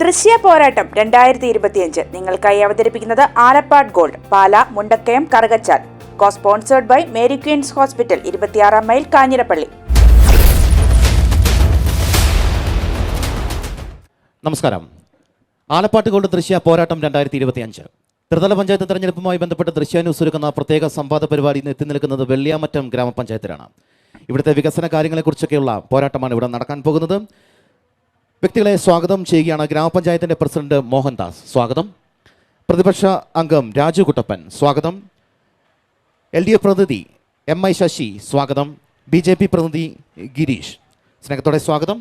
ദൃശ്യ പോരാട്ടം 2025 നിങ്ങൾക്കായി അവതരിപ്പിക്കുന്നത് Alappad gold, Pala, Mundakkayam, Karukachal. Sponsored by Mary queens hospital, 26 mile, Kanjirappally. നമസ്കാരം. ആലപ്പാട് ഗോൾഡ് ദൃശ്യ പോരാട്ടം 2025 ത്രിതല പഞ്ചായത്ത് തെരഞ്ഞെടുപ്പുമായി ബന്ധപ്പെട്ട് ദൃശ്യ ന്യൂസ് ഒരുക്കുന്ന പ്രത്യേക സംവാദ പരിപാടി എത്തി നിൽക്കുന്നത് വെള്ളിയാമറ്റം ഗ്രാമപഞ്ചായത്തിലാണ്. ഇവിടുത്തെ വികസന കാര്യങ്ങളെക്കുറിച്ചൊക്കെയുള്ള പോരാട്ടമാണ് ഇവിടെ നടക്കാൻ പോകുന്നത്. വ്യക്തികളെ സ്വാഗതം ചെയ്യുകയാണ് ഗ്രാമപഞ്ചായത്തിൻ്റെ പ്രസിഡന്റ് മോഹൻദാസ്, സ്വാഗതം. പ്രതിപക്ഷ അംഗം രാജു കുട്ടപ്പൻ, സ്വാഗതം. LDF പ്രതിനിധി MI ശശി, സ്വാഗതം. BJP പ്രതിനിധി ഗിരീഷ്, സ്നേഹത്തോടെ സ്വാഗതം.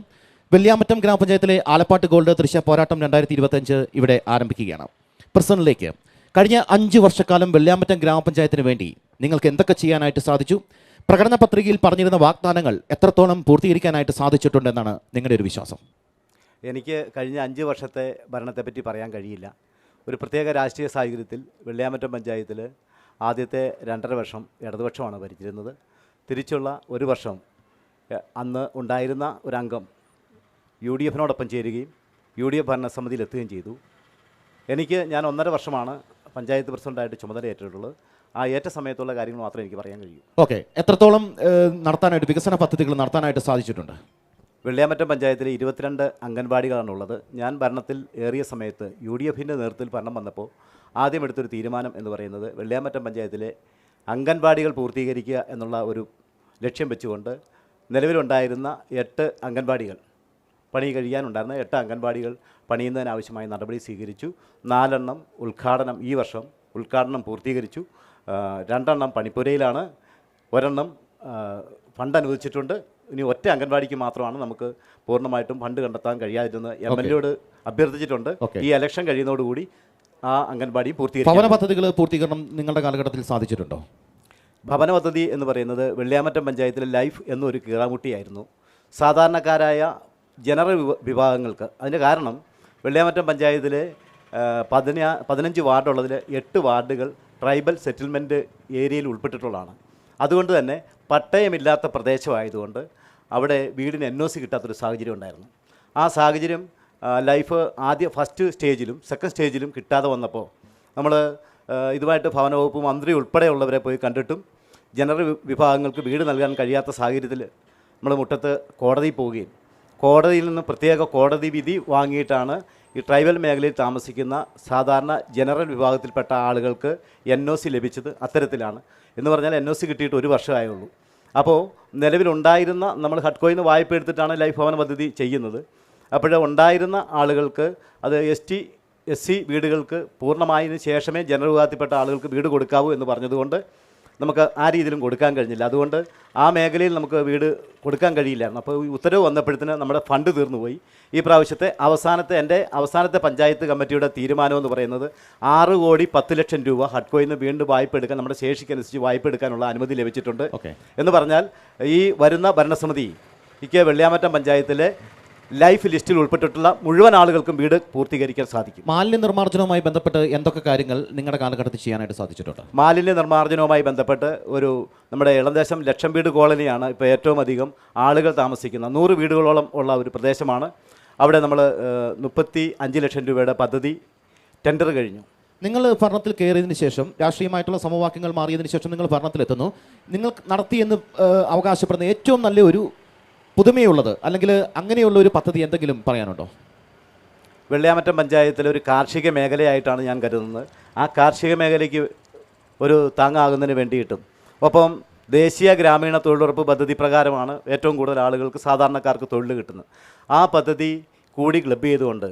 വെള്ളിയാമറ്റം ഗ്രാമപഞ്ചായത്തിലെ ആലപ്പാട് ഗോൾഡ് ദൃശ്യ പോരാട്ടം 2025 ഇവിടെ ആരംഭിക്കുകയാണ്. പ്രസിഡന്റിലേക്ക്, കഴിഞ്ഞ 5 വർഷക്കാലം വെള്ളിയാമറ്റം ഗ്രാമപഞ്ചായത്തിന് വേണ്ടി നിങ്ങൾക്ക് എന്തൊക്കെ ചെയ്യാനായിട്ട് സാധിച്ചു? പ്രകടന പത്രികയിൽ പറഞ്ഞിരുന്ന വാഗ്ദാനങ്ങൾ എത്രത്തോളം പൂർത്തീകരിക്കാനായിട്ട് സാധിച്ചിട്ടുണ്ടെന്നാണ് നിങ്ങളുടെ ഒരു വിശ്വാസം? എനിക്ക് കഴിഞ്ഞ 5 വർഷത്തെ ഭരണത്തെപ്പറ്റി പറയാൻ കഴിയില്ല. ഒരു പ്രത്യേക രാഷ്ട്രീയ സാഹചര്യത്തിൽ വെള്ളിയാമറ്റം പഞ്ചായത്തിൽ ആദ്യത്തെ 2.5 വർഷം ഇടതുപക്ഷമാണ് ഭരിച്ചിരുന്നത്. തിരിച്ചുള്ള 1 വർഷം അന്ന് ഉണ്ടായിരുന്ന ഒരംഗം UDF-നോടൊപ്പം ചേരുകയും UDF ഭരണസമിതിയിൽ എത്തുകയും ചെയ്തു. ഞാൻ 1.5 വർഷമാണ് പഞ്ചായത്ത് പ്രസിഡൻ്റായിട്ട് ചുമതലയേറ്റിട്ടുള്ളത്. ആ ഏറ്റ സമയത്തുള്ള കാര്യങ്ങൾ മാത്രമേ എനിക്ക് പറയാൻ കഴിയൂ. ഓക്കെ, എത്രത്തോളം നടത്താനായിട്ട് വികസന പദ്ധതികൾ നടത്താനായിട്ട് സാധിച്ചിട്ടുണ്ട്? വെള്ളിയാമറ്റം പഞ്ചായത്തിൽ 22 അംഗൻവാടികളാണുള്ളത്. ഞാൻ ഭരണത്തിൽ ഏറിയ സമയത്ത് UDF-ൻ്റെ നേതൃത്വത്തിൽ ഭരണം വന്നപ്പോൾ ആദ്യം എടുത്തൊരു തീരുമാനം എന്ന് പറയുന്നത് വെള്ളിയാമറ്റം പഞ്ചായത്തിലെ അംഗൻവാടികൾ പൂർത്തീകരിക്കുക എന്നുള്ള ഒരു ലക്ഷ്യം വെച്ചുകൊണ്ട് നിലവിലുണ്ടായിരുന്ന 8 അംഗൻവാടികൾ പണി കഴിയാനുണ്ടായിരുന്ന 8 അംഗൻവാടികൾ പണിയുന്നതിനാവശ്യമായ നടപടി സ്വീകരിച്ചു. 4 എണ്ണം ഈ വർഷം ഉദ്ഘാടനം പൂർത്തീകരിച്ചു. 2 എണ്ണം പണിപ്പുരയിലാണ്. 1 എണ്ണം ഫണ്ട് അനുവദിച്ചിട്ടുണ്ട്. ഇനി ഒറ്റ അംഗൻവാടിക്ക് മാത്രമാണ് നമുക്ക് പൂർണ്ണമായിട്ടും ഫണ്ട് കണ്ടെത്താൻ കഴിയാതിരുന്നത്. MLA-യോട് അഭ്യർത്ഥിച്ചിട്ടുണ്ട്. ഈ ഇലക്ഷൻ കഴിയുന്നതോടുകൂടി ആ അംഗൻവാടി പൂർത്തീകരിക്കും. ഭവന പദ്ധതികൾ പൂർത്തീകരണം നിങ്ങളുടെ കാലഘട്ടത്തിൽ സാധിച്ചിട്ടുണ്ടോ? ഭവന പദ്ധതി എന്ന് പറയുന്നത് വെള്ളിയാമറ്റം പഞ്ചായത്തിലെ ലൈഫ് എന്നൊരു കീറാമുട്ടിയായിരുന്നു സാധാരണക്കാരായ ജനറൽ വിഭാഗങ്ങൾക്ക്. അതിൻ്റെ കാരണം വെള്ളിയാമറ്റം പഞ്ചായത്തിലെ 15 വാർഡുള്ളതിൽ 8 വാർഡുകൾ ട്രൈബൽ സെറ്റിൽമെൻറ്റ് ഏരിയയിൽ ഉൾപ്പെട്ടിട്ടുള്ളതാണ്. അതുകൊണ്ട് തന്നെ പട്ടയമില്ലാത്ത പ്രദേശമായതുകൊണ്ട് അവിടെ വീടിന് NOC കിട്ടാത്തൊരു സാഹചര്യം ഉണ്ടായിരുന്നു. ആ സാഹചര്യം ലൈഫ് ഫസ്റ്റ് സ്റ്റേജിലും സെക്കൻഡ് സ്റ്റേജിലും കിട്ടാതെ വന്നപ്പോൾ നമ്മൾ ഇതുമായിട്ട് ഭവന വകുപ്പ് മന്ത്രി ഉൾപ്പെടെയുള്ളവരെ പോയി കണ്ടിട്ടും ജനറൽ വിഭാഗങ്ങൾക്ക് വീട് നൽകാൻ കഴിയാത്ത സാഹചര്യത്തിൽ നമ്മൾ മുട്ടത്ത് കോടതിയിൽ പോവുകയും കോടതിയിൽ നിന്ന് പ്രത്യേക കോടതി വിധി വാങ്ങിയിട്ടാണ് ഈ ട്രൈബൽ മേഖലയിൽ താമസിക്കുന്ന സാധാരണ ജനറൽ വിഭാഗത്തിൽപ്പെട്ട ആളുകൾക്ക് NOC ലഭിച്ചത്. അത്തരത്തിലാണ്. എന്ന് പറഞ്ഞാൽ NOC കിട്ടിയിട്ട് 1 വർഷമായുള്ളൂ. അപ്പോൾ നിലവിലുണ്ടായിരുന്ന നമ്മൾ ഹഡ്കോയിൽ നിന്ന് വായ്പ എടുത്തിട്ടാണ് ലൈഫ് ഭവന പദ്ധതി ചെയ്യുന്നത്. അപ്പോഴേ ഉണ്ടായിരുന്ന ആളുകൾക്ക് അത് ST SC വീടുകൾക്ക് പൂർണ്ണമായതിനു ശേഷമേ ജനറൽ വിഭാഗത്തിൽപ്പെട്ട ആളുകൾക്ക് വീട് കൊടുക്കാവൂ എന്ന് പറഞ്ഞതുകൊണ്ട് നമുക്ക് ആ രീതിയിലും കൊടുക്കാൻ കഴിഞ്ഞില്ല. അതുകൊണ്ട് ആ മേഖലയിൽ നമുക്ക് വീട് കൊടുക്കാൻ കഴിയില്ലായിരുന്നു. അപ്പോൾ ഈ ഉത്തരവ് വന്നപ്പോഴത്തേന് നമ്മുടെ ഫണ്ട് തീർന്നുപോയി. ഈ പ്രാവശ്യത്തെ എൻ്റെ അവസാനത്തെ പഞ്ചായത്ത് കമ്മിറ്റിയുടെ തീരുമാനം എന്ന് പറയുന്നത് 6,10,00,000 രൂപ ഹഡ്കോയിൽ നിന്ന് വീണ്ടും വായ്പ എടുക്കാൻ, നമ്മുടെ ശേഷിക്കനുസരിച്ച് വായ്പ എടുക്കാനുള്ള അനുമതി ലഭിച്ചിട്ടുണ്ട്. എന്ന് പറഞ്ഞാൽ ഈ വരുന്ന ഭരണസമിതിക്ക് വെള്ളിയാമറ്റം പഞ്ചായത്തിലെ ലൈഫ് ലിസ്റ്റിൽ ഉൾപ്പെട്ടിട്ടുള്ള മുഴുവൻ ആളുകൾക്കും വീട് പൂർത്തീകരിക്കാൻ സാധിക്കും. മാലിന്യ നിർമ്മാർജ്ജനവുമായി ബന്ധപ്പെട്ട് എന്തൊക്കെ കാര്യങ്ങൾ നിങ്ങളുടെ കാലഘട്ടത്തിൽ ചെയ്യാനായിട്ട് സാധിച്ചിട്ടുണ്ട്? മാലിന്യ നിർമ്മാർജ്ജനവുമായി ബന്ധപ്പെട്ട് നമ്മുടെ ഇളന്തേശം ലക്ഷം വീട് കോളനിയാണ് ഇപ്പോൾ ഏറ്റവും അധികം ആളുകൾ താമസിക്കുന്ന 100 വീടുകളോളം ഉള്ള ഒരു പ്രദേശമാണ്. അവിടെ നമ്മൾ 35 ലക്ഷം രൂപയുടെ പദ്ധതി ടെൻഡർ കഴിഞ്ഞു. നിങ്ങൾ ഭരണത്തിൽ കയറിയതിന് ശേഷം, രാഷ്ട്രീയമായിട്ടുള്ള സമവാക്യങ്ങൾ മാറിയതിന് ശേഷം നിങ്ങൾ ഭരണത്തിലെത്തുന്നു. നിങ്ങൾ നടത്തിയെന്ന് അവകാശപ്പെടുന്ന ഏറ്റവും നല്ല ഒരു പുതുമയുള്ളത് അല്ലെങ്കിൽ അങ്ങനെയുള്ള ഒരു പദ്ധതി എന്തെങ്കിലും പറയാനുണ്ടോ? വെള്ളിയാമറ്റം പഞ്ചായത്തിലെ ഒരു കാർഷിക മേഖലയായിട്ടാണ് ഞാൻ കരുതുന്നത്. ആ കാർഷിക മേഖലയ്ക്ക് ഒരു താങ്ങാകുന്നതിന് വേണ്ടിയിട്ടും ഒപ്പം ദേശീയ ഗ്രാമീണ തൊഴിലുറപ്പ് പദ്ധതി പ്രകാരമാണ് ഏറ്റവും കൂടുതൽ ആളുകൾക്ക് സാധാരണക്കാർക്ക് തൊഴിൽ കിട്ടുന്നത്. ആ പദ്ധതി കൂടി ക്ലബ് ചെയ്തുകൊണ്ട്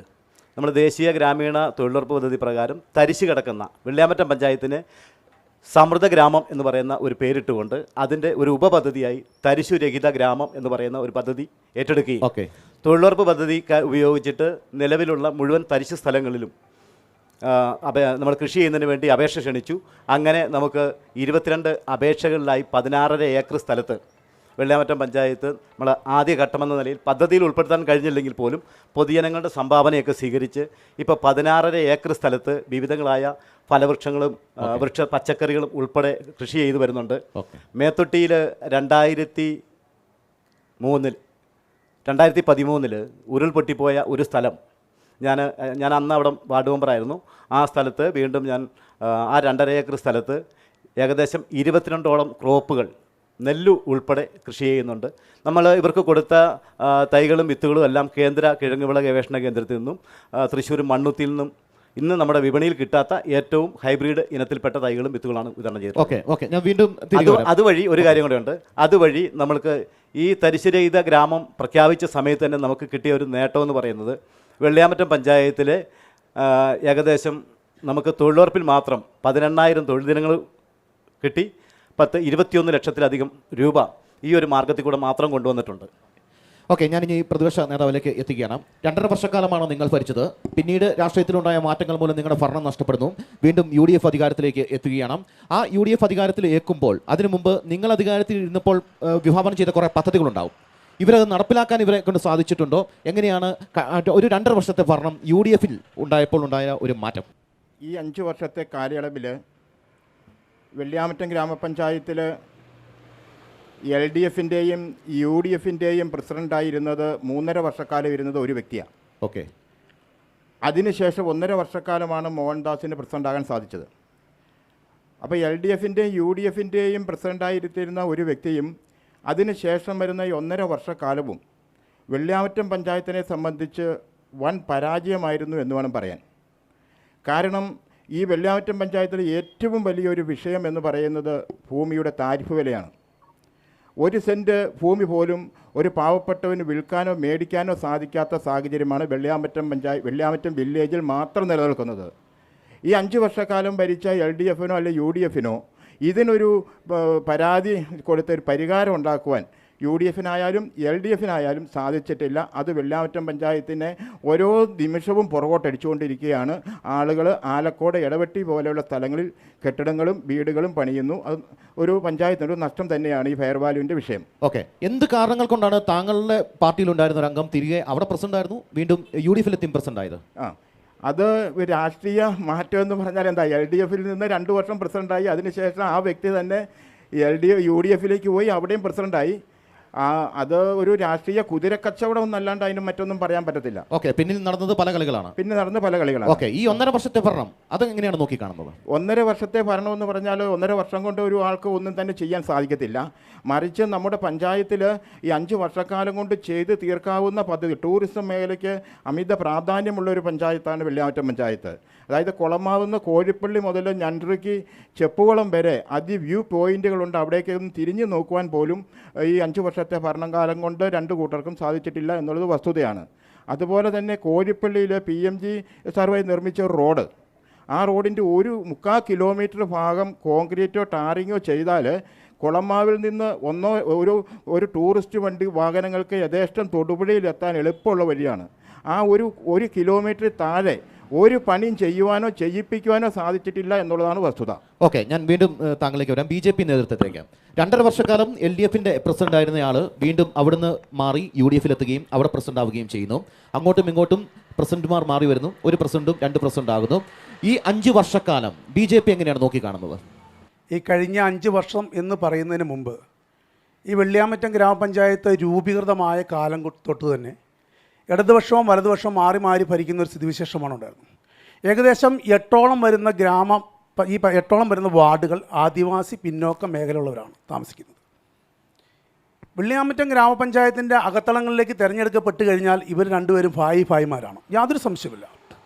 നമ്മൾ ദേശീയ ഗ്രാമീണ തൊഴിലുറപ്പ് പദ്ധതി പ്രകാരം തരിശ് കിടക്കുന്ന വെള്ളിയാമറ്റം പഞ്ചായത്തിന് സമൃദ്ധ ഗ്രാമം എന്ന് പറയുന്ന ഒരു പേരിട്ടുകൊണ്ട് അതിൻ്റെ ഒരു ഉപപദ്ധതിയായി തരിശുരഹിത ഗ്രാമം എന്ന് പറയുന്ന ഒരു പദ്ധതി ഏറ്റെടുക്കുകയും തൊഴിലുറപ്പ് പദ്ധതി ഉപയോഗിച്ചിട്ട് നിലവിലുള്ള മുഴുവൻ തരിശ് സ്ഥലങ്ങളിലും നമ്മൾ കൃഷി ചെയ്യുന്നതിന് വേണ്ടി അപേക്ഷ ക്ഷണിച്ചു. അങ്ങനെ നമുക്ക് 22 അപേക്ഷകളിലായി 16.5 ഏക്കർ സ്ഥലത്ത് വെള്ളിയാമറ്റം പഞ്ചായത്ത് നമ്മൾ ആദ്യ ഘട്ടമെന്ന നിലയിൽ പദ്ധതിയിൽ ഉൾപ്പെടുത്താൻ കഴിഞ്ഞില്ലെങ്കിൽ പോലും പൊതുജനങ്ങളുടെ സംഭാവനയൊക്കെ സ്വീകരിച്ച് ഇപ്പോൾ 16.5 ഏക്കർ സ്ഥലത്ത് വിവിധങ്ങളായ ഫലവൃക്ഷങ്ങളും പച്ചക്കറികളും ഉൾപ്പെടെ കൃഷി ചെയ്തു വരുന്നുണ്ട്. മേത്തൊട്ടിയിൽ 2013 ഉരുൾപൊട്ടിപ്പോയ ഒരു സ്ഥലം ഞാൻ അന്ന് അവിടെ വാർഡ് മെമ്പറായിരുന്നു. ആ സ്ഥലത്ത് വീണ്ടും ഞാൻ ആ 2.5 ഏക്കർ സ്ഥലത്ത് ഏകദേശം 22ഓളം ക്രോപ്പുകൾ നെല്ല് ഉൾപ്പെടെ കൃഷി ചെയ്യുന്നുണ്ട്. നമ്മൾ ഇവർക്ക് കൊടുത്ത തൈകളും വിത്തുകളും എല്ലാം കേന്ദ്ര കിഴങ്ങുവിള ഗവേഷണ കേന്ദ്രത്തിൽ നിന്നും തൃശ്ശൂർ മണ്ണുത്തിയിൽ നിന്നും ഇന്ന് നമ്മുടെ വിപണിയിൽ കിട്ടാത്ത ഏറ്റവും ഹൈബ്രിഡ് ഇനത്തിൽപ്പെട്ട തൈകളും വിത്തുകളാണ് വിതരണം ചെയ്തത്. ഓക്കെ ഞാൻ വീണ്ടും അതുവഴി ഒരു കാര്യം കൂടെ ഉണ്ട്. അതുവഴി നമ്മൾക്ക് ഈ തരിശുരഹിത ഗ്രാമം പ്രഖ്യാപിച്ച സമയത്ത് തന്നെ നമുക്ക് കിട്ടിയ ഒരു നേട്ടമെന്ന് പറയുന്നത് വെള്ളിയാമറ്റം പഞ്ചായത്തിലെ ഏകദേശം നമുക്ക് തൊഴിലുറപ്പിൽ മാത്രം 18,000 തൊഴിൽ ദിനങ്ങൾ കിട്ടി. 21 ലക്ഷത്തിലധികം രൂപ ഈ ഒരു മാർഗത്തിൽ കൂടെ മാത്രം കൊണ്ടുവന്നിട്ടുണ്ട്. ഓക്കെ, ഞാനിനി പ്രതിപക്ഷ നേതാവിലേക്ക് എത്തുകയാണ്. 2.5 വർഷക്കാലമാണ് നിങ്ങൾ ഭരിച്ചത്. പിന്നീട് രാഷ്ട്രീയത്തിലുണ്ടായ മാറ്റങ്ങൾ മൂലം നിങ്ങളുടെ ഭരണം നഷ്ടപ്പെടുന്നു. വീണ്ടും UDF അധികാരത്തിലേക്ക് എത്തുകയാണ്. ആ UDF അധികാരത്തിൽ ഏൽക്കുമ്പോൾ അതിനു മുമ്പ് നിങ്ങൾ അധികാരത്തിൽ ഇരുന്നപ്പോൾ വിഭാവനം ചെയ്ത കുറേ പദ്ധതികളുണ്ടാവും. ഇവരത് നടപ്പിലാക്കാൻ ഇവരെ കൊണ്ട് സാധിച്ചിട്ടുണ്ടോ? എങ്ങനെയാണ് ഒരു 2.5 വർഷത്തെ ഭരണം UDF ഉണ്ടായപ്പോൾ ഉണ്ടായ ഒരു മാറ്റം? ഈ 5 വർഷത്തെ കാലയളവിൽ വെള്ളിയാമറ്റം ഗ്രാമപഞ്ചായത്തിൽ LDFൻ്റെയും UDFൻ്റെയും പ്രസിഡൻ്റായിരുന്നത് 3.5 വർഷക്കാലം ഇരുന്നത് ഒരു വ്യക്തിയാണ്. ഓക്കെ. അതിനുശേഷം 1.5 വർഷക്കാലമാണ് മോഹൻദാസിന് പ്രസിഡൻ്റാകാൻ സാധിച്ചത്. അപ്പോൾ LDFൻ്റെയും UDFൻ്റെയും പ്രസിഡൻ്റായിരുന്ന ഒരു വ്യക്തിയും അതിനുശേഷം വരുന്ന ഈ 1.5 വർഷക്കാലവും വെള്ളിയാമറ്റം പഞ്ചായത്തിനെ സംബന്ധിച്ച് വൻ പരാജയമായിരുന്നു എന്ന് വേണം പറയാൻ. കാരണം ഈ വെള്ളിയാമറ്റം പഞ്ചായത്തിലെ ഏറ്റവും വലിയൊരു വിഷയം എന്ന് പറയുന്നത് ഭൂമിയുടെ താരിഫ് വിലയാണ്. 1 സെൻറ്റ് ഭൂമി പോലും ഒരു പാവപ്പെട്ടവന് വിൽക്കാനോ മേടിക്കാനോ സാധിക്കാത്ത സാഹചര്യമാണ് വെള്ളിയാമറ്റം വില്ലേജിൽ മാത്രം നിലനിൽക്കുന്നത്. ഈ 5 വർഷക്കാലം ഭരിച്ച LDFനോ അല്ലെങ്കിൽ UDFനോ ഇതിനൊരു പരാതി കൊടുത്തൊരു പരിഹാരം ഉണ്ടാക്കുവാൻ UDFനായാലും LDFനായാലും സാധിച്ചിട്ടില്ല. അത് വെള്ളിയാമറ്റം പഞ്ചായത്തിനെ ഓരോ നിമിഷവും പുറകോട്ടടിച്ചുകൊണ്ടിരിക്കുകയാണ്. ആളുകൾ ആലക്കോട് ഇടവെട്ടി പോലെയുള്ള സ്ഥലങ്ങളിൽ കെട്ടിടങ്ങളും വീടുകളും പണിയുന്നു. അത് ഒരു പഞ്ചായത്തിനൊരു നഷ്ടം തന്നെയാണ് ഈ ഫെയർ വാല്യൂവിൻ്റെ വിഷയം. ഓക്കെ, എന്ത് കാരണങ്ങൾ കൊണ്ടാണ് താങ്കളുടെ പാർട്ടിയിലുണ്ടായിരുന്ന ഒരു അംഗം തിരികെ അവിടെ പ്രസിഡന്റ് ആയിരുന്നു, വീണ്ടും UDFിലെത്തി പ്രസിഡന്റ് ആയത്? അത് രാഷ്ട്രീയ മാറ്റം എന്ന് പറഞ്ഞാൽ എന്താ, LDFിൽ നിന്ന് 2 വർഷം പ്രസിഡൻ്റായി. അതിനുശേഷം ആ വ്യക്തി തന്നെ UDFിലേക്ക് പോയി, അവിടെയും പ്രസിഡൻ്റായി. അത് ഒരു രാഷ്ട്രീയ കുതിരക്കച്ചവടം ഒന്നല്ലാണ്ട് അതിന് മറ്റൊന്നും പറയാൻ പറ്റത്തില്ല. ഓക്കെ, പിന്നിൽ നടന്നത് പല കളികളാണ്. ഓക്കെ, ഈ 1.5 വർഷത്തെ ഭരണം അത് എങ്ങനെയാണ് നോക്കി കാണുന്നത്? 1.5 വർഷത്തെ ഭരണം എന്ന് പറഞ്ഞാൽ 1.5 വർഷം കൊണ്ട് ഒരു ആൾക്ക് ഒന്നും തന്നെ ചെയ്യാൻ സാധിക്കത്തില്ല. മറിച്ച് നമ്മുടെ പഞ്ചായത്തിൽ ഈ 5 വർഷക്കാലം കൊണ്ട് ചെയ്ത് തീർക്കാവുന്ന പദ്ധതി, ടൂറിസം മേഖലയ്ക്ക് അമിത പ്രാധാന്യമുള്ള ഒരു പഞ്ചായത്താണ് വെള്ളിയാമറ്റം പഞ്ചായത്ത്. അതായത് കുളമാവുന്ന കോഴിപ്പള്ളി മുതൽ ഞണ്ടിക്ക് ചെപ്പുകുളം വരെ വ്യൂ പോയിന്റുകളുണ്ട്. അവിടേക്കൊന്നും തിരിഞ്ഞു നോക്കുവാൻ പോലും ഈ 5 വർഷത്തെ ഭരണകാലം കൊണ്ട് 2 കൂട്ടർക്കും സാധിച്ചിട്ടില്ല എന്നുള്ളത് വസ്തുതയാണ്. അതുപോലെ തന്നെ കോഴിപ്പള്ളിയിൽ PMG സർവേ നിർമ്മിച്ച ഒരു റോഡ്, ആ റോഡിൻ്റെ 1/4 കിലോമീറ്റർ ഭാഗം കോൺക്രീറ്റോ ടാറിങ്ങോ ചെയ്താൽ കുളമാവിൽ നിന്ന് ഒരു ടൂറിസ്റ്റ് വാഹനങ്ങൾക്ക് യഥേഷ്ടം തൊടുപുഴയിലെത്താൻ എളുപ്പമുള്ള വഴിയാണ്. ആ 1 കിലോമീറ്റർ താഴെ ഒരു പണിയും ചെയ്യുവാനോ ചെയ്യിപ്പിക്കുവാനോ സാധിച്ചിട്ടില്ല എന്നുള്ളതാണ് വസ്തുത. ഓക്കെ, ഞാൻ വീണ്ടും താങ്കളിലേക്ക് വരാം. BJP നേതൃത്വത്തിലേക്ക് 2.5 വർഷക്കാലം LDFിൻ്റെ പ്രസിഡന്റ് ആയിരുന്നയാൾ വീണ്ടും അവിടുന്ന് മാറി UDFിലെത്തുകയും അവിടെ പ്രസിഡന്റ് ആവുകയും ചെയ്യുന്നു. അങ്ങോട്ടും ഇങ്ങോട്ടും പ്രസിഡന്റുമാർ മാറി വരുന്നു. ഒരു പ്രസിഡന്റും 2 പ്രസിഡന്റ് ആകുന്നു. ഈ 5 വർഷക്കാലം BJP എങ്ങനെയാണ് നോക്കിക്കാണുന്നത്? ഈ കഴിഞ്ഞ 5 വർഷം എന്ന് പറയുന്നതിന് മുമ്പ് ഈ വെള്ളിയാമറ്റം ഗ്രാമപഞ്ചായത്ത് രൂപീകൃതമായ കാലം തൊട്ട് തന്നെ ഇടതുപക്ഷവും വലതുപക്ഷവും മാറി മാറി ഭരിക്കുന്ന ഒരു സ്ഥിതിവിശേഷമാണ് ഉണ്ടായിരുന്നത്. ഏകദേശം 8ഓളം വരുന്ന 8ഓളം വരുന്ന വാർഡുകൾ ആദിവാസി പിന്നോക്ക മേഖലയുള്ളവരാണ് താമസിക്കുന്നത്. വെള്ളിയാമറ്റം ഗ്രാമപഞ്ചായത്തിൻ്റെ അകത്തളങ്ങളിലേക്ക് തിരഞ്ഞെടുക്കപ്പെട്ട് കഴിഞ്ഞാൽ ഇവർ രണ്ടുപേരും ഭായിമാരാണ്, യാതൊരു സംശയമില്ല.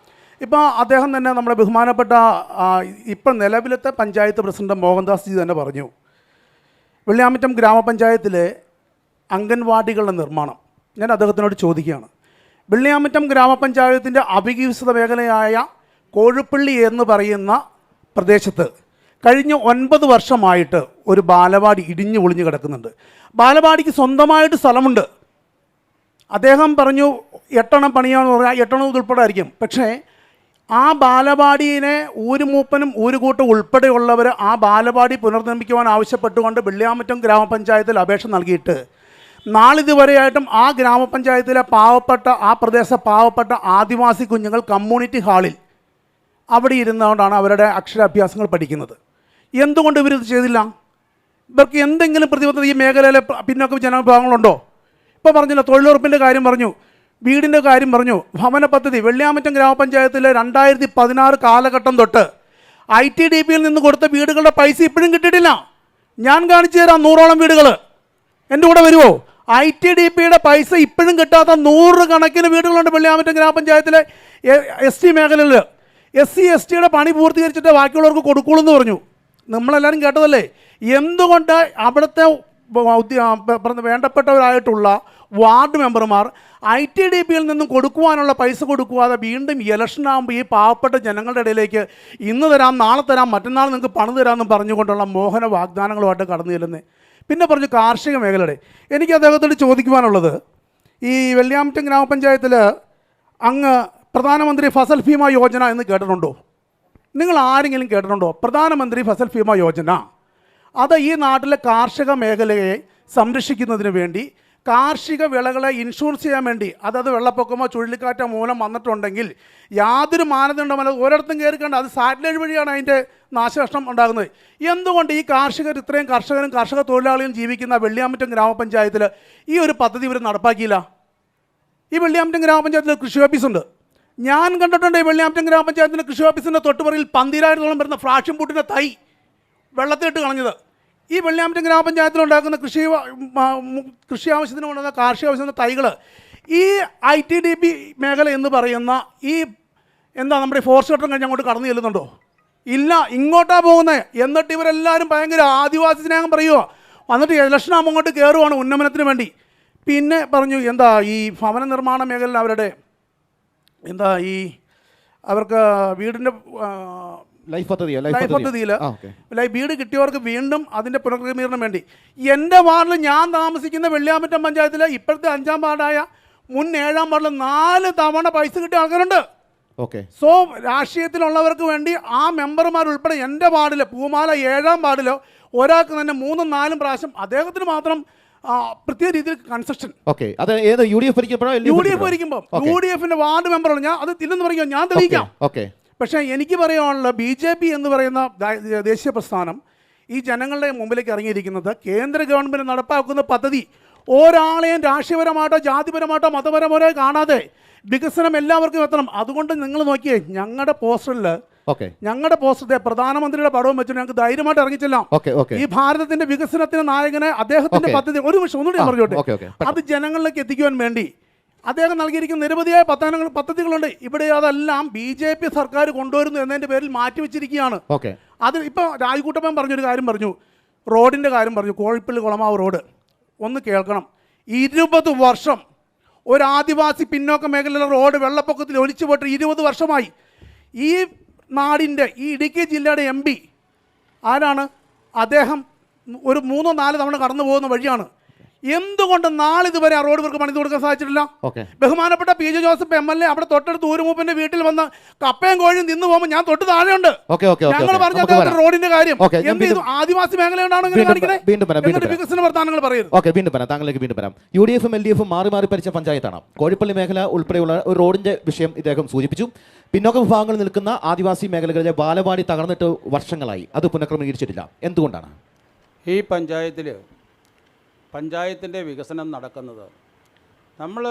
ഇപ്പോൾ അദ്ദേഹം തന്നെ നമ്മുടെ ബഹുമാനപ്പെട്ട ഇപ്പം നിലവിലത്തെ പഞ്ചായത്ത് പ്രസിഡന്റ് മോഹൻദാസ് ജി തന്നെ പറഞ്ഞു, വെള്ളിയാമറ്റം ഗ്രാമപഞ്ചായത്തിലെ അംഗൻവാടികളുടെ നിർമ്മാണം. ഞാൻ അദ്ദേഹത്തിനോട് ചോദിക്കുകയാണ്, വെള്ളിയാമറ്റം ഗ്രാമപഞ്ചായത്തിൻ്റെ അവികസിത മേഖലയായ കോഴിപ്പള്ളി എന്ന് പറയുന്ന പ്രദേശത്ത് കഴിഞ്ഞ 9 വർഷമായിട്ട് ഒരു ബാലവാടി ഇടിഞ്ഞു പൊളിഞ്ഞു കിടക്കുന്നുണ്ട്. ബാലവാടിക്ക് സ്വന്തമായിട്ട് സ്ഥലമുണ്ട്. അദ്ദേഹം പറഞ്ഞു 8 പണിയാന്ന് പറഞ്ഞാൽ 8 ഉൾപ്പെടെ ആയിരിക്കും. പക്ഷേ ആ ബാലവാടിയെ ഊരുമൂപ്പനും ഊരുകൂട്ടും ഉൾപ്പെടെയുള്ളവർ ആ ബാലവാടി പുനർനിർമ്മിക്കുവാൻ ആവശ്യപ്പെട്ടുകൊണ്ട് വെള്ളിയാമറ്റം ഗ്രാമപഞ്ചായത്തിൽ അപേക്ഷ നൽകിയിട്ട് നാളിതുവരെയായിട്ടും ആ ഗ്രാമപഞ്ചായത്തിലെ ആ പ്രദേശ പാവപ്പെട്ട ആദിവാസി കുഞ്ഞുങ്ങൾ കമ്മ്യൂണിറ്റി ഹാളിൽ അവിടെ ഇരുന്നുകൊണ്ടാണ് അവരുടെ അക്ഷരാഭ്യാസങ്ങൾ പഠിക്കുന്നത്. എന്തുകൊണ്ട് ഇവരിത് ചെയ്തില്ല? ഇവർക്ക് എന്തെങ്കിലും പ്രതിബദ്ധത ഈ മേഖലയിലെ പിന്നോക്ക ജനവിഭാഗങ്ങളുണ്ടോ? ഇപ്പോൾ പറഞ്ഞില്ല, തൊഴിലുറപ്പിൻ്റെ കാര്യം പറഞ്ഞു. വീടിൻ്റെ കാര്യം പറഞ്ഞു. ഭവന പദ്ധതി വെള്ളിയാമറ്റം ഗ്രാമപഞ്ചായത്തിലെ 2016 കാലഘട്ടം തൊട്ട് ITDPയിൽ നിന്ന് കൊടുത്ത വീടുകളുടെ പൈസ ഇപ്പോഴും കിട്ടിയിട്ടില്ല. ഞാൻ കാണിച്ചു തരാം 100ഓളം വീടുകൾ. എൻ്റെ കൂടെ വരുമോ? ITDPയുടെ പൈസ ഇപ്പോഴും കിട്ടാത്ത 100 കണക്കിന് വീടുകളുണ്ട് വെള്ളിയാമറ്റം ഗ്രാമപഞ്ചായത്തിലെ ST മേഖലയിൽ. SC STയുടെ പണി പൂർത്തീകരിച്ചിട്ട് ബാക്കിയുള്ളവർക്ക് കൊടുക്കുള്ളൂ എന്ന് പറഞ്ഞു. നമ്മളെല്ലാവരും കേട്ടതല്ലേ? എന്തുകൊണ്ട് അവിടുത്തെ വേണ്ടപ്പെട്ടവരായിട്ടുള്ള വാർഡ് മെമ്പർമാർ ITDPയിൽ നിന്നും കൊടുക്കുവാനുള്ള പൈസ കൊടുക്കുവാതെ വീണ്ടും ഇലക്ഷനാകുമ്പോൾ ഈ പാവപ്പെട്ട ജനങ്ങളുടെ ഇടയിലേക്ക് ഇന്ന് തരാം, നാളെ തരാം, മറ്റന്നാൾ നിങ്ങൾക്ക് പണം തരാമെന്നും പറഞ്ഞുകൊണ്ടുള്ള മോഹന വാഗ്ദാനങ്ങളുമായിട്ട് കടന്നു ചെല്ലുന്നത്? പിന്നെ പറഞ്ഞു കാർഷിക മേഖലയുടെ. എനിക്ക് അദ്ദേഹത്തോട് ചോദിക്കുവാനുള്ളത്, ഈ വെള്ളിയാമറ്റം ഗ്രാമപഞ്ചായത്തിൽ അങ്ങ് പ്രധാനമന്ത്രി ഫസൽ ഭീമ യോജന എന്ന് കേട്ടിട്ടുണ്ടോ? നിങ്ങൾ ആരെങ്കിലും കേട്ടിട്ടുണ്ടോ പ്രധാനമന്ത്രി ഫസൽ ഭീമ യോജന? അത് ഈ നാട്ടിലെ കാർഷിക മേഖലയെ സംരക്ഷിക്കുന്നതിന് വേണ്ടി, കാർഷിക വിളകളെ ഇൻഷുറൻസ് ചെയ്യാൻ വേണ്ടി, അതത് വെള്ളപ്പൊക്കമോ ചുഴലിക്കാറ്റോ മൂലം വന്നിട്ടുണ്ടെങ്കിൽ യാതൊരു മാനദണ്ഡമല്ല, ഒരിടത്തും കയറിക്കണ്ട, അത് സാറ്റലൈറ്റ് വഴിയാണ് അതിൻ്റെ നാശനഷ്ടം ഉണ്ടാകുന്നത്. എന്തുകൊണ്ട് ഈ ഇത്രയും കർഷകരും കർഷക തൊഴിലാളികളും ജീവിക്കുന്ന വെള്ളിയാമറ്റം ഗ്രാമപഞ്ചായത്തിൽ ഈ ഒരു പദ്ധതി ഇവർ നടപ്പാക്കിയില്ല? ഈ വെള്ളിയാമറ്റം ഗ്രാമപഞ്ചായത്തിൽ കൃഷി ഓഫീസുണ്ട്. ഞാൻ കണ്ടിട്ടുണ്ട് ഈ വെള്ളിയാമറ്റം ഗ്രാമപഞ്ചായത്തിൻ്റെ കൃഷി ഓഫീസിൻ്റെ തൊട്ടുപുറയിൽ 12,000-ഓളം വരുന്ന ഫ്രാഷൻ പൂട്ടിൻ്റെ തൈ വെള്ളത്തിലിട്ട് കളഞ്ഞത്. ഈ വെള്ളിയാമറ്റം ഗ്രാമപഞ്ചായത്തിലുണ്ടാക്കുന്ന കൃഷി ആവശ്യത്തിന് കൊണ്ടുവന്ന കാർഷിക ആവശ്യത്തിന് തൈകൾ ഈ ITDP മേഖല എന്ന് പറയുന്ന ഈ നമ്മുടെ ഫോറസ്റ്റ് ഘട്ടം കഴിഞ്ഞ് അങ്ങോട്ട് കടന്നു ചെല്ലുന്നുണ്ടോ? ഇല്ല, ഇങ്ങോട്ടാണ് പോകുന്നത്. എന്നിട്ട് ഇവരെല്ലാവരും ഭയങ്കര ആദിവാസി സ്നേഹം പറയുമോ, വന്നിട്ട് ഇലക്ഷനാകുമ്പോൾ അങ്ങോട്ട് കയറുവാണ് ഉന്നമനത്തിന് വേണ്ടി. പിന്നെ പറഞ്ഞു ഈ ഭവന നിർമ്മാണ മേഖലയിൽ അവരുടെ അവർക്ക് വീടിൻ്റെ ലൈഫ് പദ്ധതിയിൽ വീട് കിട്ടിയവർക്ക് വീണ്ടും അതിൻ്റെ പുനർക്രമീകരണം വേണ്ടി. എൻ്റെ വാർഡിൽ ഞാൻ താമസിക്കുന്ന വെള്ളിയാമറ്റം പഞ്ചായത്തിലെ ഇപ്പോഴത്തെ 5ാം വാർഡായ മുൻ 7ാം വാർഡിൽ 4 തവണ പൈസ കിട്ടിയ ആൾക്കാരുണ്ട്. സോ രാഷ്ട്രീയത്തിലുള്ളവർക്ക് വേണ്ടി ആ മെമ്പർമാർ ഉൾപ്പെടെ എൻ്റെ വാർഡിൽ പൂമാല 7ാം വാർഡിലോ ഒരാൾക്ക് തന്നെ 3-4 പ്രാവശ്യം അദ്ദേഹത്തിന് മാത്രം പ്രത്യേക രീതിയിൽ കൺസെഷൻ. ഭരിക്കുമ്പോൾ UDFിൻ്റെ വാർഡ് മെമ്പറാണ് ഞാൻ. അത് ഇല്ലെന്ന് പറയുക, ഞാൻ തെളിയിക്കാം. പക്ഷേ എനിക്ക് പറയാനുള്ള BJP എന്ന് പറയുന്ന ദേശീയ പ്രസ്ഥാനം ഈ ജനങ്ങളുടെ മുമ്പിലേക്ക് ഇറങ്ങിയിരിക്കുന്നത് കേന്ദ്ര ഗവൺമെൻറ് നടപ്പാക്കുന്ന പദ്ധതി ഒരാളെയും രാഷ്ട്രീയപരമായിട്ടോ ജാതിപരമായിട്ടോ മതപരമായിട്ടോ കാണാതെ വികസനം എല്ലാവർക്കും എത്തണം. അതുകൊണ്ട് നിങ്ങൾ നോക്കിയേ, ഞങ്ങളുടെ പോസ്റ്ററിൽ പ്രധാനമന്ത്രിയുടെ പടവും വെച്ചിട്ട് ഞങ്ങൾക്ക് ധൈര്യമായിട്ട് ഇറങ്ങിച്ചെല്ലാം. ഈ ഭാരതത്തിന്റെ വികസനത്തിന് നായകനെ അദ്ദേഹത്തിന്റെ പദ്ധതി ഒരു നിമിഷം ഒന്നുകൂടി പറഞ്ഞോട്ടെ, അത് ജനങ്ങളിലേക്ക് എത്തിക്കുവാൻ വേണ്ടി അദ്ദേഹം നൽകിയിരിക്കുന്ന നിരവധിയായ പദ്ധതികളുണ്ട്. ഇവിടെ അതെല്ലാം BJP സർക്കാർ കൊണ്ടുവരുന്നു എന്നതിൻ്റെ പേരിൽ മാറ്റിവെച്ചിരിക്കുകയാണ്. അത് ഇപ്പോൾ രാജ്കൂട്ടപ്പൻ പറഞ്ഞൊരു കാര്യം പറഞ്ഞു, റോഡിൻ്റെ കാര്യം പറഞ്ഞു, കോഴിപ്പള്ളി കുളമാവ് റോഡ്. ഒന്ന് കേൾക്കണം, 20 വർഷം ഒരു ആദിവാസി പിന്നോക്ക മേഖലയിലെ റോഡ് വെള്ളപ്പൊക്കത്തിൽ ഒലിച്ചു പോയിട്ട് 20 വർഷമായി. ഈ നാടിൻ്റെ ഈ ഇടുക്കി ജില്ലയുടെ MP ആരാണ്? അദ്ദേഹം ഒരു 3-4 തവണ കടന്നു പോകുന്ന വഴിയാണ്. എന്തുകൊണ്ട് നാളിതുവരെ ആ റോഡ് ഇവർക്ക് പണിത് കൊടുക്കാൻ സാധിച്ചിട്ടില്ല? ബഹുമാനപ്പെട്ട PJ ജോസഫ് MLA അവിടെ തൊട്ടടുത്ത് ഊരുമൂപ്പന്റെ വീട്ടിൽ വന്ന് കപ്പയും കോഴിയും തിന്നു പോകുമ്പോൾ ഞാൻ തൊട്ട് താഴെയുണ്ട്. ഞങ്ങൾ പറഞ്ഞ റോഡിന്റെ കാര്യം എന്ത് ചെയ്തു? ആദിവാസി മേഖലയുണ്ടാണ് വികസന വർത്താനങ്ങൾ പറയുന്നത്. താങ്കളിലേക്ക് വീണ്ടും വരാം. UDFും LDFും മാറി മാറി ഭരിച്ച പഞ്ചായത്താണ്. കോഴിപ്പള്ളി മേഖല ഉൾപ്പെടെയുള്ള ഒരു റോഡിന്റെ വിഷയം ഇദ്ദേഹം സൂചിപ്പിച്ചു. പിന്നോക്ക വിഭാഗങ്ങളിൽ നിൽക്കുന്ന ആദിവാസി മേഖലകളിലെ ബാലവാടി തകർന്നിട്ട് വർഷങ്ങളായി, അത് പുനഃക്രമീകരിച്ചിട്ടില്ല. എന്തുകൊണ്ടാണ് ഈ പഞ്ചായത്തിൻ്റെ വികസനം നടക്കുന്നത്? നമ്മൾ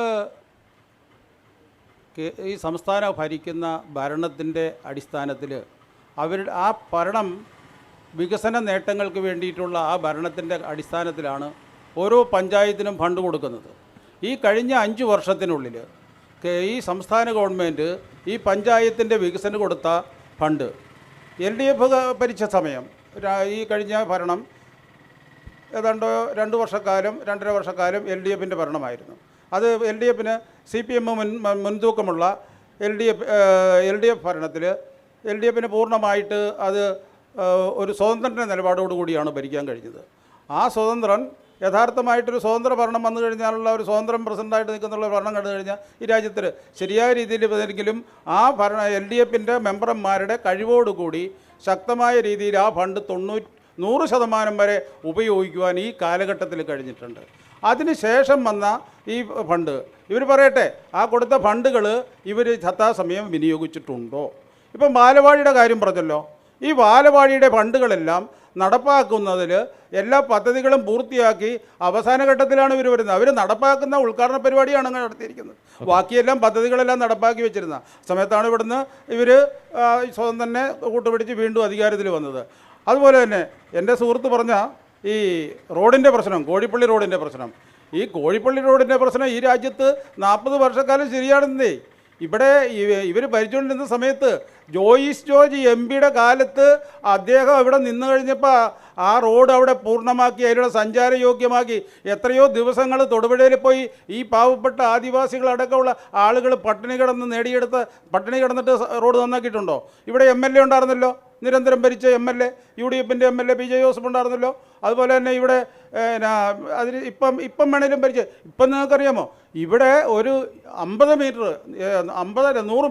ഈ സംസ്ഥാനം ഭരിക്കുന്ന ഭരണത്തിൻ്റെ അടിസ്ഥാനത്തിൽ അവരുടെ ആ ഭരണം വികസന നേട്ടങ്ങൾക്ക് വേണ്ടിയിട്ടുള്ള ആ ഭരണത്തിൻ്റെ അടിസ്ഥാനത്തിലാണ് ഓരോ പഞ്ചായത്തിനും ഫണ്ട് കൊടുക്കുന്നത്. ഈ കഴിഞ്ഞ 5 വർഷത്തിനുള്ളിൽ ഈ സംസ്ഥാന ഗവൺമെൻറ് ഈ പഞ്ചായത്തിൻ്റെ വികസനം കൊടുത്ത ഫണ്ട് LDF ഭരിച്ച സമയം, ഈ കഴിഞ്ഞ ഭരണം ഏതാണ്ട് 2 വർഷക്കാലം 2.5 വർഷക്കാലം LDFിൻ്റെ ഭരണമായിരുന്നു. അത് LDFന് CPM മുൻതൂക്കമുള്ള LDF ഭരണത്തിൽ LDFന് പൂർണ്ണമായിട്ട് അത് ഒരു സ്വതന്ത്ര നിലപാടോടുകൂടിയാണ് ഭരിക്കാൻ കഴിഞ്ഞത്. ആ സ്വതന്ത്രൻ യഥാർത്ഥമായിട്ടൊരു സ്വതന്ത്ര ഭരണം വന്നു കഴിഞ്ഞാലുള്ള ഒരു സ്വതന്ത്രം പ്രസിഡൻ്റായിട്ട് നിൽക്കുന്നുള്ള ഭരണം കണ്ടു കഴിഞ്ഞാൽ ഈ രാജ്യത്തിൽ ശരിയായ രീതിയിൽ ഏതെങ്കിലും ആ LDFിൻ്റെ മെമ്പർമാരുടെ കഴിവോടുകൂടി ശക്തമായ രീതിയിൽ ആ ഫണ്ട് 100% വരെ ഉപയോഗിക്കുവാൻ ഈ കാലഘട്ടത്തിൽ കഴിഞ്ഞിട്ടുണ്ട്. അതിനുശേഷം വന്ന ഈ ഫണ്ട് ഇവർ പറയട്ടെ, ആ കൊടുത്ത ഫണ്ടുകൾ ഇവർ യഥാസമയം വിനിയോഗിച്ചിട്ടുണ്ടോ? ഇപ്പം ബാലവാടിയുടെ കാര്യം പറഞ്ഞല്ലോ. ഈ ബാലവാടിയുടെ ഫണ്ടുകളെല്ലാം നടപ്പാക്കുന്നതിൽ എല്ലാ പദ്ധതികളും പൂർത്തിയാക്കി അവസാന ഘട്ടത്തിലാണ് ഇവർ വരുന്നത്. അവർ നടപ്പാക്കുന്ന ഉദ്ഘാടന പരിപാടിയാണ് അങ്ങനെ നടത്തിയിരിക്കുന്നത്. ബാക്കിയെല്ലാം പദ്ധതികളെല്ലാം നടപ്പാക്കി വെച്ചിരുന്ന സമയത്താണ് ഇവിടുന്ന് ഇവർ സ്വന്തം തന്നെ കൂട്ടുപിടിച്ച് വീണ്ടും അധികാരത്തിൽ വന്നത്. അതുപോലെ തന്നെ എൻ്റെ സുഹൃത്ത് പറഞ്ഞ ഈ റോഡിൻ്റെ പ്രശ്നം, കോഴിപ്പള്ളി റോഡിൻ്റെ പ്രശ്നം, ഈ കോഴിപ്പള്ളി റോഡിൻ്റെ പ്രശ്നം ഈ രാജ്യത്ത് 40 വർഷക്കാലം ശരിയാണെന്നേ. ഇവിടെ ഇവർ ഭരിച്ചുകൊണ്ടിരുന്ന സമയത്ത് ജോയിസ് ജോർജ് MP-യുടെ കാലത്ത് അദ്ദേഹം അവിടെ നിന്ന് കഴിഞ്ഞപ്പോൾ ആ റോഡ് അവിടെ പൂർണ്ണമാക്കി അതിലൂടെ സഞ്ചാരയോഗ്യമാക്കി എത്രയോ ദിവസങ്ങൾ തൊടുപുഴയിൽ പോയി ഈ പാവപ്പെട്ട ആദിവാസികളടക്കമുള്ള ആളുകൾ പട്ടിണി കിടന്നിട്ട് റോഡ് നന്നാക്കിയിട്ടുണ്ടോ? ഇവിടെ MLA ഉണ്ടായിരുന്നല്ലോ, നിരന്തരം ഭരിച്ച MLA, UDF-ൻ്റെ MLA PJ ജോസഫ് ഉണ്ടായിരുന്നല്ലോ. അതുപോലെ തന്നെ ഇവിടെ അതിന് ഇപ്പം വേണേലും ഭരിച്ച് ഇപ്പം നിങ്ങൾക്കറിയാമോ, ഇവിടെ ഒരു 100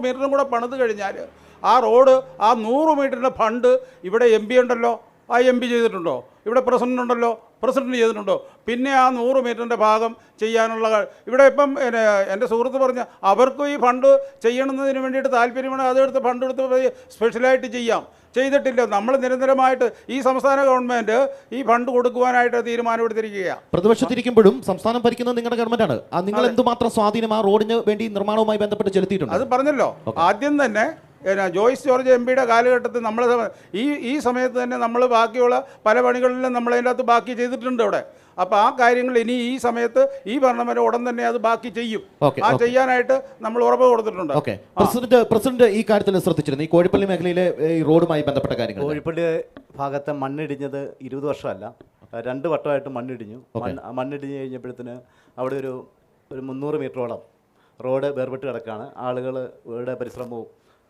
മീറ്ററും കൂടെ പണിത് കഴിഞ്ഞാൽ ആ റോഡ്, ആ 100 മീറ്ററിൻ്റെ ഫണ്ട് ഇവിടെ MP ഉണ്ടല്ലോ, ആ MP ചെയ്തിട്ടുണ്ടോ? ഇവിടെ പ്രസിഡന്റ് ഉണ്ടല്ലോ, പ്രസിഡന്റ് ചെയ്തിട്ടുണ്ടോ? പിന്നെ ആ 100 മീറ്ററിൻ്റെ ഭാഗം ചെയ്യാനുള്ള ഇവിടെ ഇപ്പം എൻ്റെ സുഹൃത്ത് പറഞ്ഞ അവർക്കും ഈ ഫണ്ട് ചെയ്യണമെന്നതിന് വേണ്ടിയിട്ട് താല്പര്യമാണ്. അതെടുത്ത് ഫണ്ട് എടുത്ത് സ്പെഷ്യലായിട്ട് ചെയ്തിട്ടില്ല. നമ്മൾ നിരന്തരമായിട്ട് ഈ സംസ്ഥാന ഗവൺമെൻറ് ഈ ഫണ്ട് കൊടുക്കുവാനായിട്ട് തീരുമാനമെടുത്തിരിക്കുകയാണ്. പ്രതിപക്ഷത്തിരിക്കുമ്പോഴും സംസ്ഥാനം ഭരിക്കുന്നത് നിങ്ങളുടെ ഗവൺമെൻറ്റാണ്. നിങ്ങൾ എന്തുമാത്രം സ്വാധീനം ആ റോഡിന് വേണ്ടി നിർമ്മാണവുമായി ബന്ധപ്പെട്ട് ചെലുത്തിയിട്ടുണ്ട്? അത് പറഞ്ഞല്ലോ ആദ്യം തന്നെ. ജോയിസ് ജോർജ് MP-യുടെ കാലഘട്ടത്തിൽ നമ്മൾ ഈ സമയത്ത് തന്നെ നമ്മൾ ബാക്കിയുള്ള പല പണികളിലും നമ്മളതിൻ്റെ അകത്ത് ബാക്കി ചെയ്തിട്ടുണ്ട് അവിടെ. അപ്പോൾ ആ കാര്യങ്ങൾ ഇനി ഈ സമയത്ത് ഈ ഭരണപരം ഉടൻ തന്നെ അത് ബാക്കി ചെയ്യും. ചെയ്യാനായിട്ട് നമ്മൾ ഉറപ്പ് കൊടുത്തിട്ടുണ്ട്. പ്രസിഡന്റ് ഈ കാര്യത്തിൽ ശ്രദ്ധിച്ചിരുന്നു ഈ കോഴിപ്പള്ളി മേഖലയിലെ ഈ റോഡുമായി ബന്ധപ്പെട്ട കാര്യങ്ങൾ? കോഴിപ്പള്ളി ഭാഗത്തെ മണ്ണിടിഞ്ഞത് 20 വർഷമല്ല, 2 വട്ടമായിട്ട് മണ്ണിടിഞ്ഞു. മണ്ണിടിഞ്ഞ് കഴിഞ്ഞപ്പോഴത്തേന് അവിടെ ഒരു 300 മീറ്ററോളം റോഡ് വേർപെട്ട് കിടക്കുകയാണ്. ആളുകൾ ഇവിടെ പരിശ്രമവും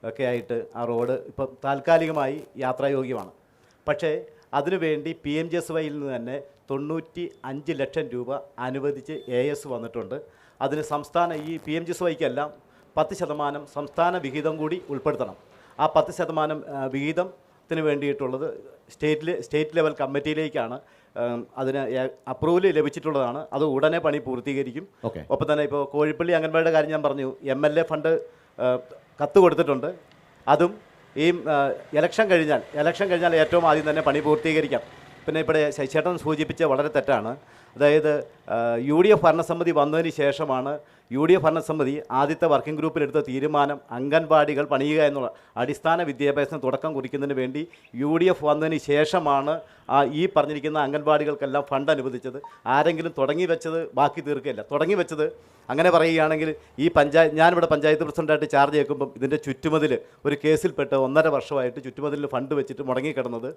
ഒക്കെ ആയിട്ട് ആ റോഡ് ഇപ്പം താൽക്കാലികമായി യാത്രായോഗ്യമാണ്. പക്ഷേ അതിനുവേണ്ടി PMGSYയിൽ നിന്ന് തന്നെ 95 ലക്ഷം രൂപ അനുവദിച്ച് AS വന്നിട്ടുണ്ട്. അതിന് ഈ PMGSYക്കെല്ലാം 10% സംസ്ഥാന വിഹിതം കൂടി ഉൾപ്പെടുത്തണം. ആ 10% വിഹിതത്തിന് വേണ്ടിയിട്ടുള്ളത് സ്റ്റേറ്റ് ലെവൽ കമ്മിറ്റിയിലേക്കാണ് അതിന് അപ്രൂവൽ ലഭിച്ചിട്ടുള്ളതാണ്. അത് ഉടനെ പണി പൂർത്തീകരിക്കും. ഒപ്പം തന്നെ ഇപ്പോൾ കോഴിപ്പള്ളി അംഗൻവാടിയുടെ കാര്യം ഞാൻ പറഞ്ഞു, MLA ഫണ്ട് കത്ത് കൊടുത്തിട്ടുണ്ട്. അതും ഈ ഇലക്ഷൻ കഴിഞ്ഞാൽ ഏറ്റവും ആദ്യം തന്നെ പണി പൂർത്തീകരിക്കാം. പിന്നെ ഇവിടെ ശശിചേട്ടൻ സൂചിപ്പിച്ച വളരെ തെറ്റാണ്. അതായത് UDF ഭരണസമിതി വന്നതിന് ശേഷമാണ് UDF ഭരണസമിതി ആദ്യത്തെ വർക്കിംഗ് ഗ്രൂപ്പിലെടുത്ത തീരുമാനം അംഗൻവാടികൾ പണിയുക എന്നുള്ള അടിസ്ഥാന വിദ്യാഭ്യാസത്തിന് തുടക്കം കുറിക്കുന്നതിന് വേണ്ടി UDF വന്നതിന് ശേഷമാണ് ഈ പറഞ്ഞിരിക്കുന്ന അംഗൻവാടികൾക്കെല്ലാം ഫണ്ട് അനുവദിച്ചത്. ആരെങ്കിലും തുടങ്ങി വെച്ചത് ബാക്കി തീർക്കുകയില്ല. തുടങ്ങി വെച്ചത് അങ്ങനെ പറയുകയാണെങ്കിൽ ഞാനിവിടെ പഞ്ചായത്ത് പ്രസിഡൻ്റായിട്ട് ചാർജ് ചെയ്ക്കുമ്പം ഇതിൻ്റെ ചുറ്റുമതിൽ ഒരു കേസിൽപ്പെട്ട് 1.5 വർഷമായിട്ട് ചുറ്റുമതിൽ ഫണ്ട് വെച്ചിട്ട് മുടങ്ങിക്കിടന്നത്.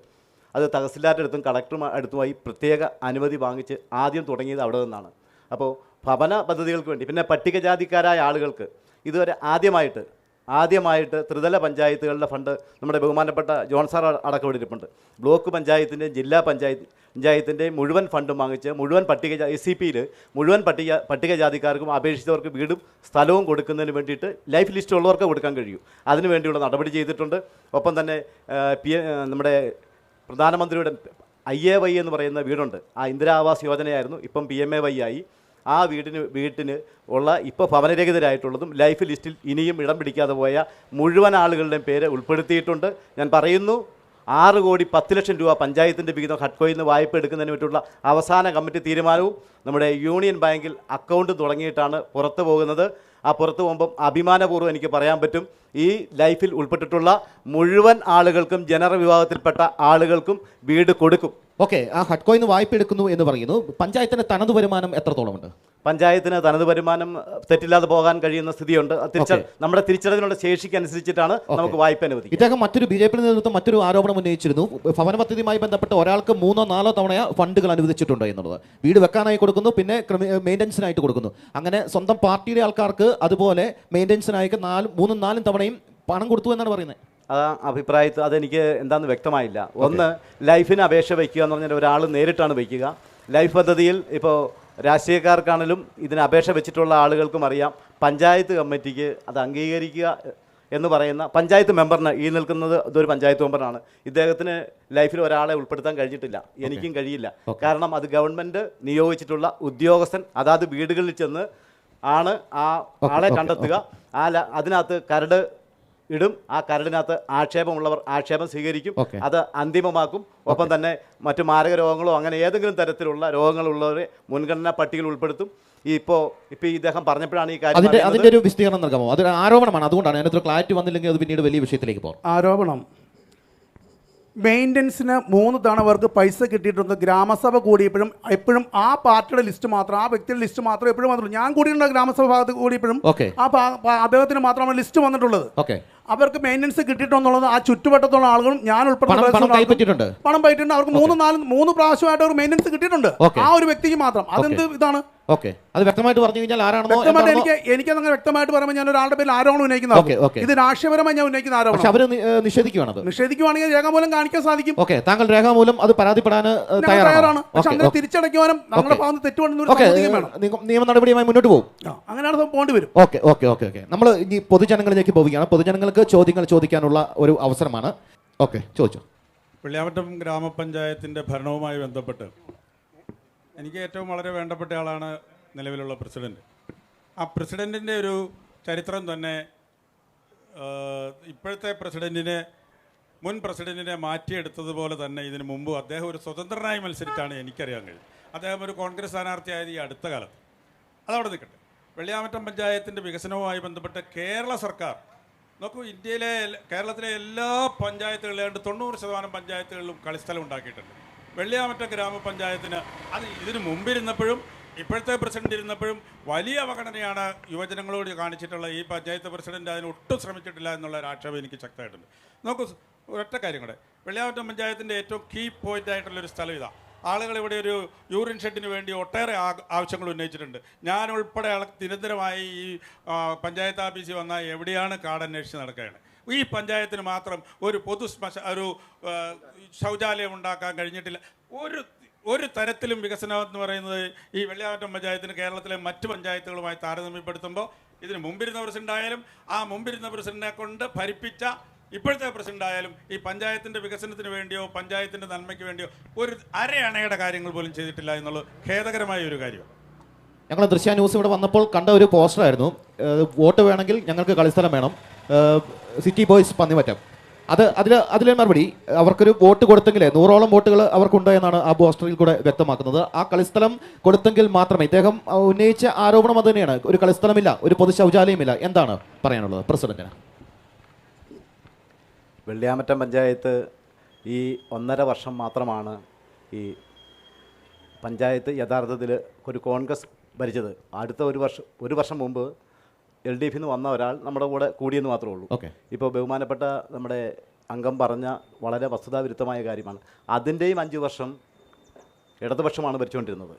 അത് തഹസിൽദാരുടെ അടുത്തും കളക്ടറും അടുത്തുമായി പ്രത്യേക അനുമതി വാങ്ങിച്ച് ആദ്യം തുടങ്ങിയത് അവിടെ നിന്നാണ്. അപ്പോൾ ഭവന പദ്ധതികൾക്ക് വേണ്ടി പിന്നെ പട്ടികജാതിക്കാരായ ആളുകൾക്ക് ഇതുവരെ ആദ്യമായിട്ട് ത്രിതല പഞ്ചായത്തുകളുടെ ഫണ്ട് നമ്മുടെ ബഹുമാനപ്പെട്ട ജോൺ സാർ അടക്കം ഇരിപ്പുണ്ട്. ബ്ലോക്ക് പഞ്ചായത്തിൻ്റെ ജില്ലാ പഞ്ചായത്തിൻ്റെ മുഴുവൻ ഫണ്ടും വാങ്ങിച്ച് മുഴുവൻ SCPയിൽ മുഴുവൻ പട്ടികജാതിക്കാർക്കും അപേക്ഷിച്ചവർക്ക് വീടും സ്ഥലവും കൊടുക്കുന്നതിന് വേണ്ടിയിട്ട് ലൈഫ് ലിസ്റ്റ് ഉള്ളവർക്ക് കൊടുക്കാൻ കഴിയും. അതിനു വേണ്ടിയുള്ള നടപടി ചെയ്തിട്ടുണ്ട്. ഒപ്പം തന്നെ നമ്മുടെ പ്രധാനമന്ത്രിയുടെ IAY എന്ന് പറയുന്ന വീടുണ്ട്. ആ ഇന്ദിരാ ആവാസ് യോജനയായിരുന്നു, ഇപ്പം PMAY ആയി. ആ വീട്ടിന് ഉള്ള ഇപ്പോൾ ഭവനരഹിതരായിട്ടുള്ളതും ലൈഫ് ലിസ്റ്റിൽ ഇനിയും ഇടം പിടിക്കാതെ പോയ മുഴുവൻ ആളുകളുടെയും പേര് ഉൾപ്പെടുത്തിയിട്ടുണ്ട്. ഞാൻ പറയുന്നു 6,10,00,000 രൂപ പഞ്ചായത്തിൻ്റെ വിഹിതം ഹഡ്കോയിൽ നിന്ന് വായ്പ എടുക്കുന്നതിന് വേണ്ടിയുള്ള അവസാന കമ്മിറ്റി തീരുമാനവും നമ്മുടെ യൂണിയൻ ബാങ്കിൽ അക്കൗണ്ട് തുടങ്ങിയിട്ടാണ് പുറത്തു പോകുന്നത്. ആ പുറത്തു പോകുമ്പം അഭിമാനപൂർവ്വം എനിക്ക് പറയാൻ പറ്റും, ഈ ലൈഫിൽ ഉൾപ്പെട്ടിട്ടുള്ള മുഴുവൻ ആളുകൾക്കും ജനറൽ വിഭാഗത്തിൽപ്പെട്ട ആളുകൾക്കും വീട് കൊടുക്കും. ഓക്കെ, ആ ഹഡ്കോയിൽ നിന്ന് വായ്പ എടുക്കുന്നു എന്ന് പറയുന്നു. പഞ്ചായത്തിന് തനത് വരുമാനം എത്രത്തോളമുണ്ട്? പഞ്ചായത്തിന് തനത് വരുമാനം തെറ്റില്ലാതെ പോകാൻ കഴിയുന്ന സ്ഥിതിയുണ്ട്. നമ്മുടെ തിരിച്ചടവിനുള്ള ശേഷിക്ക് അനുസരിച്ചിട്ടാണ് നമുക്ക് വായ്പ അനുവദിക്കുക. ഇദ്ദേഹം BJP നേതൃത്വം മറ്റൊരു ആരോപണം ഉന്നയിച്ചിരുന്നു. ഭവന പദ്ധതിയുമായി ബന്ധപ്പെട്ട് ഒരാൾക്ക് 3-4 തവണ ഫണ്ടുകൾ അനുവദിച്ചിട്ടുണ്ട് എന്നുള്ളത്. വീട് വെക്കാനായി കൊടുക്കുന്നു, പിന്നെ മെയിൻ്റനൻസിനായിട്ട് കൊടുക്കുന്നു. അങ്ങനെ സ്വന്തം പാർട്ടിയിലെ ആൾക്കാർക്ക് അതുപോലെ മെയിൻ്റനൻസിനായിട്ട് 3-4 തവണയും പണം കൊടുത്തു എന്നാണ് പറയുന്നത്. ആ അഭിപ്രായത്തിൽ അതെനിക്ക് എന്താണെന്ന് വ്യക്തമായില്ല. ഒന്ന്, ലൈഫിന് അപേക്ഷ വയ്ക്കുക എന്ന് പറഞ്ഞാൽ ഒരാൾ നേരിട്ടാണ് വയ്ക്കുക. ലൈഫ് പദ്ധതിയിൽ ഇപ്പോൾ രാഷ്ട്രീയക്കാർക്കാണെങ്കിലും ഇതിന് അപേക്ഷ വെച്ചിട്ടുള്ള ആളുകൾക്കും അറിയാം, പഞ്ചായത്ത് കമ്മിറ്റിക്ക് അത് അംഗീകരിക്കുക എന്ന് പറയുന്ന പഞ്ചായത്ത് മെമ്പറിന് ഈ നിൽക്കുന്നത് ഇതൊരു പഞ്ചായത്ത് മെമ്പറാണ്. ഇദ്ദേഹത്തിന് ലൈഫിൽ ഒരാളെ ഉൾപ്പെടുത്താൻ കഴിഞ്ഞിട്ടില്ല, എനിക്കും കഴിയില്ല. കാരണം അത് ഗവൺമെൻറ് നിയോഗിച്ചിട്ടുള്ള ഉദ്യോഗസ്ഥൻ അതാത് വീടുകളിൽ ചെന്ന് ആണ് ആ ആളെ കണ്ടെത്തുക. അതിനകത്ത് കരട് ഇടും. ആ കരടിനകത്ത് ആക്ഷേപമുള്ളവർ ആക്ഷേപം സ്വീകരിക്കും, Okay. അത് അന്തിമമാക്കും. ഒപ്പം തന്നെ മറ്റു മാരക രോഗങ്ങളോ അങ്ങനെ ഏതെങ്കിലും തരത്തിലുള്ള രോഗങ്ങളുള്ളവരെ മുൻഗണനാ പട്ടികയിൽ ഉൾപ്പെടുത്തും. ഇപ്പോൾ ഇദ്ദേഹം പറഞ്ഞപ്പോഴാണ് ഈ കാര്യം അതിന്റെ അറിയുന്നത്. ഒരു വിശദീകരണം നൽകാമോ? അതൊരു ആരോപണമാണ്, അതുകൊണ്ടാണ് അതിനകത്ത് ക്ലാരിറ്റി വന്നില്ലെങ്കിൽ അത് പിന്നീട് വലിയ വിഷയത്തിലേക്ക് പോകും. ആരോപണം മെയിൻ്റനൻസിന് 3 തവണ അവർക്ക് പൈസ കിട്ടിയിട്ടുണ്ട്. ഗ്രാമസഭ കൂടിയപ്പോഴും എപ്പോഴും ആ പാർട്ടിയുടെ ലിസ്റ്റ് മാത്രം, ആ വ്യക്തിയുടെ ലിസ്റ്റ് മാത്രം എപ്പോഴും വന്നിട്ടുള്ളൂ. ഞാൻ കൂടിയുള്ള ഗ്രാമസഭ ഭാഗത്ത് കൂടിയപ്പോഴും Okay. അദ്ദേഹത്തിന് മാത്രമാണ് ലിസ്റ്റ് വന്നിട്ടുള്ളത്. ഓക്കെ, അവർക്ക് മെയിൻ്റനൻസ് കിട്ടിയിട്ടുണ്ടെന്നുള്ളത് ആ ചുറ്റുവട്ടത്തുള്ള ആളുകളും ഞാൻ ഉൾപ്പെടെ പണം കൈപ്പറ്റിയിട്ടുണ്ട്. പണം പറ്റിയിട്ടുണ്ട്. അവർക്ക് 3 പ്രാവശ്യമായിട്ട് അവർക്ക് മെയിൻ്റനൻസ് കിട്ടിയിട്ടുണ്ട്. Okay. ആ ഒരു വ്യക്തിക്ക് മാത്രം. അതെന്ത് ഇതാണ്? ഓക്കെ, അത് വ്യക്തമായിട്ട് പറഞ്ഞു കഴിഞ്ഞാൽ ആരാണെന്നോ വ്യക്തമായിട്ട് എനിക്കതങ്ങനെ വ്യക്തമായിട്ട് പറയുമ്പോൾ ഞാൻ ഒരാളുടെ പേരിൽ ആരോപണം ഉന്നയിക്കുന്നത്. Okay, okay. ഇത് രാഷ്ട്രീയപരമായി ഞാൻ ഉന്നയിക്കുന്ന പക്ഷെ ആരോപണം. അവര് നിഷേധിക്കുകയാണത്. നിഷേധിക്കുവാണെങ്കിൽ രേഖാമൂലം കാണിക്കാൻ സാധിക്കും. ഓക്കെ, താങ്കൾ രേഖാമൂലം അത് പരാതിപ്പെടാൻ തയ്യാറാണ്. പക്ഷെ അങ്ങനെ തിരിച്ചടയ്ക്കുവാനും ഞങ്ങളുടെ ഭാഗത്ത് തെറ്റുകൊണ്ടെന്ന് നിയമ നടപടിയുമായി മുന്നോട്ട് പോകും. അങ്ങനെയാണ് പോകേണ്ടി വരും. ഓക്കെ ഓക്കെ ഓക്കെ ഓക്കെ നമ്മൾ ഇനി പൊതുജനങ്ങളിലേക്ക് പോവുകയാണ്. പൊതുജനങ്ങൾക്ക് ചോദ്യങ്ങൾ ചോദിക്കാനുള്ള ഒരു അവസരമാണ്. ഓക്കെ, ചോദിച്ചു. വെള്ളിയാമറ്റം ഗ്രാമപഞ്ചായത്തിൻ്റെ ഭരണവുമായി ബന്ധപ്പെട്ട് എനിക്ക് ഏറ്റവും വളരെ വേണ്ടപ്പെട്ട ആളാണ് നിലവിലുള്ള പ്രസിഡൻറ്റ്. ആ പ്രസിഡൻറ്റിൻ്റെ ഒരു ചരിത്രം തന്നെ ഇപ്പോഴത്തെ പ്രസിഡൻറ്റിനെ മുൻ പ്രസിഡൻറ്റിനെ മാറ്റിയെടുത്തതുപോലെ തന്നെ ഇതിനു മുമ്പ് അദ്ദേഹം ഒരു സ്വതന്ത്രനായി മത്സരിച്ചാണ് എനിക്കറിയാൻ കഴിയും. അദ്ദേഹം ഒരു കോൺഗ്രസ് സ്ഥാനാർത്ഥിയായത് ഈ അടുത്ത കാലത്ത്. അതവിടെ നിൽക്കട്ടെ. വെള്ളിയാമറ്റം പഞ്ചായത്തിൻ്റെ വികസനവുമായി ബന്ധപ്പെട്ട് കേരള സർക്കാർ നോക്കൂ, കേരളത്തിലെ എല്ലാ പഞ്ചായത്തുകളിലും 90% പഞ്ചായത്തുകളിലും കളിസ്ഥലം ഉണ്ടാക്കിയിട്ടുണ്ട്. വെള്ളിയാമറ്റം ഗ്രാമപഞ്ചായത്തിന് അത് ഇതിനു മുമ്പിരുന്നപ്പോഴും ഇപ്പോഴത്തെ പ്രസിഡന്റ് ഇരുന്നപ്പോഴും വലിയ അവഗണനയാണ് യുവജനങ്ങളോട് കാണിച്ചിട്ടുള്ള ഈ പഞ്ചായത്ത് പ്രസിഡന്റ് അതിന് ഒട്ടും ശ്രമിച്ചിട്ടില്ല എന്നുള്ള ഒരു ആക്ഷേപം എനിക്ക് ശക്തമായിട്ടുണ്ട്. നോക്കൂ, ഒരൊറ്റ കാര്യം കൂടെ, വെള്ളിയാമറ്റം പഞ്ചായത്തിൻ്റെ ഏറ്റവും കീ പോയിന്റ് ആയിട്ടുള്ളൊരു സ്ഥലം ഇതാണ്. ആളുകൾ ഇവിടെ ഒരു യൂറിൻ ഷെഡിന് വേണ്ടി ഒട്ടേറെ ആവശ്യങ്ങൾ ഉന്നയിച്ചിട്ടുണ്ട്. ഞാൻ ഉൾപ്പെടെ നിരന്തരമായി ഈ പഞ്ചായത്ത് ഓഫീസിൽ വന്നാൽ എവിടെയാണ് കാർഡ് അന്വേഷിച്ച് നടക്കുകയാണ്. ഈ പഞ്ചായത്തിന് മാത്രം ഒരു ഒരു ശൗചാലയം ഉണ്ടാക്കാൻ കഴിഞ്ഞിട്ടില്ല. ഒരു തരത്തിലും വികസനം എന്ന് പറയുന്നത് ഈ വെള്ളിയാമറ്റം പഞ്ചായത്തിന് കേരളത്തിലെ മറ്റ് പഞ്ചായത്തുകളുമായി താരതമ്യപ്പെടുത്തുമ്പോൾ ഇതിന് മുമ്പിരുന്ന പ്രസിഡന്റ് ആയാലും ആ മുമ്പിരുന്ന പ്രസിഡന്റിനെ കൊണ്ട് ഭരിപ്പിച്ച ഇപ്പോഴത്തെ പ്രസിഡന്റ് ആയാലും ഈ പഞ്ചായത്തിൻ്റെ വികസനത്തിന് വേണ്ടിയോ പഞ്ചായത്തിൻ്റെ നന്മയ്ക്ക് വേണ്ടിയോ ഒരു അരയണയുടെ കാര്യങ്ങൾ പോലും ചെയ്തിട്ടില്ല എന്നുള്ളത് ഖേദകരമായ ഒരു കാര്യമാണ്. ഞങ്ങൾ ദൃശ്യ ന്യൂസ് ഇവിടെ വന്നപ്പോൾ കണ്ട ഒരു പോസ്റ്ററായിരുന്നു, വോട്ട് വേണമെങ്കിൽ ഞങ്ങൾക്ക് കളിസ്ഥലം വേണം, സിറ്റി ബോയ്സ് പന്നിമറ്റം. അതിലെ മറുപടി അവർക്കൊരു വോട്ട് കൊടുത്തെങ്കിൽ 100ഓളം വോട്ടുകൾ അവർക്കുണ്ട് എന്നാണ് ആ പോസ്റ്ററിൽ കൂടെ വ്യക്തമാക്കുന്നത്. ആ കളിസ്ഥലം കൊടുത്തെങ്കിൽ മാത്രമേ, ഇദ്ദേഹം ഉന്നയിച്ച ആരോപണം അത് തന്നെയാണ്, ഒരു കളിസ്ഥലമില്ല, ഒരു പൊതു ശൗചാലയമില്ല. എന്താണ് പറയാനുള്ളത് പ്രസിഡന്റിന്? വെള്ളിയാമറ്റം പഞ്ചായത്ത് ഈ 1.5 വർഷം മാത്രമാണ് ഈ പഞ്ചായത്ത് യഥാർത്ഥത്തിൽ ഒരു കോൺഗ്രസ് ഭരിച്ചത്. അടുത്ത ഒരു വർഷം മുമ്പ് LDF നിന്ന് വന്ന ഒരാൾ നമ്മുടെ കൂടെ കൂടിയെന്ന് മാത്രമേ ഉള്ളൂ. ഇപ്പോൾ ബഹുമാനപ്പെട്ട നമ്മുടെ അംഗം പറഞ്ഞ വളരെ വസ്തുതാവിരുദ്ധമായ കാര്യമാണ്. അതിൻ്റെയും 5 വർഷം ഇടതുപക്ഷമാണ് ഭരിച്ചുകൊണ്ടിരുന്നത്.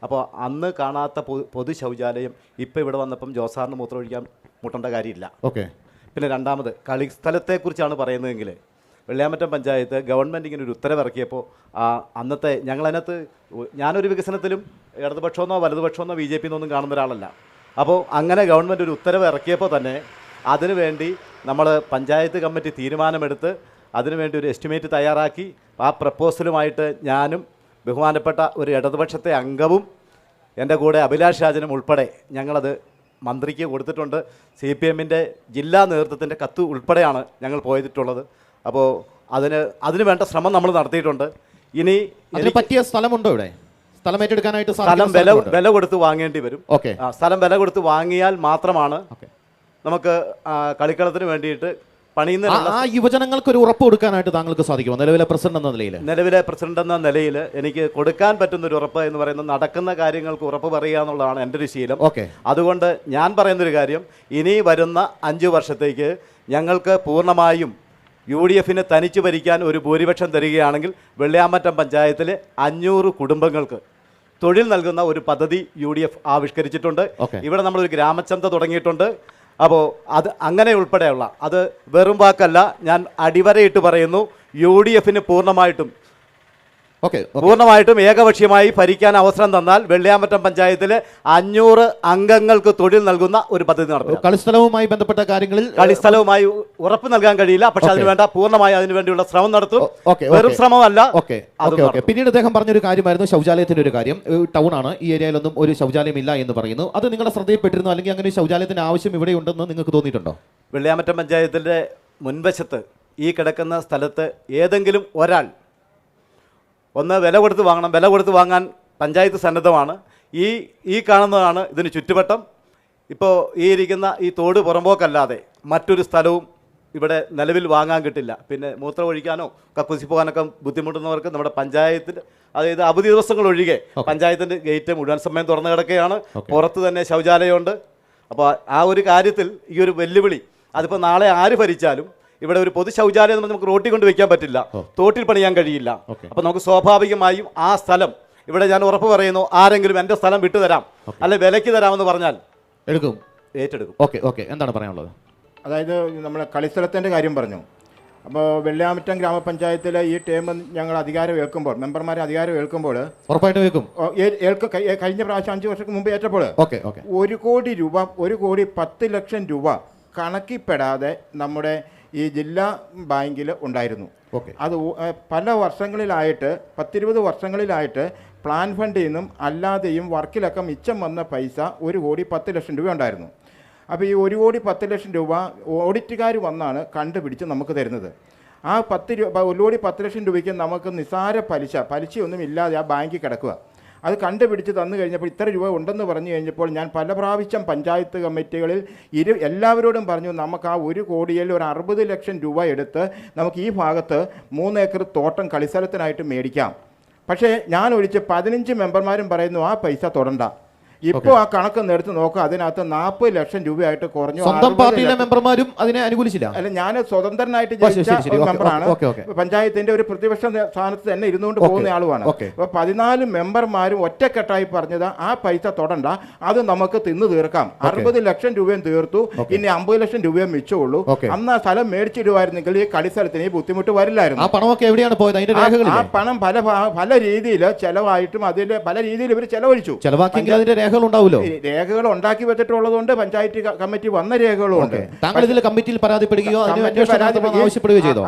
അപ്പോൾ അന്ന് കാണാത്ത പൊതു ശൗചാലയം ഇപ്പോൾ ഇവിടെ വന്നപ്പം ജോസാറിന് മൂത്രമൊഴിക്കാൻ മുട്ടേണ്ട കാര്യമില്ല. പിന്നെ രണ്ടാമത് കളിസ്ഥലത്തെക്കുറിച്ചാണ് പറയുന്നതെങ്കിൽ വെള്ളിയാമറ്റം പഞ്ചായത്ത് ഗവൺമെൻറ് ഇങ്ങനെ ഒരു ഉത്തരവിറക്കിയപ്പോൾ അന്നത്തെ ഞങ്ങളതിനകത്ത് ഞാനൊരു വികസനത്തിലും ഇടതുപക്ഷമെന്നോ വലതുപക്ഷമെന്നോ BJP എന്നൊന്നും കാണുന്ന ഒരാളല്ല. അപ്പോൾ അങ്ങനെ ഗവൺമെൻറ് ഒരു ഉത്തരവ് ഇറക്കിയപ്പോൾ തന്നെ അതിനുവേണ്ടി നമ്മൾ പഞ്ചായത്ത് കമ്മിറ്റി തീരുമാനമെടുത്ത് അതിനുവേണ്ടി ഒരു എസ്റ്റിമേറ്റ് തയ്യാറാക്കി ആ പ്രപ്പോസലുമായിട്ട് ഞാനും ബഹുമാനപ്പെട്ട ഒരു ഇടതുപക്ഷത്തെ അംഗവും എൻ്റെ കൂടെ അഭിലാഷ് രാജനും ഉൾപ്പെടെ ഞങ്ങളത് മന്ത്രിക്ക് കൊടുത്തിട്ടുണ്ട്. CPMൻ്റെ ജില്ലാ നേതൃത്വത്തിൻ്റെ കത്ത് ഉൾപ്പെടെയാണ് ഞങ്ങൾ പോയിട്ടുള്ളത്. അപ്പോൾ അതിന് വേണ്ട ശ്രമം നമ്മൾ നടത്തിയിട്ടുണ്ട്. ഇനി പറ്റിയ സ്ഥലമുണ്ടോ ഇവിടെ? സ്ഥലം ഏറ്റെടുക്കാനായിട്ട് സ്ഥലം വില കൊടുത്ത് വാങ്ങേണ്ടി വരും. സ്ഥലം വില കൊടുത്ത് വാങ്ങിയാൽ മാത്രമാണ് നമുക്ക് കളിക്കളത്തിന് വേണ്ടിയിട്ട് പണിയുന്ന ആ യുവജനങ്ങൾക്ക് ഒരു ഉറപ്പ് കൊടുക്കാനായിട്ട് താങ്കൾക്ക് സാധിക്കുമോ നിലവിലെ പ്രസിഡന്റ് എന്ന നിലയിൽ എനിക്ക് കൊടുക്കാൻ പറ്റുന്ന ഒരു ഉറപ്പ് എന്ന് പറയുന്നത് നടക്കുന്ന കാര്യങ്ങൾക്ക് ഉറപ്പ് പറയുക എന്നുള്ളതാണ് എൻ്റെ ഒരു ശീലം. അതുകൊണ്ട് ഞാൻ പറയുന്നൊരു കാര്യം, ഇനി വരുന്ന 5 വർഷത്തേക്ക് ഞങ്ങൾക്ക് പൂർണ്ണമായും UDFന് തനിച്ചു ഭരിക്കാൻ ഒരു ഭൂരിപക്ഷം തരികയാണെങ്കിൽ വെള്ളിയാമറ്റം പഞ്ചായത്തിലെ 500 കുടുംബങ്ങൾക്ക് തൊഴിൽ നൽകുന്ന ഒരു പദ്ധതി UDF ആവിഷ്കരിച്ചിട്ടുണ്ട്. ഇവിടെ നമ്മളൊരു ഗ്രാമചന്ത തുടങ്ങിയിട്ടുണ്ട്. അപ്പോൾ അത് അങ്ങനെ ഉൾപ്പെടെയുള്ള, അത് വെറും വാക്കല്ല, ഞാൻ അടിവരയിട്ട് പറയുന്നു, UDFന് പൂർണ്ണമായിട്ടും ഏകപക്ഷീയമായി ഭരിക്കാൻ അവസരം തന്നാൽ വെള്ളിയാമറ്റം പഞ്ചായത്തിലെ 500 അംഗങ്ങൾക്ക് തൊഴിൽ നൽകുന്ന ഒരു പദ്ധതി നടത്തും. കളിസ്ഥലവുമായി ബന്ധപ്പെട്ട കാര്യങ്ങളിൽ കളിസ്ഥലവുമായി ഉറപ്പ് നൽകാൻ കഴിയില്ല, പക്ഷെ അതിനുവേണ്ട പൂർണ്ണമായി അതിനുവേണ്ടിയുള്ള ശ്രമം നടത്തും. വെറും ശ്രമമല്ല. പിന്നീട് അദ്ദേഹം പറഞ്ഞൊരു കാര്യമായിരുന്നു ശൗചാലയത്തിന്റെ ഒരു കാര്യം. ടൗൺ ആണ്, ഈ ഏരിയയിലൊന്നും ഒരു ശൗചാലയം ഇല്ല എന്ന് പറയുന്നു. അത് നിങ്ങളുടെ ശ്രദ്ധയിൽപ്പെട്ടിരുന്നു, അല്ലെങ്കിൽ അങ്ങനെ ഒരു ശൗചാലയത്തിന്റെ ആവശ്യം ഇവിടെ ഉണ്ടെന്ന് നിങ്ങൾക്ക് തോന്നിയിട്ടുണ്ടോ? വെള്ളിയാമറ്റം പഞ്ചായത്തിൻ്റെ മുൻവശത്ത് ഈ കിടക്കുന്ന സ്ഥലത്ത് ഏതെങ്കിലും ഒരാൾ ഒന്ന് വില കൊടുത്ത് വാങ്ങണം. വില കൊടുത്ത് വാങ്ങാൻ പഞ്ചായത്ത് സന്നദ്ധമാണ്. ഈ കാണുന്നതാണ് ഇതിന് ചുറ്റുവട്ടം. ഇപ്പോൾ ഈ ഇരിക്കുന്ന ഈ തോട് പുറമ്പോക്കല്ലാതെ മറ്റൊരു സ്ഥലവും ഇവിടെ നിലവിൽ വാങ്ങാൻ കിട്ടില്ല. പിന്നെ മൂത്രം ഒഴിക്കാനോ കക്കൂസി പോകാനൊക്കെ ബുദ്ധിമുട്ടുന്നവർക്ക് നമ്മുടെ പഞ്ചായത്തിൽ, അതായത് അവധി ദിവസങ്ങൾ ഒഴികെ പഞ്ചായത്തിൻ്റെ ഗേറ്റ് മുഴുവൻ സമയം തുറന്നു കിടക്കുകയാണ്. പുറത്ത് തന്നെ ശൗചാലയമുണ്ട്. അപ്പോൾ ആ ഒരു കാര്യത്തിൽ ഈ ഒരു വെല്ലുവിളി, അതിപ്പോൾ നാളെ ആര് ഭരിച്ചാലും ഇവിടെ ഒരു പൊതു ശൗചാലയം നമുക്ക് റോട്ടിൽ കൊണ്ട് വെക്കാൻ പറ്റില്ല, തോട്ടിൽ പണിയാൻ കഴിയില്ല. അപ്പോൾ നമുക്ക് സ്വാഭാവികമായും ആ സ്ഥലം ഇവിടെ ഞാൻ ഉറപ്പ് പറയുന്നു, ആരെങ്കിലും എൻ്റെ സ്ഥലം വിട്ടുതരാം അല്ലെ വിലയ്ക്ക് തരാമെന്ന് പറഞ്ഞാൽ എടുക്കും, ഏറ്റെടുക്കും. ഓക്കെ എന്താണ് പറയാനുള്ളത്? അതായത് നമ്മൾ കളിസ്ഥലത്തിൻ്റെ കാര്യം പറഞ്ഞു. അപ്പോൾ വെള്ളിയാമറ്റം ഗ്രാമപഞ്ചായത്തിലെ ഈ ടേം ഞങ്ങൾ അധികാരം ഏൽക്കുമ്പോൾ, മെമ്പർമാരെ അധികാരം ഏൽക്കുമ്പോൾ ഉറപ്പായിട്ടും ഏൽക്കും. കഴിഞ്ഞ പ്രാവശ്യം 5 വർഷം മുമ്പ് ഏറ്റപ്പോൾ 1 കോടി രൂപ, 1,10,00,000 രൂപ കണക്കിൽപ്പെടാതെ നമ്മുടെ ഈ ജില്ലാ ബാങ്കിൽ ഉണ്ടായിരുന്നു. അത് പല വർഷങ്ങളിലായിട്ട് 10-20 വർഷങ്ങളിലായിട്ട് പ്ലാൻ ഫണ്ടിൽ നിന്നും അല്ലാതെയും വർക്കിലൊക്കെ മിച്ചം വന്ന പൈസ 1,10,00,000 രൂപ ഉണ്ടായിരുന്നു. അപ്പോൾ ഈ 1,10,00,000 രൂപ ഓഡിറ്റുകാർ വന്നാണ് കണ്ടുപിടിച്ച് നമുക്ക് തരുന്നത്. ആ 1,10,00,000 രൂപയ്ക്ക് നമുക്ക് നിസ്സാര പലിശയൊന്നും ഇല്ലാതെ ആ ബാങ്കിൽ കിടക്കുക. അത് കണ്ടുപിടിച്ച് തന്നു കഴിഞ്ഞപ്പോൾ ഇത്ര രൂപ ഉണ്ടെന്ന് പറഞ്ഞു കഴിഞ്ഞപ്പോൾ ഞാൻ പല പ്രാവശ്യം പഞ്ചായത്ത് കമ്മിറ്റികളിൽ എല്ലാവരോടും പറഞ്ഞു, നമുക്ക് ആ 1 കോടിയിൽ ഒരു 60 ലക്ഷം രൂപ എടുത്ത് നമുക്ക് ഈ ഭാഗത്ത് 3 ഏക്കർ തോട്ടം കളിസ്ഥലത്തിനായിട്ട് മേടിക്കാം. പക്ഷേ ഞാൻ ഒഴിച്ച് 15 മെമ്പർമാരും പറയുന്നു ആ പൈസ തൊടണ്ട. ഇപ്പോൾ ആ കണക്കൊന്ന് എടുത്ത് നോക്കുക, അതിനകത്ത് 40 ലക്ഷം രൂപയായിട്ട് കുറഞ്ഞു. സ്വന്തം പാർട്ടിയിലെ മെമ്പർമാരും അതിനെ അനുകൂലിച്ചില്ല. അല്ല, ഞാൻ സ്വതന്ത്രനായിട്ട് ജയിച്ച മെമ്പറാണ്. പഞ്ചായത്തിന്റെ ഒരു പ്രതിപക്ഷ സ്ഥാനത്ത് തന്നെ ഇരുന്നുകൊണ്ട് പോകുന്ന ആളുമാണ്. അപ്പൊ 14 മെമ്പർമാരും ഒറ്റക്കെട്ടായി പറഞ്ഞത് ആ പൈസ തൊടണ്ട, അത് നമുക്ക് തിന്നു തീർക്കാം. 60 ലക്ഷം രൂപയും തീർത്തു, ഇനി 50 ലക്ഷം രൂപയും മിച്ചമുള്ളൂ. അന്ന് ആ സ്ഥലം മേടിച്ചിടുമായിരുന്നെങ്കിൽ ഈ കളിസ്ഥലത്തിന് ഈ ബുദ്ധിമുട്ട് വരില്ലായിരുന്നു. ആ പണമൊക്കെ എവിടെയാണ് പോയത്? അതിന്റെ രേഖകൾ, ആ പണം പല രീതിയിൽ ചെലവായിട്ടും അതിന്റെ പല രീതിയിൽ ഇവർ ചെലവഴിച്ചു. ചെലവാക്കിയെങ്കിൽ അതിന്റെ രേഖകൾ ഉണ്ടാക്കി വെച്ചിട്ടുള്ളതുകൊണ്ട് പഞ്ചായത്ത് കമ്മിറ്റി വന്ന രേഖകളുണ്ട്. താങ്കൾ ഇതിൽ കമ്മിറ്റിയിൽ പരാതിപ്പെടുകയോ ആവശ്യപ്പെടുകയോ ചെയ്തോ?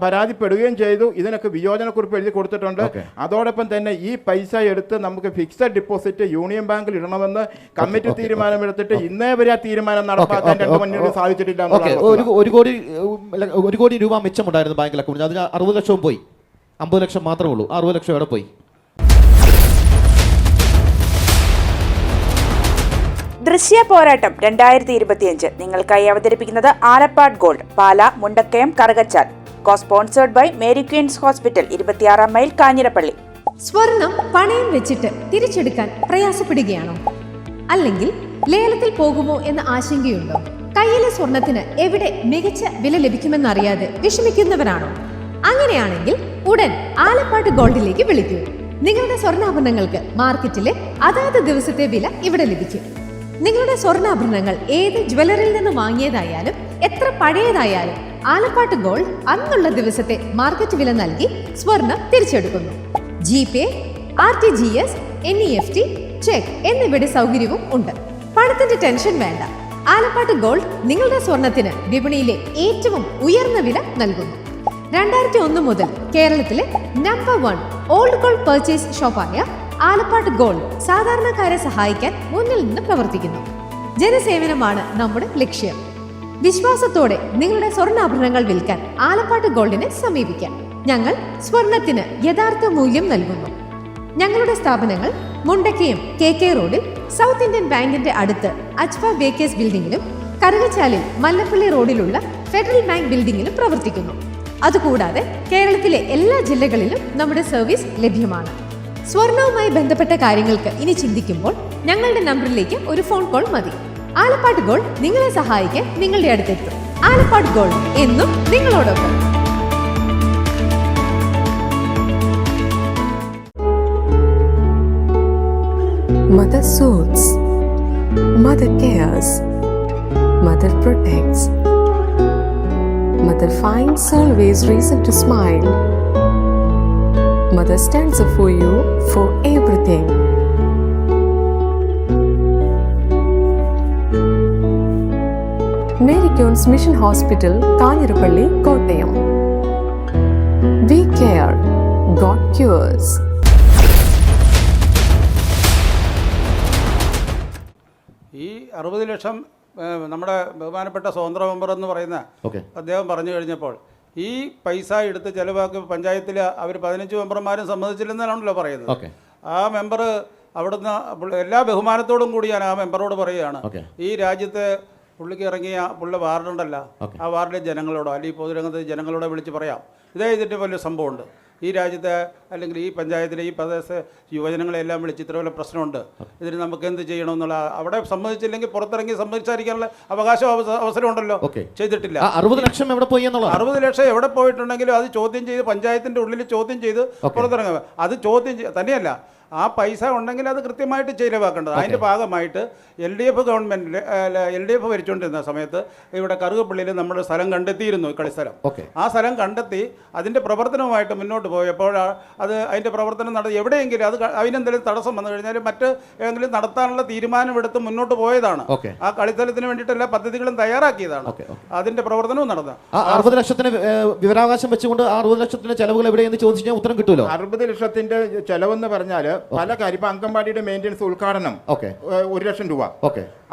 പരാതിപ്പെടുകയും ചെയ്തു. ഇതിനൊക്കെ വിയോജനക്കുറിപ്പ് എഴുതി കൊടുത്തിട്ടുണ്ട്. അതോടൊപ്പം തന്നെ ഈ പൈസ എടുത്ത് നമുക്ക് ഫിക്സഡ് ഡിപ്പോസിറ്റ് യൂണിയൻ ബാങ്കിൽ ഇടണമെന്ന് കമ്മിറ്റി തീരുമാനമെടുത്തിട്ട് ഇന്നേ വരെ ആ തീരുമാനം നടപ്പാക്കാൻ 2 മുന്നണികൾ സാധിച്ചിട്ടില്ല. 1 കോടി രൂപ മിച്ചമുണ്ടായിരുന്നു ബാങ്കിൽ അക്കൗണ്ട്, അതിന് 60 ലക്ഷവും പോയി. 50 ലക്ഷം മാത്രമേ ഉള്ളൂ. 60 ലക്ഷം എവിടെ പോയി? ദൃശ്യ പോരാട്ടം 2025 നിങ്ങൾക്കായി അവതരിപ്പിക്കുന്നത് Alappad gold, Pala, Mundakkayam, Karukachal. Sponsored by Mary queens hospital, 26 mile, Kanjirappally. സ്വർണം പണയം വെച്ചിട്ട് തിരിച്ചെടുക്കാൻ പ്രയാസപ്പെടുകയാണോ? അല്ലെങ്കിൽ ലേലത്തിൽ പോകുമോ എന്ന ആശങ്കയുണ്ടോ? കയ്യിലെ സ്വർണത്തിന് എവിടെ മികച്ച വില ലഭിക്കുമെന്നറിയാതെ വിഷമിക്കുന്നവരാണോ? അങ്ങനെയാണെങ്കിൽ ഉടൻ ആലപ്പാട് ഗോൾഡിലേക്ക് വിളിക്കൂ. നിങ്ങളുടെ സ്വർണ്ണാഭരണങ്ങൾക്ക് മാർക്കറ്റിലെ അതാത് ദിവസത്തെ വില ഇവിടെ ലഭിക്കും. നിങ്ങളുടെ സ്വർണ്ണാഭരണങ്ങൾ ഏത് ജ്വല്ലറിയിൽ നിന്ന് വാങ്ങിയതായാലും എത്ര പഴയതായാലും ആലപ്പാട് ഗോൾഡ് അന്നുള്ള ദിവസത്തെ മാർക്കറ്റ് വില നൽകി സ്വർണം തിരിച്ചെടുക്കുന്നു. GPay, RTGS, NEFT, ചെക്ക് എന്നിവയുടെ സൗകര്യവും ഉണ്ട്. പണത്തിന്റെ ടെൻഷൻ വേണ്ട. ആലപ്പാട് ഗോൾഡ് നിങ്ങളുടെ സ്വർണത്തിന് വിപണിയിലെ ഏറ്റവും ഉയർന്ന വില നൽകുന്നു. 2001 മുതൽ കേരളത്തിലെ നമ്പർ 1 ഓൾഡ് ഗോൾഡ് പർച്ചേസ് ഷോപ്പായ ആലപ്പാട് ഗോൾഡ് സാധാരണക്കാരെ സഹായിക്കാൻ മുന്നിൽ നിന്ന് പ്രവർത്തിക്കുന്നു. ജനസേവനമാണ് നമ്മുടെ ലക്ഷ്യം. വിശ്വാസത്തോടെ നിങ്ങളുടെ സ്വർണ്ണാഭരണങ്ങൾ വിൽക്കാൻ ആലപ്പാട് ഗോൾഡിനെ സമീപിക്കാം. ഞങ്ങൾ സ്വർണത്തിന് യഥാർത്ഥ മൂല്യം നൽകുന്നു. ഞങ്ങളുടെ സ്ഥാപനങ്ങൾ മുണ്ടക്കയം KK റോഡിൽ സൗത്ത് ഇന്ത്യൻ ബാങ്കിന്റെ അടുത്ത് അജ്ഫ ബേക്കേഴ്സ് ബിൽഡിംഗിലും കറുകച്ചാലിൽ മല്ലപ്പള്ളി റോഡിലുള്ള ഫെഡറൽ ബാങ്ക് ബിൽഡിംഗിലും പ്രവർത്തിക്കുന്നു. അതുകൂടാതെ കേരളത്തിലെ എല്ലാ ജില്ലകളിലും നമ്മുടെ സർവീസ് ലഭ്യമാണ്. സ്വർണവുമായി ബന്ധപ്പെട്ട കാര്യങ്ങൾക്ക് ഇനി ചിന്തിക്കുമ്പോൾ ഞങ്ങളുടെ നമ്പറിലേക്ക് ഒരു ഫോൺ കോൾ മതി. ആലപ്പാട് ഗോൾഡ് നിങ്ങളെ സഹായിക്കാൻ നിങ്ങളുടെ അടുത്തെത്തും. ആലപ്പാട് ഗോൾഡ് എന്നും നിങ്ങളോടൊപ്പം. Mother soothes, Mother cares, Mother protects, Mother finds always reason to smile. Mother stands up for you for everything. Mary Queen's Mission Hospital, Kanirapalli, Kottayam. We care, God cures. ഈ 60 ലക്ഷം നമ്മുടെ ബഹുമാനപ്പെട്ട സ്വതന്ത്ര member എന്ന് പറയുന്ന okay അദ്ദേഹം പറഞ്ഞു കഴിഞ്ഞപ്പോൾ ഈ പൈസ എടുത്ത് ചിലവാക്കി പഞ്ചായത്തിൽ അവർ 15 മെമ്പർമാരും സമ്മതിച്ചില്ലെന്നാണല്ലോ പറയുന്നത്. ഓക്കെ ആ മെമ്പർ അവിടുന്ന് എല്ലാ ബഹുമാനത്തോടും കൂടി ഞാൻ ആ മെമ്പറോട് പറയുകയാണ്, ഓക്കെ ഈ രാജ്യത്തെ പുള്ളിക്ക് ഇറങ്ങിയ പുള്ള വാർഡുണ്ടല്ല, ആ വാർഡിലെ ജനങ്ങളോടോ അല്ലെങ്കിൽ പൊതുരംഗത്തെ ജനങ്ങളോടോ വിളിച്ച് പറയാം, ഇതേ ഇതിൻ്റെ വലിയ സംഭവമുണ്ട് ഈ രാജ്യത്തെ അല്ലെങ്കിൽ ഈ പഞ്ചായത്തിലെ ഈ പ്രദേശത്തെ യുവജനങ്ങളെല്ലാം വിളിച്ച് ഇത്ര വലിയ പ്രശ്നമുണ്ട്, ഇതിന് നമുക്ക് എന്ത് ചെയ്യണമെന്നുള്ള അവിടെ സമ്മതിച്ചില്ലെങ്കിൽ പുറത്തിറങ്ങി സംസാരിക്കാനുള്ള അവസരമുണ്ടല്ലോ, ചെയ്തിട്ടില്ല. 60 ലക്ഷം എവിടെ പോയി എന്നുള്ളത് 60 ലക്ഷം എവിടെ പോയിട്ടുണ്ടെങ്കിലും അത് ചോദ്യം ചെയ്ത് പഞ്ചായത്തിൻ്റെ ഉള്ളിൽ ചോദ്യം ചെയ്ത് പുറത്തിറങ്ങുക. അത് ചോദ്യം തന്നെയല്ല, ആ പൈസ ഉണ്ടെങ്കിൽ അത് കൃത്യമായിട്ട് ചിലവാക്കേണ്ടത്. അതിൻ്റെ ഭാഗമായിട്ട് LDF ഗവൺമെൻറ്റിൽ LDF ഭരിച്ചുകൊണ്ടിരുന്ന സമയത്ത് ഇവിടെ കറുകപ്പള്ളിയിൽ നമ്മൾ സ്ഥലം കണ്ടെത്തിയിരുന്നു, കളിസ്ഥലം. ആ സ്ഥലം കണ്ടെത്തി അതിൻ്റെ പ്രവർത്തനവുമായിട്ട് മുന്നോട്ട് പോയപ്പോൾ അത് അതിൻ്റെ പ്രവർത്തനം എവിടെയെങ്കിലും അത് അതിനെന്തെങ്കിലും തടസ്സം വന്നു കഴിഞ്ഞാൽ മറ്റ് ഏതെങ്കിലും നടത്താനുള്ള തീരുമാനമെടുത്ത് മുന്നോട്ട് പോയതാണ്. ആ കളിസ്ഥലത്തിന് വേണ്ടിയിട്ട് എല്ലാ പദ്ധതികളും തയ്യാറാക്കിയതാണ്, അതിൻ്റെ പ്രവർത്തനവും നടന്നത്. 60 ലക്ഷത്തിന് വിവരാവകാശം വെച്ചുകൊണ്ട് 60 ലക്ഷത്തിന്റെ ചെലവുകൾ എവിടെയെന്ന് ചോദിച്ചാൽ ഉത്തരം കിട്ടുമല്ലോ. 60 ലക്ഷത്തിന്റെ ചെലവെന്ന് പറഞ്ഞാൽ പല കാര്യം, ഇപ്പൊ അംഗൻവാടിയുടെ മെയിൻ്റെനൻസ് ഉദ്ഘാടനം 1 ലക്ഷം രൂപ,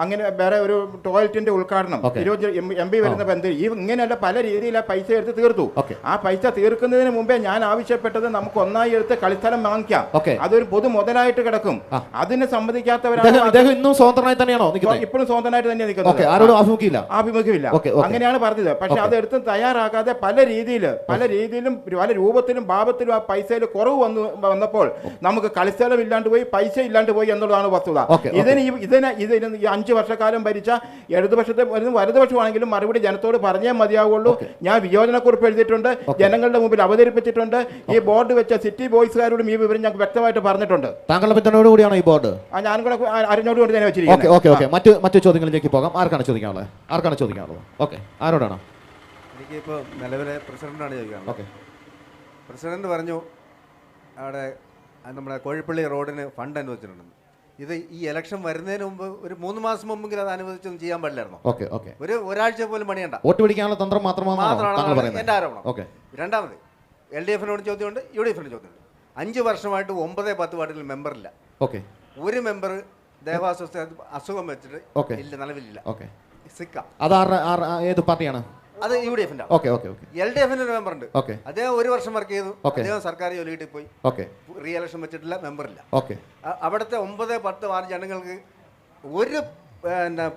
അങ്ങനെ വേറെ ഒരു ടോയ്ലറ്റിന്റെ ഉദ്ഘാടനം 20 MB വരുന്ന ബന്ധം, ഈ ഇങ്ങനെയല്ല പല രീതിയിൽ ആ പൈസ എടുത്ത് തീർത്തു. ആ പൈസ തീർക്കുന്നതിന് മുമ്പേ ഞാൻ ആവശ്യപ്പെട്ടത് നമുക്ക് ഒന്നായി എടുത്ത് കളിസ്ഥലം വാങ്ങിക്കാം, അതൊരു പൊതു മുതലായിട്ട് കിടക്കും, അതിന് സമ്മതിക്കാത്തവരാണ്. ഇന്നും സ്വതന്ത്രനായി തന്നെയാണോ ഇപ്പോഴും സ്വതന്ത്രമായിട്ട് തന്നെ നിൽക്കുന്നത്, ആഭിമുഖ്യമില്ല. അങ്ങനെയാണ് പറഞ്ഞത്. പക്ഷെ അതെടുത്ത് തയ്യാറാക്കാതെ പല രീതിയിലും പല രൂപത്തിലും ഭാവത്തിലും ആ പൈസയിൽ കുറവ് വന്നപ്പോൾ നമുക്ക് കളിസ്ഥലം ഇല്ലാണ്ട് പോയി, പൈസ ഇല്ലാണ്ട് പോയി എന്നുള്ളതാണ് വസ്തുത. ഇതിന് 5 വർഷക്കാലം ഭരിച്ച ഇടതുപക്ഷത്തെ വലതുപക്ഷമാണെങ്കിലും മറുപടി ജനത്തോട് പറഞ്ഞേ മതിയാവുള്ളൂ. ഞാൻ വിയോജനക്കുറിപ്പ് എഴുതിയിട്ടുണ്ട്, ജനങ്ങളുടെ മുമ്പിൽ അവതരിപ്പിച്ചിട്ടുണ്ട്. ഈ ബോർഡ് വെച്ച സിറ്റി ബോയ്സുകാരോടും ഈ വിവരം ഞങ്ങൾക്ക് വ്യക്തമായിട്ട് പറഞ്ഞിട്ടുണ്ട്. താങ്കളുടെ പിന്തുണയോട് കൂടിയാണ് ഈ ബോർഡ്? ഞാൻ കൂടെ അറിഞ്ഞോടുകൂടി തന്നെ വെച്ചിരിക്കുന്നത്. മറ്റു ചോദ്യങ്ങളിലേക്ക് പോകാം. ആർക്കാണ് ചോദിക്കാനുള്ളത്? ഓക്കെ, ആരോടാണ്? എനിക്കിപ്പോൾ നിലവിലെ പ്രസിഡന്റാണ് ചോദിക്കാനുള്ളത്. ഓക്കെ, പ്രസിഡന്റ് പറഞ്ഞു അവിടെ നമ്മുടെ കോഴിപ്പള്ളി റോഡിന് ഫണ്ട് അനുവദിച്ചിട്ടുണ്ടെന്ന്. ഇത് ഈ ഇലക്ഷൻ വരുന്നതിന് മുമ്പ് ഒരു 3 മാസം മുമ്പെങ്കിലും അത് അനുവദിച്ചൊന്നും ചെയ്യാൻ പാടില്ലായിരുന്നു. ഒരാഴ്ച പോലും പണിയണ്ട, വോട്ട് പിടിക്കാനുള്ള തന്ത്രം മാത്രമാണ് എൻ്റെ ആരോപണം. രണ്ടാമത് LDF-നോട് ചോദ്യമുണ്ട്, UDF-ന് ചോദ്യമുണ്ട്. 5 വർഷമായിട്ട് 9-10 വാർഡിൽ മെമ്പറില്ല. ഒരു മെമ്പർ ദേവാസ്വസ്ഥ അസുഖം വെച്ചിട്ട് ഇല്ല, നിലവിലില്ല. സിക്ക ഏത് പാർട്ടിയാണ്? അത് UDF-ന്റെ. LDF-ന് ഒരു മെമ്പറുണ്ട്, അദ്ദേഹം 1 വർഷം വർക്ക് ചെയ്തു, അദ്ദേഹം സർക്കാർ ജോലി കിട്ടി പോയി, റീ ഇലക്ഷൻ വെച്ചിട്ടില്ല, മെമ്പറില്ല. അവിടുത്തെ 9-10 വാർഡ് ജനങ്ങൾക്ക് ഒരു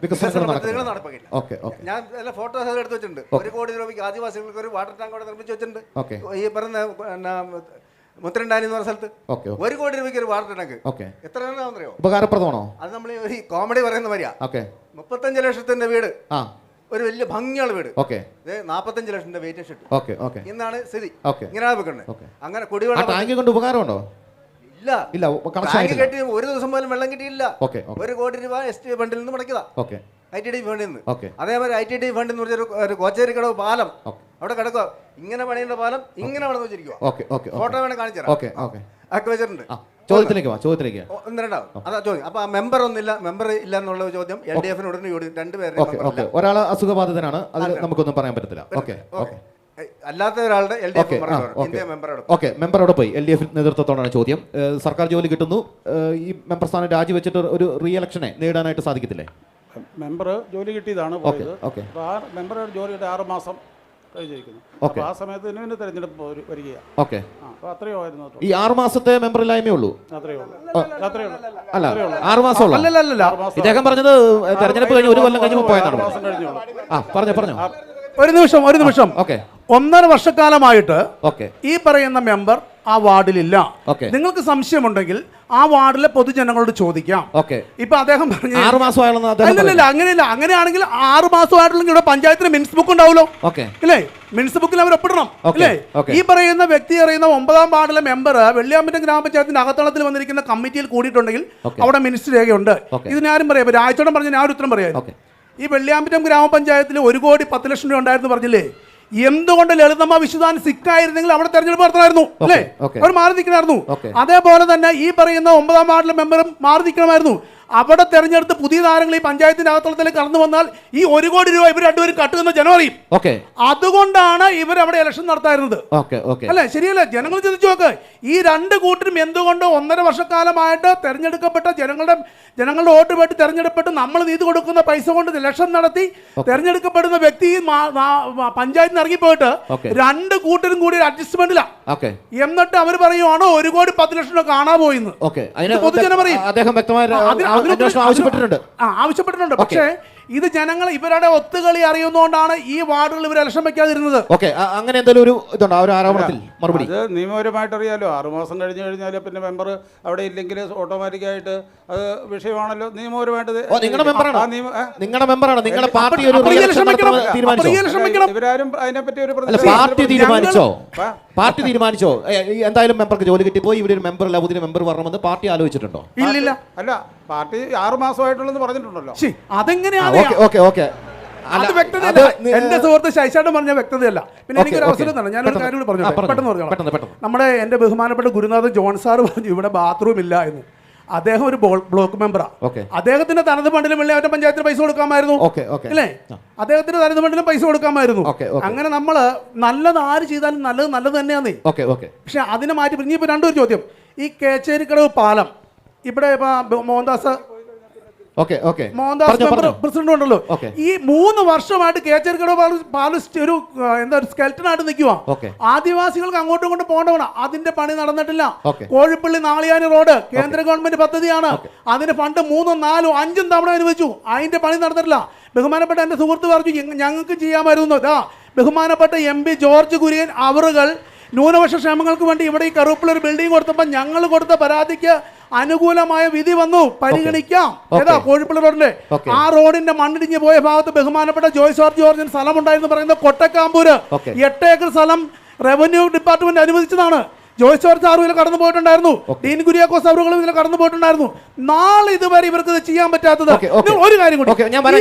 വികസന പദ്ധതികൾ നടപ്പില്ല. ഞാൻ എല്ലാ ഫോട്ടോസ് എടുത്ത് വെച്ചിട്ടുണ്ട്. 1 കോടി രൂപയ്ക്ക് ആദിവാസികൾക്ക് ഒരു വാട്ടർ ടാങ്ക് അവിടെ നിർമ്മിച്ച് വെച്ചിട്ടുണ്ട്. ഈ പറഞ്ഞ മുത്തരണ്ടാനി എന്ന് പറഞ്ഞ സ്ഥലത്ത് 1 കോടി രൂപയ്ക്ക് ഒരു വാട്ടർ ടാങ്ക് എത്ര അറിയോ? ഉപകാരപ്രദമാണോ? അത് നമ്മൾ ഈ കോമഡി പറയുന്ന മാതിരിയാ. 35 ലക്ഷത്തിന്റെ വീട്, ഒരു വലിയ ഭംഗിയുള്ള വീട്, 45 ലക്ഷത്തിന്റെ വെയിറ്റ് ഷെഡ്. ഇന്നാണ് സ്ഥിതി. ഇങ്ങനെയാണ് വെക്കുന്നത്. അങ്ങനെ കുടിവെള്ളം കൊണ്ട് ഉപകാരമുണ്ടോ? ഇല്ല. ടാങ്ക് കെട്ടി 1 ദിവസം പോലും വെള്ളം കിട്ടിയില്ല. 1 കോടി രൂപ ST ഫണ്ടിൽ നിന്ന് മുടക്കിയതാ, ITD ഫണ്ടിൽ നിന്ന്. അതേപോലെ ITD ഫണ്ടിൽ നിന്ന് ഒരു കോച്ചേരിക്കടവ് പാലം അവിടെ കിടക്കുക. ഇങ്ങനെ പണിയുന്ന പാലം ഇങ്ങനെ അവിടെ വെച്ചിരിക്കുക. ഫോട്ടോ വേണേ കാണിച്ചു തരാം. വെച്ചിട്ടുണ്ട്. ചോദ്യത്തിലേക്ക് അതാ ചോദ്യം. അപ്പൊ മെമ്പർ ഒന്നില്ല, മെമ്പർ ഇല്ല എന്നുള്ള ചോദ്യം LDF-നോട് രണ്ടുപേരും. ഒരാൾ അസുഖബാധിതനാണ്, അതിൽ നമുക്കൊന്നും പറയാൻ പറ്റത്തില്ല. അല്ലാത്ത ഒരാളുടെ മെമ്പറോടെ പോയി. LDF നേതൃത്വത്തോടാണ് ചോദ്യം. സർക്കാർ ജോലി കിട്ടുന്നു, ഈ മെമ്പർ സ്ഥാനം രാജിവെച്ചിട്ട് ഒരു റീ ഇലക്ഷനെ നേടാനായിട്ട് സാധിക്കത്തില്ലേ? മെമ്പർ ജോലി കിട്ടിയതാണ് പോയത്. മെമ്പർ ജോലി 6 മാസം കഴിഞ്ഞിരിക്കുന്നു. ആ സമയത്ത് തന്നെ തെരഞ്ഞെടുപ്പ് വരികയാണ്. ഈ 6 മാസത്തെ മെമ്പറില്ലായ്മേ ഉള്ളൂ. അല്ല, 6 മാസം ഇദ്ദേഹം പറഞ്ഞത് തെരഞ്ഞെടുപ്പ് കഴിഞ്ഞ് 1 കൊല്ലം കഴിഞ്ഞപ്പോൾ പോയെന്നാണ്. പറഞ്ഞു. ഒരു നിമിഷം. 1.5 വർഷക്കാലമായിട്ട് ഈ പറയുന്ന മെമ്പർ ആ വാർഡിലില്ല. നിങ്ങൾക്ക് സംശയമുണ്ടെങ്കിൽ ആ വാർഡിലെ പൊതുജനങ്ങളോട് ചോദിക്കാം. ഇപ്പൊ അദ്ദേഹം പറഞ്ഞു 6 മാസമായില്ല. അങ്ങനെയാണെങ്കിൽ 6 മാസമായിട്ടുള്ള ഇവിടെ പഞ്ചായത്തിന് മിനിറ്റ്സ് ബുക്ക് ഉണ്ടാവുമല്ലോ, അല്ലേ? മിനിറ്റ്സ് ബുക്കിൽ അവർ ഒപ്പിടണം, അല്ലേ? ഈ പറയുന്ന വ്യക്തി അറിയുന്ന 9-ാം വാർഡിലെ മെമ്പർ വെള്ളിയാമ്പറ്റം ഗ്രാമപഞ്ചായത്തിന്റെ അകത്തളത്തിൽ വന്നിരിക്കുന്ന കമ്മിറ്റിയിൽ കൂടിയിട്ടുണ്ടെങ്കിൽ അവിടെ മിനിറ്റ്സ് രേഖയുണ്ട്. ഇതിനാരും പറയാം. രാജച്ചോടൻ പറഞ്ഞ ഞാൻ ഒരു ഉത്തരം പറയാം. ഈ വെള്ളിയാമ്പറ്റം ഗ്രാമപഞ്ചായത്തിൽ 1 കോടി 10 ലക്ഷം രൂപ ഉണ്ടായിരുന്നു പറഞ്ഞില്ലേ? എന്തുകൊണ്ട് ലളിതമ്മ വിശുദ്ധാൻ സിക്കായിരുന്നെങ്കിൽ അവിടെ തെരഞ്ഞെടുപ്പ് നടത്തണമായിരുന്നു, അല്ലേ? അവർ മാറി നിൽക്കണമായിരുന്നു. അതേപോലെ തന്നെ ഈ പറയുന്ന 9-ാം വാർഡിലെ മെമ്പറും മാറി നിൽക്കണമായിരുന്നു. അവിടെ തെരഞ്ഞെടുത്ത് പുതിയ താരങ്ങൾ ഈ പഞ്ചായത്തിന്റെ അകത്തളത്തിലേക്ക് കടന്നു വന്നാൽ ഈ 1 കോടി രൂപ ഇവർ രണ്ടുപേരും കട്ടുന്ന ജനം അറിയും. അതുകൊണ്ടാണ് ഇവർ അവിടെ ഇലക്ഷൻ നടത്തായിരുന്നത്. അല്ലെ, ശരിയല്ലേ? ജനങ്ങൾ ചിന്തിച്ചു നോക്ക്, ഈ 2 കൂട്ടരും എന്തുകൊണ്ട് 1.5 വർഷക്കാലമായിട്ട് തെരഞ്ഞെടുക്കപ്പെട്ട ജനങ്ങളുടെ വോട്ട് വേണ്ടി തെരഞ്ഞെടുപ്പെട്ട് നമ്മൾ നീതി കൊടുക്കുന്ന പൈസ കൊണ്ട് ഇലക്ഷൻ നടത്തി തെരഞ്ഞെടുക്കപ്പെടുന്ന വ്യക്തി പഞ്ചായത്തിൽ നിന്ന് ഇറങ്ങിപ്പോയിട്ട് 2 കൂട്ടരും കൂടി ഒരു അഡ്ജസ്റ്റ്മെന്റില്ല. എന്നിട്ട് അവർ പറയുവാണോ 1 കോടി 10 ലക്ഷം രൂപ കാണാൻ പോയിന്ന് പൊതുജനം പറയും. ആവശ്യപ്പെട്ടിട്ടുണ്ട്. പക്ഷേ ഇത് ജനങ്ങൾ ഇവരുടെ ഒത്തുകളി അറിയുന്നതുകൊണ്ടാണ് ഈ വാർഡുകൾ ഇവർ ഇലക്ഷൻ വെക്കാതിരുന്നത്. അങ്ങനെ എന്തെങ്കിലും ഒരു ഇതുണ്ടോ ആരോപണത്തിൽ മറുപടി? അത് നിയമപരമായിട്ട് അറിയാലോ. 6 മാസം കഴിഞ്ഞ് കഴിഞ്ഞാൽ പിന്നെ മെമ്പർ അവിടെ ഇല്ലെങ്കിൽ ഓട്ടോമാറ്റിക്കായിട്ട് അത് വിഷയമാണല്ലോ. നിയമപരമായിട്ട് നിങ്ങളുടെ മെമ്പറാണ്, നിങ്ങളുടെ പാർട്ടി ഇവരാരും അതിനെപ്പറ്റി ഒരു പാർട്ടി തീരുമാനിച്ചോ? എന്തായാലും മെമ്പർക്ക് ജോലി കിട്ടിപ്പോയി, ഇവിടെ ഒരു മെമ്പർ അല്ല, പുതിയ മെമ്പർ വരണമെന്ന് പാർട്ടി ആലോചിച്ചിട്ടുണ്ടോ? ഇല്ലില്ല. അല്ല, പാർട്ടി 6 മാസമായിട്ടുള്ളതെന്ന് പറഞ്ഞിട്ടുണ്ടല്ലോ. അതെങ്ങനെയാണ്? എന്റെ സുഹൃത്ത് ശൈശാട്ടൻ പറഞ്ഞ വ്യക്തതയല്ല. പിന്നെ എനിക്കൊരു അവസരം തന്നെ ഞാനൊരു കാര്യം പറഞ്ഞു പെട്ടെന്ന്. നമ്മുടെ എന്റെ ബഹുമാനപ്പെട്ട ഗുരുനാഥൻ ജോൺ സാർ പറഞ്ഞു ഇവിടെ ബാത്റൂം ഇല്ല എന്ന്. അദ്ദേഹം ഒരു ബ്ലോക്ക് മെമ്പറാണ്. അദ്ദേഹത്തിന്റെ തനത് ഫണ്ടിലും വെള്ളിയാമറ്റം പഞ്ചായത്തിന് പൈസ കൊടുക്കാമായിരുന്നു, അല്ലേ? അദ്ദേഹത്തിന്റെ തനത് ഫണ്ടിലും പൈസ കൊടുക്കാമായിരുന്നു. അങ്ങനെ നമ്മള് നല്ലത് ആര് ചെയ്താലും നല്ലത് തന്നെയാണ്. പക്ഷെ അതിനെ മാറ്റി ഇനിയിപ്പോ 2 ചോദ്യം. ഈ കേച്ചേരിക്കടവ് പാലം ഇവിടെ മോഹൻദാസ് പ്രസിഡന്റ് ഉണ്ടല്ലോ, ഈ 3 വർഷമായിട്ട് കേച്ചേരിക്കടവ് പാലം ഒരു സ്കെൽറ്റനായിട്ട് നിൽക്കുക. ആദിവാസികൾക്ക് അങ്ങോട്ടും ഇങ്ങോട്ടും പോകേണ്ടവണ്. അതിന്റെ പണി നടന്നിട്ടില്ല. കോഴിപ്പള്ളി നാളിയാനി റോഡ് കേന്ദ്ര ഗവൺമെന്റ് പദ്ധതിയാണ്. അതിന് ഫണ്ട് 3, 4, 5 തവണ അനുവദിച്ചു. അതിന്റെ പണി നടന്നിട്ടില്ല. ബഹുമാനപ്പെട്ട എന്റെ സുഹൃത്ത് പറഞ്ഞു ഞങ്ങൾക്ക് ചെയ്യാമായിരുന്നു. ബഹുമാനപ്പെട്ട MP ജോർജ് കുര്യൻ അവറുകൾ ന്യൂനപക്ഷ ക്ഷേമങ്ങൾക്ക് വേണ്ടി ഇവിടെ ഈ കറുപ്പിൽ ഒരു ബിൽഡിംഗ് കൊടുത്തപ്പോൾ ഞങ്ങൾ കൊടുത്ത പരാതിക്ക് അനുകൂലമായ വിധി വന്നു, പരിഗണിക്കാം. ഏതാ കോഴിപ്പള്ളി റോഡിലെ ആ റോഡിന്റെ മണ്ണിടിഞ്ഞ് പോയ ഭാഗത്ത് ബഹുമാനപ്പെട്ട ജോയ്സ് ജോർജിന് സ്ഥലം ഉണ്ടായിരുന്നു പറയുന്നത് കൊട്ടക്കാമ്പൂര് 8 ഏക്കർ സ്ഥലം റവന്യൂ ഡിപ്പാർട്ട്മെന്റ് അനുവദിച്ചതാണ്. ജോയ്സ് ജോർജ് സാറും ഇതിൽ കടന്നു പോയിട്ടുണ്ടായിരുന്നു, ഡീൻ കുര്യാക്കോസ് അവറുകളും ഇതിൽ കടന്നു പോയിട്ടുണ്ടായിരുന്നു. നാളെ ഇതുവരെ ഇവർക്ക് ഇത് ചെയ്യാൻ പറ്റാത്തത് ഒരു കാര്യം കൂടി,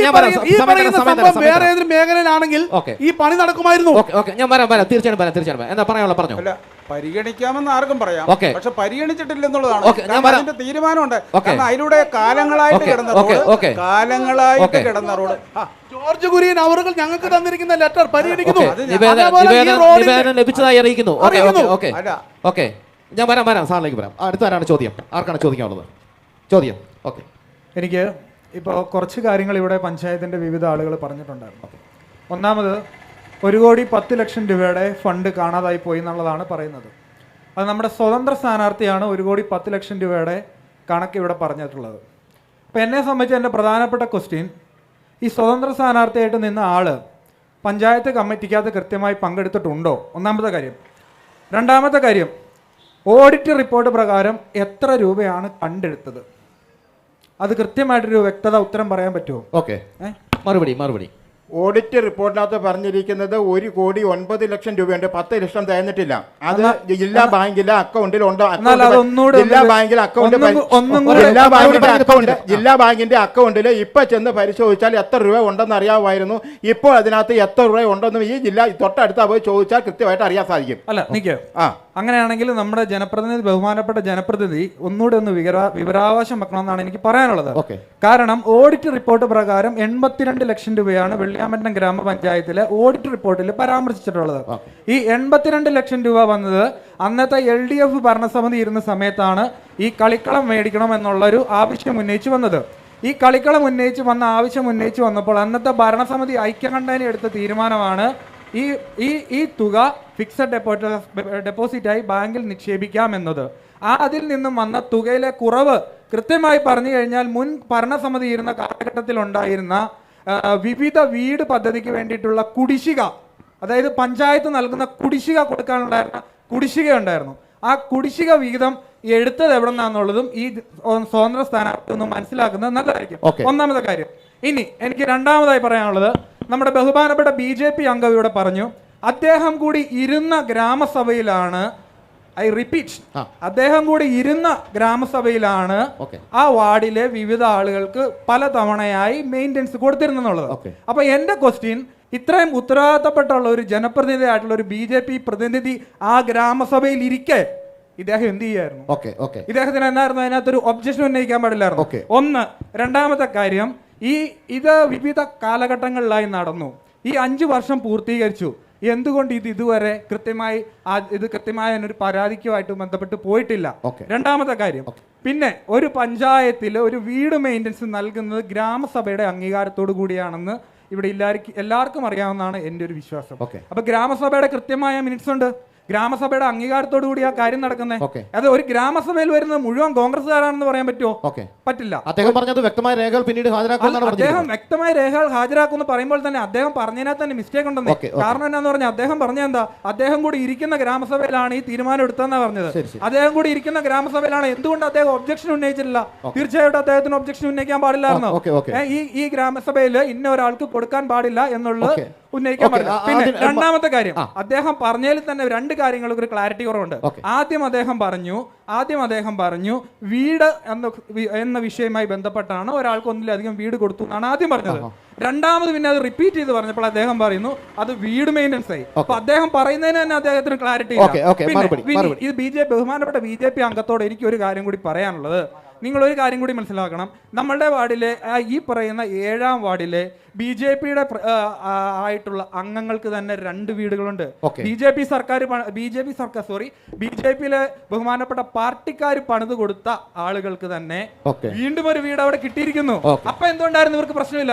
ഈ പറയുന്ന സംഭവം വേറെ ഏതൊരു മേഖലയിലാണെങ്കിൽ ഈ പണി നടക്കുമായിരുന്നു. പരിഗണിക്കാമെന്ന് ആർക്കും പറയാം, പക്ഷെ പരിഗണിച്ചിട്ടില്ലെന്നുള്ളതാണ് അതിന്റെ തീരുമാനമുണ്ട്. കാരണം അതിലൂടെ കാലങ്ങളായിട്ട് കിടന്ന റോഡ് ജോർജ് കുര്യൻ അവറുകൾ ഞങ്ങൾക്ക് തന്നിരിക്കുന്ന ലെറ്റർ പരിഗണിക്കുന്നു, ലഭിച്ചതായി അറിയിക്കുന്നു. ഞാൻ വരാം സാറിലേക്ക് വരാം. അടുത്താരാണ് ചോദ്യം? ആർക്കാണ് ചോദിക്കാനുള്ളത്? ചോദ്യം. എനിക്ക് ഇപ്പോൾ കുറച്ച് കാര്യങ്ങൾ ഇവിടെ പഞ്ചായത്തിൻ്റെ വിവിധ ആളുകൾ പറഞ്ഞിട്ടുണ്ടായിരുന്നു. ഒന്നാമത് 1 കോടി 10 ലക്ഷം രൂപയുടെ ഫണ്ട് കാണാതായി പോയി എന്നുള്ളതാണ് പറയുന്നത്. അത് നമ്മുടെ സ്വതന്ത്ര സ്ഥാനാർത്ഥിയാണ് 1 കോടി 10 ലക്ഷം രൂപയുടെ കണക്ക് ഇവിടെ പറഞ്ഞിട്ടുള്ളത്. അപ്പോൾ എന്നെ സംബന്ധിച്ച് എൻ്റെ പ്രധാനപ്പെട്ട ക്വസ്റ്റ്യൻ, ഈ സ്വതന്ത്ര സ്ഥാനാർത്ഥിയായിട്ട് നിന്ന ആൾ പഞ്ചായത്ത് കമ്മിറ്റിക്കകത്ത് കൃത്യമായി പങ്കെടുത്തിട്ടുണ്ടോ? ഒന്നാമത്തെ കാര്യം. രണ്ടാമത്തെ കാര്യം, ഓഡിറ്റ് റിപ്പോർട്ട് പ്രകാരം എത്ര രൂപയാണ് കണ്ടെടുത്തത്? അത് കൃത്യമായിട്ടൊരു വ്യക്തത ഉത്തരം പറയാൻ പറ്റുമോ? മറുപടി. ഓഡിറ്റ് റിപ്പോർട്ടിനകത്ത് പറഞ്ഞിരിക്കുന്നത് 1 കോടി 9 ലക്ഷം രൂപയുണ്ട്. 10 ലക്ഷം തികഞ്ഞിട്ടില്ല. അത് ജില്ലാ ബാങ്കിലെ അക്കൗണ്ടിൽ ഉണ്ട്. ജില്ലാ ബാങ്കിന്റെ അക്കൗണ്ടിൽ ഇപ്പൊ ചെന്ന് പരിശോധിച്ചാൽ എത്ര രൂപ ഉണ്ടെന്ന് അറിയാമായിരുന്നു. ഇപ്പോൾ അതിനകത്ത് എത്ര രൂപ ഉണ്ടെന്ന് ഈ ജില്ല തൊട്ടടുത്താ പോയി ചോദിച്ചാൽ കൃത്യമായിട്ട് അറിയാൻ സാധിക്കും. അല്ല നിൽക്കുക. അങ്ങനെയാണെങ്കിൽ നമ്മുടെ ജനപ്രതിനിധി, ബഹുമാനപ്പെട്ട ജനപ്രതിനിധി ഒന്നുകൂടെ ഒന്ന് വിവരാവകാശം വെക്കണമെന്നാണ് എനിക്ക് പറയാനുള്ളത്. കാരണം ഓഡിറ്റ് റിപ്പോർട്ട് പ്രകാരം 82 ലക്ഷം രൂപയാണ് വെള്ളിയാമറ്റം ഗ്രാമപഞ്ചായത്തിലെ ഓഡിറ്റ് റിപ്പോർട്ടിൽ പരാമർശിച്ചിട്ടുള്ളത്. ഈ 82 ലക്ഷം രൂപ വന്നത് അന്നത്തെ LDF ഭരണസമിതി ഇരുന്ന സമയത്താണ് ഈ കളിക്കളം മേടിക്കണം എന്നുള്ളൊരു ആവശ്യം ഉന്നയിച്ചു വന്നത്. ഈ കളിക്കളം ആവശ്യം ഉന്നയിച്ചു വന്നപ്പോൾ അന്നത്തെ ഭരണസമിതി ഐക്യകണ്ഠേന എടുത്ത തീരുമാനമാണ് ഈ തുക ഫിക്സഡ് ഡെപ്പോസിറ്റായി ബാങ്കിൽ നിക്ഷേപിക്കാം എന്നത്. അതിൽ നിന്നും വന്ന തുകയിലെ കുറവ് കൃത്യമായി പറഞ്ഞു കഴിഞ്ഞാൽ മുൻ ഭരണസമിതി ഇരുന്ന കാലഘട്ടത്തിൽ ഉണ്ടായിരുന്ന വിവിധ വീട് പദ്ധതിക്ക് വേണ്ടിയിട്ടുള്ള കുടിശ്ശിക, അതായത് പഞ്ചായത്ത് നൽകുന്ന കുടിശ്ശിക കൊടുക്കാനുണ്ടായിരുന്ന കുടിശ്ശികയുണ്ടായിരുന്നു. ആ കുടിശ്ശിക വിഹിതം എടുത്തത് എവിടെ നിന്നാന്നുള്ളതും ഈ സ്വതന്ത്ര സ്ഥാനാർത്ഥി ഒന്ന് മനസ്സിലാക്കുന്നത് നല്ലതായിരിക്കും. ഒന്നാമത്തെ കാര്യം. ഇനി എനിക്ക് രണ്ടാമതായി പറയാനുള്ളത്, നമ്മുടെ ബഹുമാനപ്പെട്ട BJP അംഗം ഇവിടെ പറഞ്ഞു, അദ്ദേഹം കൂടി ഇരുന്ന ഗ്രാമസഭയിലാണ്, അദ്ദേഹം കൂടി ഇരുന്ന ഗ്രാമസഭയിലാണ് ആ വാർഡിലെ വിവിധ ആളുകൾക്ക് പല തവണയായി മെയിൻ്റെനൻസ് കൊടുത്തിരുന്നുള്ളത്. അപ്പൊ എന്റെ ക്വസ്റ്റ്യൻ, ഇത്രയും ഉത്തരവാദിത്തപ്പെട്ടുള്ള ഒരു ജനപ്രതിനിധി ആയിട്ടുള്ള ഒരു BJP പ്രതിനിധി ആ ഗ്രാമസഭയിൽ ഇരിക്കെ ഇദ്ദേഹം എന്ത് ചെയ്യായിരുന്നു? ഓക്കെ ഓക്കെ ഇദ്ദേഹത്തിന് എന്നായിരുന്നു അതിനകത്തൊരു ഒബ്ജക്ഷൻ ഉന്നയിക്കാൻ പാടില്ലായിരുന്നു. ഒന്ന്. രണ്ടാമത്തെ കാര്യം, ഇത് വിവിധ കാലഘട്ടങ്ങളിലായി നടന്നു. ഈ 5 വർഷം പൂർത്തീകരിച്ചു. എന്തുകൊണ്ട് ഇതുവരെ കൃത്യമായ ഒരു പരാതിക്കുമായിട്ട് ബന്ധപ്പെട്ട് പോയിട്ടില്ല? രണ്ടാമത്തെ കാര്യം, പിന്നെ ഒരു പഞ്ചായത്തിൽ ഒരു വീട് മെയിൻ്റനൻസ് നൽകുന്നത് ഗ്രാമസഭയുടെ അംഗീകാരത്തോടു കൂടിയാണെന്ന് ഇവിടെ എല്ലാവർക്കും അറിയാവുന്നതാണ് എൻ്റെ ഒരു വിശ്വാസം. അപ്പൊ ഗ്രാമസഭയുടെ കൃത്യമായ മിനിറ്റ്സ് ഉണ്ട്. ഗ്രാമസഭയുടെ അംഗീകാരത്തോടു കൂടി ആ കാര്യം നടക്കുന്നത്. അത് ഒരു ഗ്രാമസഭയിൽ വരുന്ന മുഴുവൻ കോൺഗ്രസ്സുകാരാണെന്ന് പറയാൻ പറ്റുമോ? പറ്റില്ല. അദ്ദേഹം പറഞ്ഞത് വ്യക്തമായ രേഖകൾ പിന്നീട് അദ്ദേഹം വ്യക്തമായ രേഖകൾ ഹാജരാക്കുമെന്ന് പറയുമ്പോൾ തന്നെ അദ്ദേഹം പറഞ്ഞതിനകത്ത് തന്നെ മിസ്റ്റേക്ക് ഉണ്ടെന്ന്. കാരണം എന്താന്ന് പറഞ്ഞാൽ അദ്ദേഹം പറഞ്ഞ എന്താ, അദ്ദേഹം കൂടി ഇരിക്കുന്ന ഗ്രാമസഭയിലാണ് ഈ തീരുമാനം എടുത്തതെന്നാ പറഞ്ഞത്. അദ്ദേഹം കൂടി ഇരിക്കുന്ന ഗ്രാമസഭയിലാണ്. എന്തുകൊണ്ട് അദ്ദേഹം ഒബ്ജക്ഷൻ ഉന്നയിച്ചിട്ടില്ല? തീർച്ചയായിട്ടും അദ്ദേഹത്തിന് ഒബ്ജക്ഷൻ ഉന്നയിക്കാൻ പാടില്ലായിരുന്നു. ഈ ഗ്രാമസഭയിൽ ഇന്ന ഒരാൾക്ക് കൊടുക്കാൻ പാടില്ല എന്നുള്ളത് ഉന്നയിക്കാൻ പാടില്ല. പിന്നെ രണ്ടാമത്തെ കാര്യം, അദ്ദേഹം പറഞ്ഞതിൽ തന്നെ 2 കാര്യങ്ങൾക്ക് ഒരു ക്ലാരിറ്റി കുറവുണ്ട്. ആദ്യം അദ്ദേഹം പറഞ്ഞു വീട് എന്ന വിഷയവുമായി ബന്ധപ്പെട്ടാണ് ഒരാൾക്ക് ഒന്നിലധികം വീട് കൊടുത്തു എന്നാണ് ആദ്യം പറഞ്ഞത്. രണ്ടാമത് പിന്നെ അത് റിപ്പീറ്റ് ചെയ്ത് പറഞ്ഞപ്പോൾ അദ്ദേഹം പറയുന്നു അത് വീട് മെയിൻ്റനൻസ് ആയി. അപ്പൊ അദ്ദേഹം പറയുന്നതിന് തന്നെ അദ്ദേഹത്തിന് ക്ലാരിറ്റി ഇല്ല. ഇത് ബഹുമാനപ്പെട്ട BJP അംഗത്തോട് എനിക്ക് ഒരു കാര്യം കൂടി പറയാനുള്ളത്, നിങ്ങളൊരു കാര്യം കൂടി മനസ്സിലാക്കണം. നമ്മളുടെ വാർഡിലെ ഈ പറയുന്ന 7ാം വാർഡിലെ BJPയുടെ ആയിട്ടുള്ള അംഗങ്ങൾക്ക് തന്നെ 2 വീടുകളുണ്ട്. BJPയിലെ ബഹുമാനപ്പെട്ട പാർട്ടിക്കാർ പണിത് കൊടുത്ത ആളുകൾക്ക് തന്നെ വീണ്ടും ഒരു വീട് അവിടെ കിട്ടിയിരിക്കുന്നു. അപ്പൊ എന്തുകൊണ്ടായിരുന്നു ഇവർക്ക് പ്രശ്നമില്ല?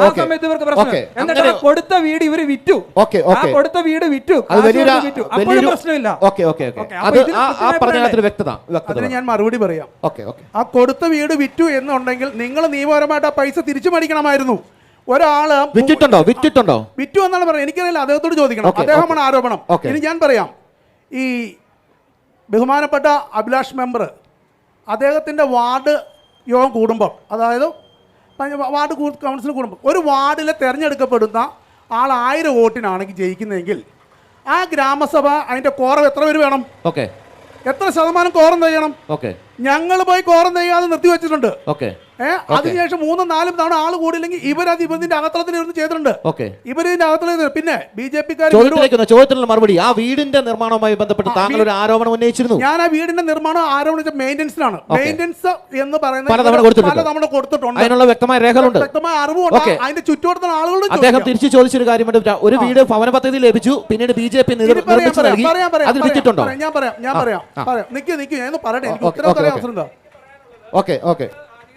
ആ സമയത്ത് ഇവർക്ക് പ്രശ്നം. എന്നിട്ട് കൊടുത്ത വീട് ഇവര് വിറ്റു. കൊടുത്ത വീട് വിറ്റു. അപ്പോഴും പ്രശ്നമില്ല. അതിന് ഞാൻ മറുപടി പറയാം. ആ കൊടുത്ത വീട് വിറ്റു എന്നുണ്ടെങ്കിൽ നിങ്ങൾ നിയമപരമായിട്ട് ആ പൈസ തിരിച്ചു മേടിക്കണമായിരുന്നു. ഒരാള് വിറ്റു എന്നാണ് പറയുന്നത്. എനിക്കറിയില്ല, അദ്ദേഹത്തോട് ചോദിക്കണം. അദ്ദേഹമാണ് ആരോപണം. ഇനി ഞാൻ പറയാം, ഈ ബഹുമാനപ്പെട്ട അഭിലാഷ് മെമ്പർ അദ്ദേഹത്തിൻ്റെ വാർഡ് യോഗം കൂടുമ്പോൾ, അതായത് വാർഡ് കൗൺസിൽ കൂടുമ്പോൾ, ഒരു വാർഡിലെ തിരഞ്ഞെടുക്കപ്പെടുന്ന ആൾ 1000 വോട്ടിനാണെങ്കിൽ ജയിക്കുന്നതെങ്കിൽ ആ ഗ്രാമസഭ അതിൻ്റെ കോറം എത്ര പേര് വേണം? എത്ര ശതമാനം കോറം ചെയ്യണം? ഞങ്ങൾ പോയി കോറം ചെയ്യാതെ നിർത്തിവെച്ചിട്ടുണ്ട്. അതിനുശേഷം 3-4 തവണ ആൾ കൂടിയില്ലെങ്കിൽ ഇവരത് ഇതിന്റെ അകത്തളത്തിൽ ഇരുന്ന് ചെയ്തിട്ടുണ്ട്. ഇവരിതിന്റെ അകത്തളത്തിൽ. പിന്നെ BJPക്കാർ ചോദ്യത്തിനുള്ള മറുപടി, ആ വീടിന്റെ നിർമ്മാണവുമായി ബന്ധപ്പെട്ട് താങ്കൾ ഒരു ആരോപണം ഉന്നയിച്ചിരുന്നു. ഞാൻ ആ വീടിന്റെ നിർമ്മാണം ആരോപണിച്ച മെയിൻ്റനൻസിലാണ്. മെയിൻ്റനൻസ് എന്ന് പറയുന്നത് പലതവണ കൊടുത്തിട്ടുണ്ട്. അതിനുള്ള വ്യക്തമായ രേഖകളുണ്ട്, വ്യക്തമായ അറിവുണ്ട്. അതിന്റെ ചുറ്റുവട്ടത്തുള്ള ആളുകളുടെ അദ്ദേഹം തിരിച്ചു ചോദിച്ചൊരു കാര്യമുണ്ട്. ഒരു വീട് ഭവന പദ്ധതി ലഭിച്ചു, പിന്നീട് BJP നിർമ്മിച്ചു നൽകി. അത് വിറ്റിട്ടുണ്ടോ? ഞാൻ പറയാം. നിക്ക് ഞാൻ പറയട്ടെ. എനിക്ക് ഉത്തരം പറയാൻ അവസരം എന്താ?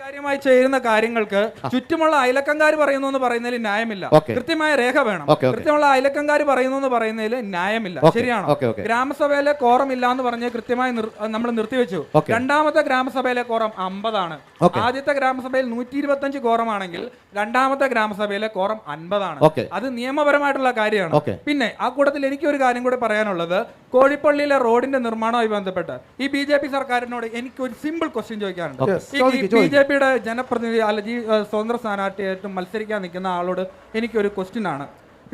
കാര്യമായി ചെയ്യുന്ന കാര്യങ്ങൾക്ക് ചുറ്റുമുള്ള അയലക്കംകാർ പറയുന്നു എന്ന് പറയുന്നതിൽ ന്യായമില്ല. കൃത്യമായ രേഖ വേണം. കൃത്യമുള്ള അയലക്കംകാർ പറയുന്നു എന്ന് പറയുന്നതിൽ ന്യായമില്ല. ശരിയാണോ? ഗ്രാമസഭയിലെ കോറം ഇല്ല എന്ന് പറഞ്ഞ് കൃത്യമായി നമ്മൾ നിർത്തിവെച്ചു. രണ്ടാമത്തെ ഗ്രാമസഭയിലെ കോറം 50 ആണ്. ആദ്യത്തെ ഗ്രാമസഭയിൽ 125 കോറമാണെങ്കിൽ രണ്ടാമത്തെ ഗ്രാമസഭയിലെ കോറം 50 ആണ്. അത് നിയമപരമായിട്ടുള്ള കാര്യമാണ്. പിന്നെ ആ കൂട്ടത്തിൽ എനിക്ക് ഒരു കാര്യം കൂടെ പറയാനുള്ളത്, കോഴിപ്പള്ളിയിലെ റോഡിന്റെ നിർമ്മാണവുമായി ബന്ധപ്പെട്ട് ഈ BJP സർക്കാരിനോട് എനിക്ക് ഒരു സിമ്പിൾ ക്വസ്റ്റ്യൻ ചോദിക്കാനുണ്ട്. BJPയുടെ ജനപ്രതിനിധി അല്ലെങ്കിൽ സ്വതന്ത്ര സ്ഥാനാർത്ഥിയായിട്ട് മത്സരിക്കാൻ നിൽക്കുന്ന ആളോട് എനിക്കൊരു ക്വസ്റ്റ്യൻ ആണ്.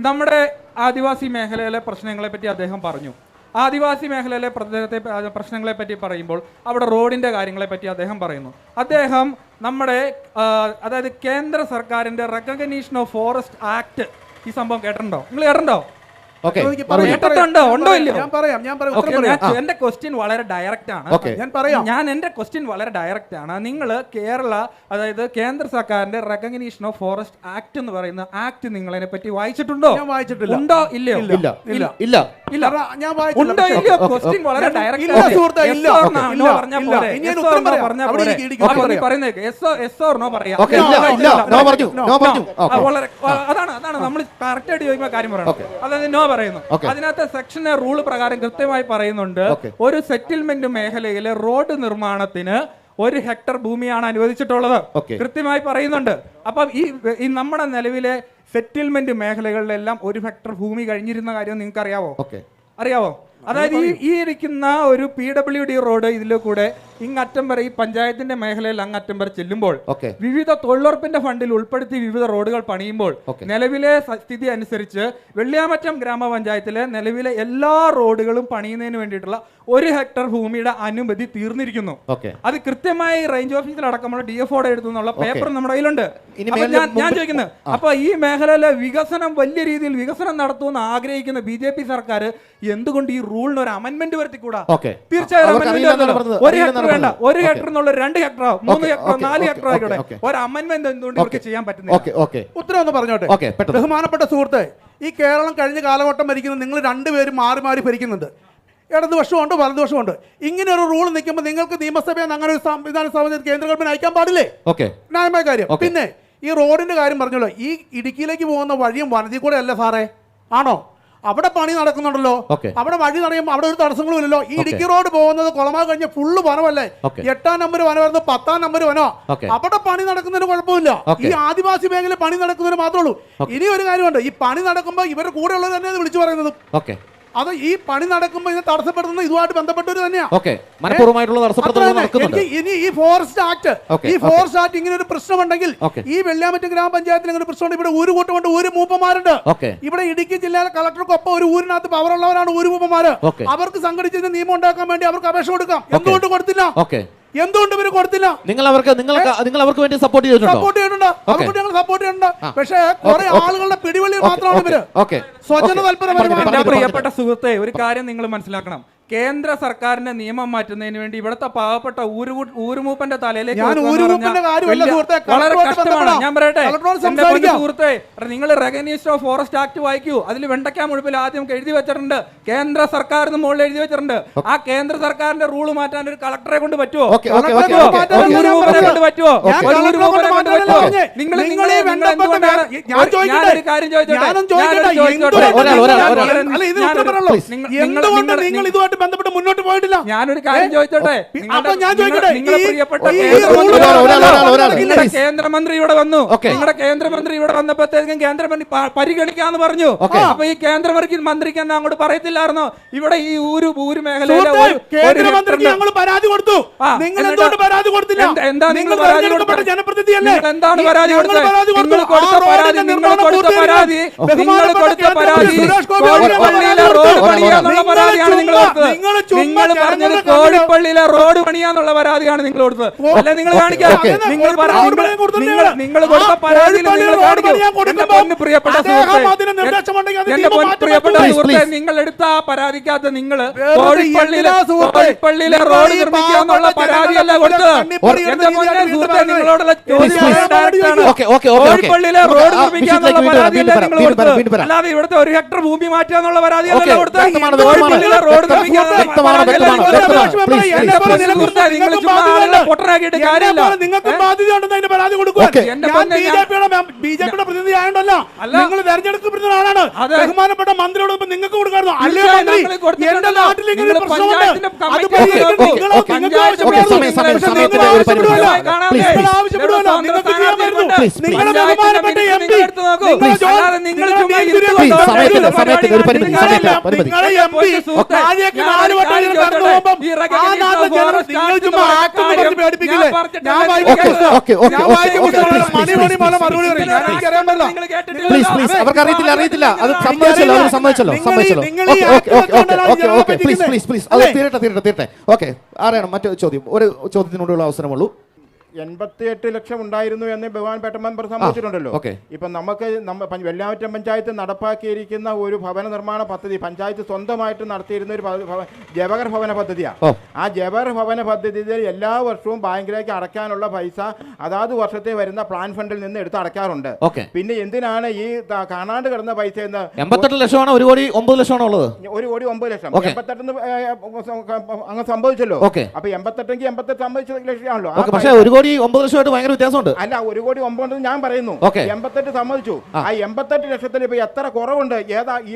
നമ്മുടെ ആദിവാസി മേഖലയിലെ പ്രശ്നങ്ങളെ പറ്റി അദ്ദേഹം പറഞ്ഞു. ആദിവാസി മേഖലയിലെ പ്രശ്നങ്ങളെ പറ്റി പറയുമ്പോൾ അവിടെ റോഡിന്റെ കാര്യങ്ങളെ പറ്റി അദ്ദേഹം പറയുന്നു. അദ്ദേഹം നമ്മുടെ അതായത് കേന്ദ്ര സർക്കാരിന്റെ റെക്കഗ്നീഷൻ ഓഫ് ഫോറസ്റ്റ് ആക്ട് ഈ സംഭവം കേട്ടിട്ടുണ്ടോ? നിങ്ങൾ കേട്ടിട്ടുണ്ടോ? എന്റെ ക്വസ്റ്റ്യൻ വളരെ ഡയറക്റ്റ് ആണ്. നിങ്ങൾ കേരള, അതായത് കേന്ദ്ര സർക്കാരിന്റെ റെക്കഗ്നീഷൻ ഓഫ് ഫോറസ്റ്റ് ആക്ട് എന്ന് പറയുന്ന ആക്ട് നിങ്ങൾ അതിനെ പറ്റി വായിച്ചിട്ടുണ്ടോ? ഉണ്ടോ ഇല്ലയോ? ഉണ്ടോ ഇല്ലയോ? ക്വസ്റ്റ്യൻ വളരെ ഡയറക്റ്റ്. അതാണ് നമ്മൾ കറക്റ്റ് ആയിട്ട് ചോദിക്കുന്ന കാര്യം പറയുന്നത്. അതായത് നോ പറയുന്നു. അതിനകത്ത് സെക്ഷന്റെ റൂൾ പ്രകാരം കൃത്യമായി പറയുന്നുണ്ട്, ഒരു സെറ്റിൽമെന്റ് മേഖലയിലെ റോഡ് നിർമ്മാണത്തിന് 1 ഹെക്ടർ ഭൂമിയാണ് അനുവദിച്ചിട്ടുള്ളത്. കൃത്യമായി പറയുന്നുണ്ട്. അപ്പം ഈ നമ്മുടെ നിലവിലെ സെറ്റിൽമെന്റ് മേഖലകളിലെല്ലാം 1 ഹെക്ടർ ഭൂമി കഴിഞ്ഞിരുന്ന കാര്യം നിങ്ങൾക്ക് അറിയാവോ? അതായത് ഈ ഇരിക്കുന്ന ഒരു PWD റോഡ് ഇതിലെ കൂടെ ഇങ്ങറ്റം വരെ ഈ പഞ്ചായത്തിന്റെ മേഖലയിൽ അങ്ങറ്റം വരെ ചെല്ലുമ്പോൾ ഓക്കെ വിവിധ തൊഴിലുറപ്പിന്റെ ഫണ്ടിൽ ഉൾപ്പെടുത്തി വിവിധ റോഡുകൾ പണിയുമ്പോൾ നിലവിലെ സ്ഥിതി അനുസരിച്ച് വെള്ളിയാമറ്റം ഗ്രാമപഞ്ചായത്തിലെ നിലവിലെ എല്ലാ റോഡുകളും പണിയുന്നതിന് വേണ്ടിയിട്ടുള്ള 1 ഹെക്ടർ ഭൂമിയുടെ അനുമതി തീർന്നിരിക്കുന്നു. അത് കൃത്യമായി റേഞ്ച് ഓഫീസിൽ അടക്കമുള്ള DFOയുടെ എടുത്തുള്ള പേപ്പർ നമ്മുടെ കയ്യിലുണ്ട്. ഞാൻ ചോദിക്കുന്നത്, അപ്പൊ ഈ മേഖലയിലെ വികസനം വലിയ രീതിയിൽ വികസനം നടത്തുമെന്ന് ആഗ്രഹിക്കുന്ന BJP സർക്കാർ എന്തുകൊണ്ട് ഈ റൂളിന് ഒരു അമെന്റ്മെന്റ് വരുത്തിക്കൂടാ? തീർച്ചയായും 1 ഹെക്ടർ വേണ്ട, 1 ഹെക്ടർ എന്നുള്ള 2 ഹെക്ടറോ 3 ഹെക്ടറോ 4 ഹെക്ടറോ ആയിക്കോട്ടെ, ഒരു അമെന്റ്മെന്റ് എന്തുകൊണ്ട് ഇവർക്ക് ചെയ്യാൻ പറ്റുന്നില്ല? ഉത്തരം ഒന്ന് പറഞ്ഞോട്ടെ. ബഹുമാനപ്പെട്ട സുഹൃത്തെ, ഈ കേരളം കഴിഞ്ഞ കാലഘട്ടം ഭരിക്കുന്നത് നിങ്ങൾ രണ്ടുപേരും മാറി മാറി ഭരിക്കുന്നുണ്ട്. ഇടതുപക്ഷമുണ്ട് വലതുപക്ഷമുണ്ട്. ഇങ്ങനെ ഒരു റൂൾ നിൽക്കുമ്പോൾ നിങ്ങൾക്ക് നിയമസഭയിൽ നിന്ന് അങ്ങനെ ഒരു സംവിധാന സമിതി കേന്ദ്ര ഗവൺമെന്റ് അയക്കാൻ പാടില്ലേ? ന്യായമായ കാര്യം. പിന്നെ ഈ റോഡിന്റെ കാര്യം പറഞ്ഞല്ലോ, ഈ ഇടുക്കിയിലേക്ക് പോകുന്ന വഴിയും വനത്തിൽ കൂടെ അല്ല സാറേ, ആണോ? അവിടെ പണി നടക്കുന്നുണ്ടല്ലോ, അവിടെ വഴി നടക്കുമ്പോൾ അവിടെ ഒരു തടസ്സങ്ങളും ഇല്ലല്ലോ. ഈ ഇടുക്കി റോഡ് പോകുന്നത് കുളമാ കഴിഞ്ഞ ഫുള്ള് വനമല്ലേ? 8-ാം നമ്പർ വനമായിരുന്നു, 10-ാം നമ്പർ വനോ. അവിടെ പണി നടക്കുന്നതിന് കുഴപ്പമില്ല. ഈ ആദിവാസി മേഖല പണി നടക്കുന്നതിന് മാത്രമേ ഉള്ളൂ. ഇനി ഒരു കാര്യമുണ്ട്, ഈ പണി നടക്കുമ്പോൾ ഇവരുടെ കൂടെ ഉള്ളത് തന്നെ വിളിച്ചു പറയുന്നത്. അത് ഈ പണി നടക്കുമ്പോൾ ഇത് തടസ്സപ്പെടുന്നത് ഇതുമായിട്ട് ബന്ധപ്പെട്ടവർ തന്നെയാണ്. ഇനി ഈ ഫോറസ്റ്റ് ആക്ട് ഇങ്ങനെ ഒരു പ്രശ്നമുണ്ടെങ്കിൽ, ഈ വെള്ളിയാമറ്റം ഗ്രാമപഞ്ചായത്തിൽ ഇങ്ങനെ ഒരു പ്രശ്നമുണ്ട്. ഇവിടെ ഊര് കൂട്ടമുണ്ട്, ഊര് മൂപ്പന്മാരുണ്ട്. ഇവിടെ ഇടുക്കി ജില്ലയിലെ കളക്ടർക്കൊപ്പം ഒരു ഊരിനകത്ത് പവറുള്ളവരാണ് ഊര് മൂപ്പന്മാര്. അവർക്ക് സംഘടിച്ചതിന് നിയമം ഉണ്ടാക്കാൻ വേണ്ടി അവർക്ക് അപേക്ഷ കൊടുക്കാം. എന്തുകൊണ്ട് കൊടുത്തില്ല? എന്തുകൊണ്ട് ഇവര് കൊടുത്തില്ല? നിങ്ങൾ അവർക്ക് വേണ്ടി സപ്പോർട്ട് ചെയ്തിട്ടുണ്ട്. പക്ഷേ കുറെ ആളുകളുടെ പിടിവള്ളി മാത്രമാണ് ഇവര്. സ്വജന താല്പര്യപരമായ. പ്രിയപ്പെട്ട സുഹൃത്തെ, ഒരു കാര്യം നിങ്ങൾ മനസ്സിലാക്കണം. കേന്ദ്ര സർക്കാരിന്റെ നിയമം മാറ്റുന്നതിന് വേണ്ടി ഇവിടുത്തെ പാവപ്പെട്ട ഊരുമൂപ്പന്റെ തലയിലേക്ക് വളരെ കഷ്ടമാണ്. ഞാൻ പറയട്ടെ സുഹൃത്തെ, നിങ്ങൾ റെക്കഗ്നൈസ്ഡ് ഓഫ് ഫോറസ്റ്റ് ആക്ട് വായിക്കൂ. അതിൽ വെണ്ടയ്ക്ക മുഴുപ്പിൽ ആദ്യം എഴുതി വെച്ചിട്ടുണ്ട്, കേന്ദ്ര സർക്കാരിന് മുകളിൽ എഴുതി വെച്ചിട്ടുണ്ട്. ആ കേന്ദ്ര സർക്കാരിന്റെ റൂള് മാറ്റാൻ ഒരു കളക്ടറെ കൊണ്ട് പറ്റുമോ? ഞാനൊരു കാര്യം ചോദിച്ചോട്ടെ, ബന്ധപ്പെട്ട് മുന്നോട്ട് പോയിട്ടില്ല. ഞാനൊരു കാര്യം ചോദിച്ചോട്ടെ, കേന്ദ്രമന്ത്രി ഇവിടെ വന്നു. നിങ്ങളുടെ കേന്ദ്രമന്ത്രി ഇവിടെ വന്നപ്പോഴത്തേക്കും കേന്ദ്രമന്ത്രി പരിഗണിക്കാന്ന് പറഞ്ഞു. അപ്പൊ ഈ കേന്ദ്രമന്ത്രിക്ക് എന്നാ അങ്ങോട്ട് പറയത്തില്ലായിരുന്നോ? ഇവിടെ ഈ ഊര് മേഖലയിലെ കേന്ദ്രമന്ത്രിക്ക് ഞങ്ങൾ പരാതി കൊടുത്തു. നിങ്ങൾ എന്തുകൊണ്ട് പരാതി കൊടുത്തില്ല? എന്താ നിങ്ങൾ പരാതി കൊടുത്ത ജനപ്രതിനിധിയല്ലേ? എന്താണ് പരാതി കൊടുത്തത്? നിങ്ങൾ കൊടുത്ത പരാതി റോഡ് പണിയാന്നുള്ള പരാതിയാണ് നിങ്ങൾ കൊടുത്തത്. നിങ്ങൾ പറഞ്ഞത് കോഴിപ്പള്ളിയിലെ റോഡ് പണിയാന്നുള്ള പരാതിയാണ് നിങ്ങൾ കൊടുത്തത്. അല്ലെ നിങ്ങൾ കാണിക്കാം. നിങ്ങൾ കൊടുത്ത പരാതിയിൽ പ്രിയപ്പെട്ട സുഹൃത്തെ, നിങ്ങൾ എടുത്ത ആ പരാതിക്കകത്ത് നിങ്ങൾ കോഴിപ്പള്ളിയിലെ റോഡ് നിർമ്മിക്കാന്നുള്ള പരാതിയല്ല കൊടുത്തത്. എന്റെ മുന്നേ സുഹൃത്തെ, നിങ്ങളോടുള്ള കോഴിപ്പള്ളിയിലെ റോഡ് നിർമ്മിക്കാന്നുള്ള പരാതിയല്ല നിങ്ങൾ കൊടുത്തത്. അല്ലാതെ ഇവിടുത്തെ 1 ഹെക്ടർ ഭൂമി മാറ്റാന്നുള്ള പരാതിയല്ല കൊടുത്തത്. കോഴിപ്പള്ളിയിലെ റോഡ് നിങ്ങൾക്ക് ബാധ്യത ഉണ്ടെന്ന് പരാതി കൊടുക്കുക. ബിജെപിയുടെ പ്രതിനിധി ആയതുകൊണ്ടല്ല, നിങ്ങൾ തെരഞ്ഞെടുക്കപ്പെടുന്ന ആളാണ്. ബഹുമാനപ്പെട്ട മന്ത്രിയോട് നിങ്ങൾക്ക് കൊടുക്കാറുണ്ടോ? അല്ലേ മന്ത്രി, എന്റെ നാട്ടിൽ ഇങ്ങനെ പ്രശ്നമുണ്ട്, അത് ആവശ്യപ്പെടുമല്ലോ. നിങ്ങൾക്ക് ചെയ്യാമായിരുന്നു. നിങ്ങളുടെ ബഹുമാനപ്പെട്ട MP അറിയത്തില്ല. അത് സമ്മതിച്ചല്ലോ. തീരട്ടെ. ഓക്കെ, ആരാണ് മറ്റു ചോദ്യം? ഒരു ചോദ്യത്തിനോടുള്ള അവസരമുള്ളൂ. 88 ലക്ഷം ഉണ്ടായിരുന്നു എന്ന് ബഹുമാനപ്പെട്ട മെമ്പർ സംബന്ധിച്ചിട്ടുണ്ടല്ലോ. ഇപ്പം നമുക്ക് വെള്ളിയാമറ്റം പഞ്ചായത്ത് നടപ്പാക്കിയിരിക്കുന്ന ഒരു ഭവന നിർമ്മാണ പദ്ധതി പഞ്ചായത്ത് സ്വന്തമായിട്ട് നടത്തിയിരുന്ന ഒരു ജവഹർ ഭവന പദ്ധതിയാണ്. ആ ജവഹർ ഭവന പദ്ധതിയിൽ എല്ലാ വർഷവും ബാങ്കിലേക്ക് അടയ്ക്കാനുള്ള പൈസ അതാത് വർഷത്തെ വരുന്ന പ്ലാൻ ഫണ്ടിൽ നിന്ന് എടുത്ത് അടയ്ക്കാറുണ്ട്. പിന്നെ എന്തിനാണ് ഈ കാണാണ്ട് കിടന്ന പൈസ എന്ന്? 88 ലക്ഷമാണ്. 1,09,00,000 ഉള്ളത്. 1,09,00,000. 88 അങ്ങ് സംഭവിച്ചല്ലോ. അപ്പൊ 88 സംഭവിച്ച ലക്ഷമാണല്ലോ. പക്ഷേ 1,09,00,000 ഭയങ്കര വ്യത്യാസമുണ്ട്. അല്ല, 1,09,00,000 ഞാൻ പറയുന്നു. 88 സമ്മതിച്ചു. ആ 88 ലക്ഷത്തിൽ ഇപ്പൊ എത്ര കുറവുണ്ട്? ഏതാ ഈ